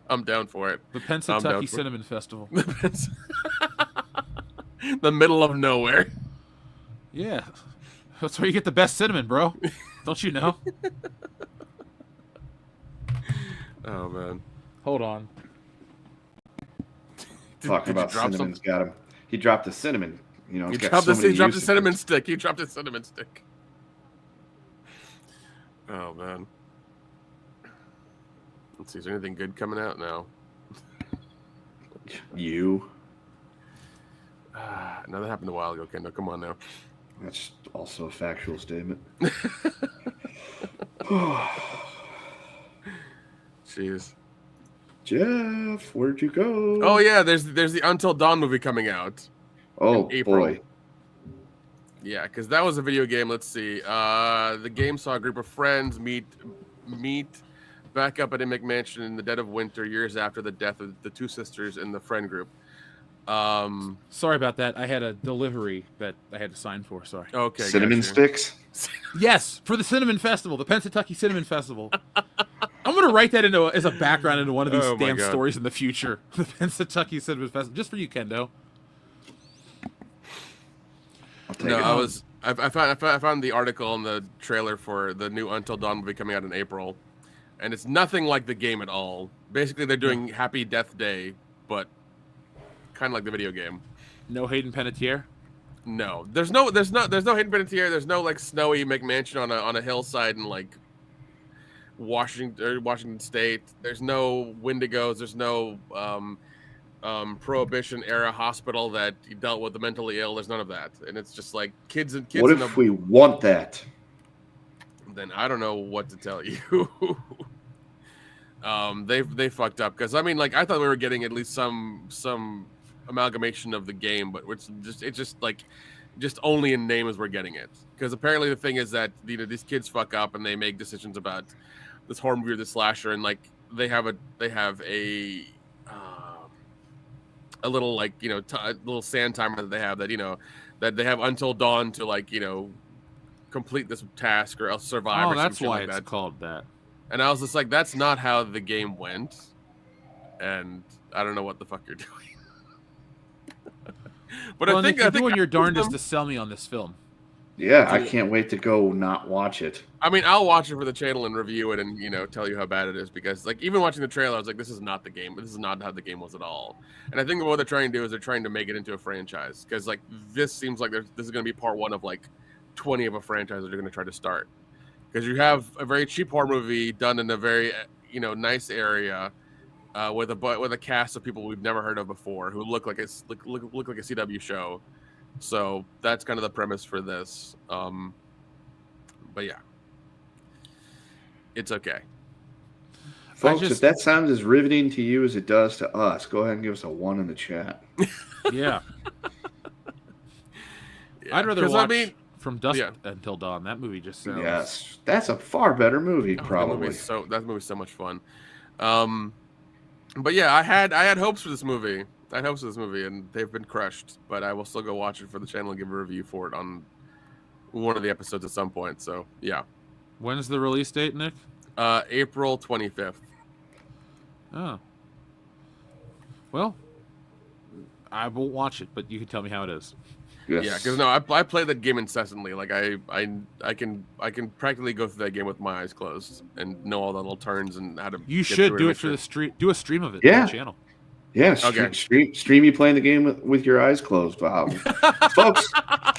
I'm down for it. The Pennsylvania Cinnamon Festival. The middle of nowhere. Yeah. That's where you get the best cinnamon, bro. Don't you know? Oh, man. Hold on. Talking about cinnamon's got him. He dropped the cinnamon. You know, he dropped the cinnamon stick. He dropped a cinnamon stick. Oh, man. Let's see. Is there anything good coming out now? You. No, that happened a while ago, Kendall. Come on now. That's also a factual statement. Jeez. Jeff, where'd you go? Oh yeah, there's the Until Dawn movie coming out. Oh in April. boy. Yeah, because that was a video game. Let's see. The game saw a group of friends meet back up at a McMansion in the dead of winter, years after the death of the 2 sisters in the friend group. Sorry about that. I had a delivery that I had to sign for. Sorry. Okay. Cinnamon sticks? Yes, for the Cinnamon Festival, the Pennsylvania Cinnamon Festival. I'm gonna write that as a background into one of these damn stories in the future. The Pennsylvania Cinnamon Festival, just for you, Kendo. I found the article and the trailer for the new Until Dawn movie coming out in April, and it's nothing like the game at all. Basically, they're doing Happy Death Day, but kind of like the video game. No Hayden Panettiere? No. There's no Hayden Panettiere. There's no like snowy McMansion on a hillside in like Washington State. There's no Wendigos. There's no Prohibition era hospital that dealt with the mentally ill. There's none of that. And it's just like kids. What if we want that? Then I don't know what to tell you. They fucked up, because I mean, like, I thought we were getting at least some amalgamation of the game, but it's just only in name as we're getting it, because apparently the thing is that, you know, these kids fuck up and they make decisions about this horror movie or this slasher, and like they have a little, like, you know, a little sand timer that they have, that, you know, that they have until dawn to, like, you know, complete this task or else survive. Oh, that's why it's called that. And I was just like, that's not how the game went, and I don't know what the fuck you're doing. But well, I think you're doing your darndest to sell me on this film. Yeah, I can't wait to go not watch it. I mean, I'll watch it for the channel and review it and, you know, tell you how bad it is, because, like, even watching the trailer, I was like, this is not the game. This is not how the game was at all. And I think what they're trying to do is they're trying to make it into a franchise, because, like, this seems like this is going to be part 1 of, like, 20 of a franchise that they're going to try to start. Because you have a very cheap horror movie done in a very, you know, nice area, with a cast of people we've never heard of before, who look like a CW show. So that's kind of the premise for this. But yeah, it's okay. Folks, if that sounds as riveting to you as it does to us, go ahead and give us a 1 in the chat. Yeah. I'd rather watch From Dusk Until Dawn. That movie just sounds... Yes, that's a far better movie, probably. That movie's so much fun. But yeah, I had hopes for this movie. And they've been crushed. But I will still go watch it for the channel and give a review for it on one of the episodes at some point. So yeah. When's the release date, Nick? April 25th. Oh. Well, I won't watch it, but you can tell me how it is. Yes. Yeah, because no, I play that game incessantly. Like I can practically go through that game with my eyes closed and know all the little turns and how to. You should do it for the stream. Do a stream of it. Yeah. On the channel. Yeah. Stream you playing the game with your eyes closed. Wow. Folks,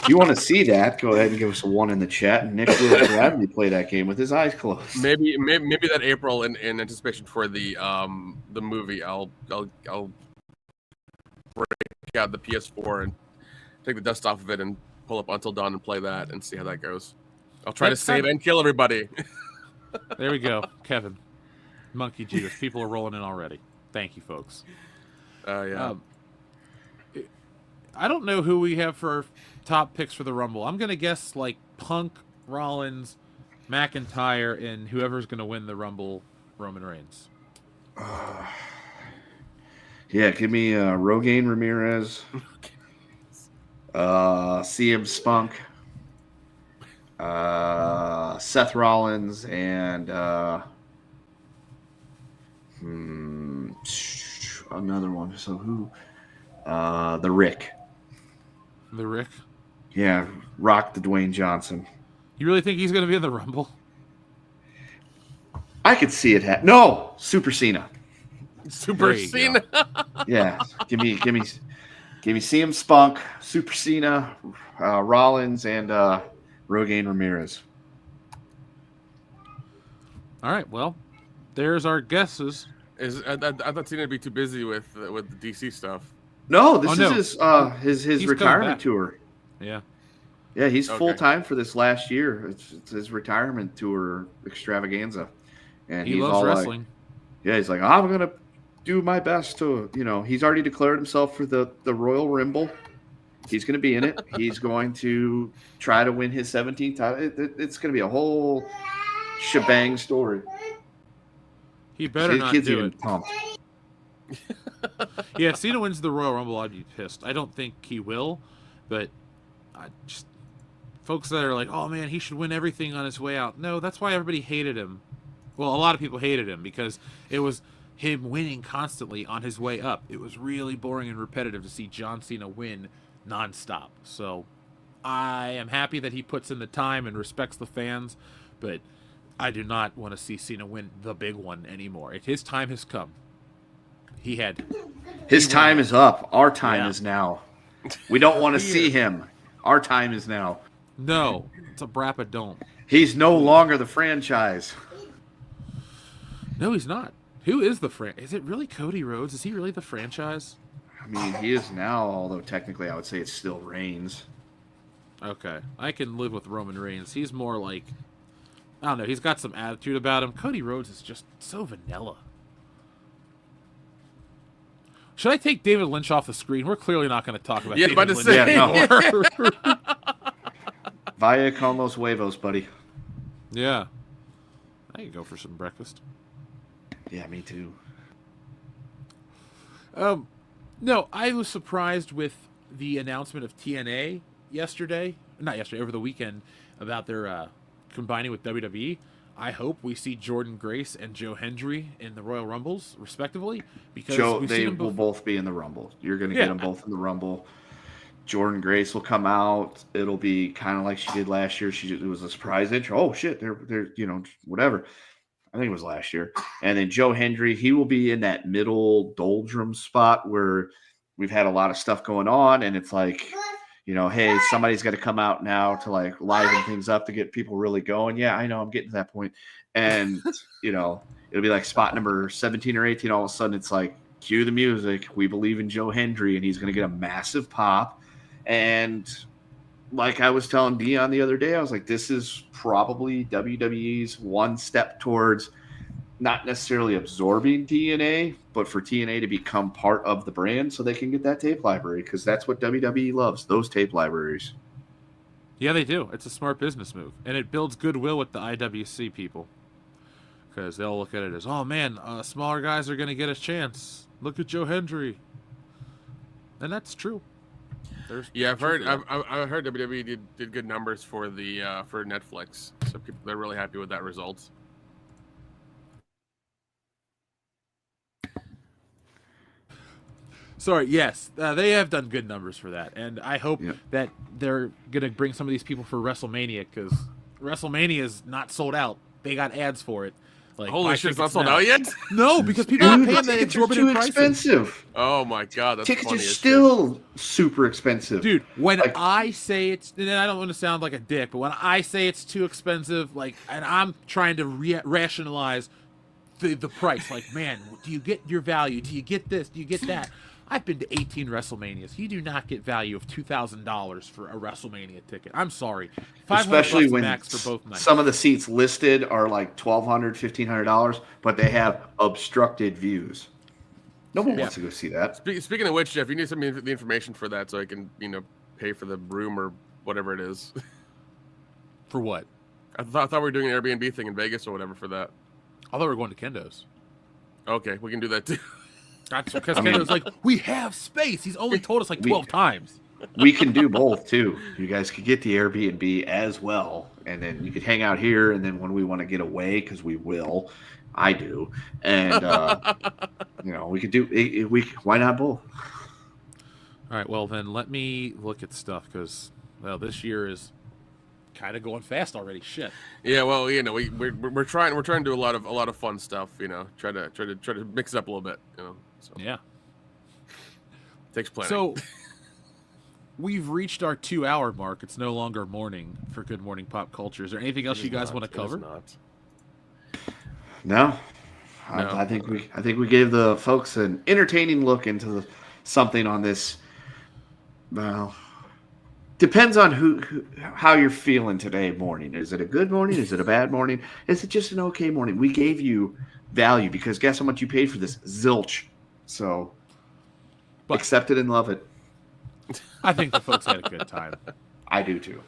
if you want to see that, go ahead and give us a 1 in the chat. And Nick will gladly play that game with his eyes closed. Maybe that April in anticipation for the movie, I'll break out the PS4 and take the dust off of it and pull up Until Dawn and play that and see how that goes. I'll try to save and kill everybody. There we go, Kevin. Monkey Jesus. People are rolling in already. Thank you, folks. Yeah. I don't know who we have for top picks for the Rumble. I'm going to guess like Punk, Rollins, McIntyre, and whoever's going to win the Rumble, Roman Reigns. Yeah, give me Rogaine Ramirez, CM Spunk, Seth Rollins, and another one. So who? The Rick. The Rick? Yeah, Rock the Dwayne Johnson. You really think he's going to be in the Rumble? I could see it. No, Super Cena. Super Cena. Yeah, give me CM Spunk, Super Cena, Rollins, and Rogaine Ramirez. All right, well, there's our guesses. I thought Cena would be too busy with the DC stuff. No, this is his retirement tour. Yeah. Yeah, he's full time for this last year. It's his retirement tour extravaganza, and he he's loves all wrestling. He's like, I'm gonna do my best to, he's already declared himself for the Royal Rumble. He's gonna be in it. He's going to try to win his 17th title. It's gonna be a whole shebang story. He better not do it. Pumped. Yeah, if Cena wins the Royal Rumble, I'd be pissed. I don't think he will, but folks that are like, oh man, he should win everything on his way out. No, that's why everybody hated him. Well, a lot of people hated him because it was him winning constantly on his way up. It was really boring and repetitive to see John Cena win nonstop. So I am happy that he puts in the time and respects the fans, but I do not want to see Cena win the big one anymore. His time has come. His time is up. Our time is now. We don't want to see him. Our time is now. No, it's a brappa don't. He's no longer the franchise. No, he's not. Who is the franchise? Is it really Cody Rhodes? Is he really the franchise? I mean, he is now, although technically I would say it's still Reigns. Okay. I can live with Roman Reigns. He's more like, I don't know, he's got some attitude about him. Cody Rhodes is just so vanilla. Should I take David Lynch off the screen? We're clearly not going to talk about David Lynch anymore. Vaya con los huevos, buddy. Yeah. I can go for some breakfast. Yeah, me too. No, I was surprised with the announcement of TNA over the weekend, about their combining with WWE. I hope we see Jordan Grace and Joe Hendry in the Royal Rumbles, respectively, because they will both be in the Rumble. You're going to get them both in the Rumble. Jordan Grace will come out. It'll be kind of like she did last year. It was a surprise intro. Oh shit, they're whatever. I think it was last year. And then Joe Hendry, he will be in that middle doldrum spot where we've had a lot of stuff going on, and it's like, hey, somebody's got to come out now to like liven things up to get people really going. Yeah, I know, I'm getting to that point. And, it'll be like spot number 17 or 18. All of a sudden, it's like, cue the music. We believe in Joe Hendry, and he's going to get a massive pop. And like I was telling Dion the other day, I was like, this is probably WWE's one step towards not necessarily absorbing TNA, but for TNA to become part of the brand so they can get that tape library, because that's what WWE loves, those tape libraries. Yeah, they do. It's a smart business move, and it builds goodwill with the IWC people, because they'll look at it as, oh man, smaller guys are going to get a chance. Look at Joe Hendry, and that's true. Yeah, I've heard WWE did good numbers for the for Netflix, so they're really happy with that result. Sorry, yes, they have done good numbers for that, and I hope that they're gonna bring some of these people for WrestleMania, because WrestleMania is not sold out. They got ads for it. Like, holy shit, it's not sold out yet? No, because people are paying that exorbitant prices. Expensive. Oh my god, that's tickets funny are as still super expensive, dude. When I say it's, and I don't want to sound like a dick, but when I say it's too expensive, like, and I'm trying to rationalize the price, like, man, do you get your value? Do you get this? Do you get that? I've been to 18 WrestleManias. You do not get value of $2,000 for a WrestleMania ticket. I'm sorry. Especially when max for both nights. Some of the seats listed are like $1,200, $1,500, but they have obstructed views. No one wants to go see that. Speaking of which, Jeff, you need some of the information for that so I can, pay for the room or whatever it is. For what? I thought we were doing an Airbnb thing in Vegas or whatever for that. I thought we were going to Kendo's. Okay, we can do that too. That's because Kendo's like, we have space. He's only told us like 12 times. We can do both too. You guys could get the Airbnb as well, and then you could hang out here. And then when we want to get away, because we will, I do, and we could do. Why not both? All right. Well, then let me look at stuff, because this year is kind of going fast already. Shit. Yeah. Well, we're trying to do a lot of fun stuff. Try to mix it up a little bit. So. Yeah. Takes planning. So we've reached our 2-hour mark. It's no longer morning for Good Morning Pop Culture. Is there anything else you guys want to cover? No. I think we gave the folks an entertaining look into something on this. Well, depends on how you're feeling today morning. Is it a good morning? Is it a bad morning? Is it just an okay morning? We gave you value, because guess how much you paid for this? Zilch. So accept it and love it. I think the folks had a good time. I do too.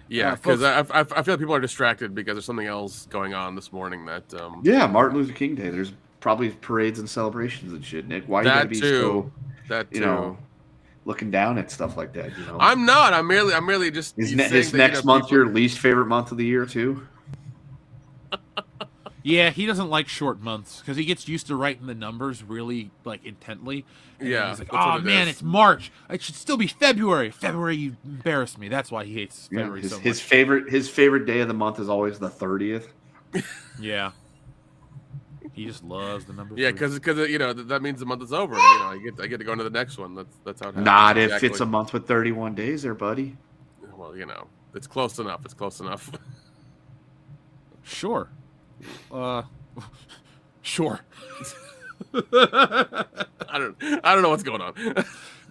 Yeah, because I feel like people are distracted because there's something else going on this morning that. Yeah, Martin Luther King Day. There's probably parades and celebrations and shit. Nick, why you gotta be so? That too. Looking down at stuff like that. I'm not. I'm merely just. Is next month your least favorite month of the year too? Yeah, he doesn't like short months because he gets used to writing the numbers really intently. And he's like, oh man, it's March. It should still be February. February, you embarrassed me. That's why he hates February so much. His favorite day of the month is always the 30th. Yeah. He just loves the number. Yeah, because that means the month is over. I get to go into the next one. That's how it happens. Not if it's a month with 31 days, there, buddy. Well, it's close enough. It's close enough. Sure. Sure. I don't know what's going on.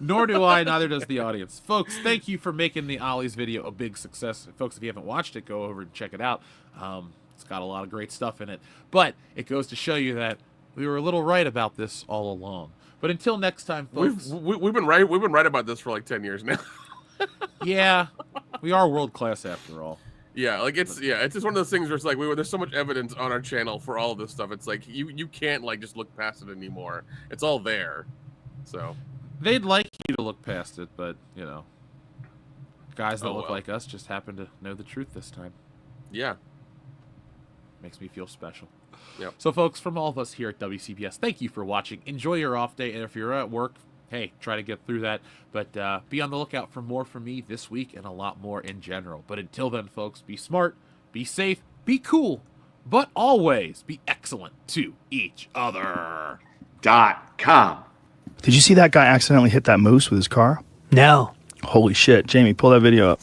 Nor do I. Neither does the audience. Folks, thank you for making the Ollie's video a big success. Folks, if you haven't watched it, go over and check it out. It's got a lot of great stuff in it. But it goes to show you that we were a little right about this all along. But until next time, folks. We've been right about this for like 10 years now. Yeah, we are world class after all. Yeah, it's just one of those things where it's like there's so much evidence on our channel for all of this stuff. It's like you can't just look past it anymore. It's all there. So they'd like you to look past it, but guys that look like us just happen to know the truth this time. Yeah. Makes me feel special. Yep. So folks, from all of us here at WCPS, thank you for watching. Enjoy your off day, and if you're at work, hey, try to get through that. But be on the lookout for more from me this week and a lot more in general. But until then, folks, be smart, be safe, be cool, but always be excellent to each other. .com. Did you see that guy accidentally hit that moose with his car? No. Holy shit. Jamie, pull that video up.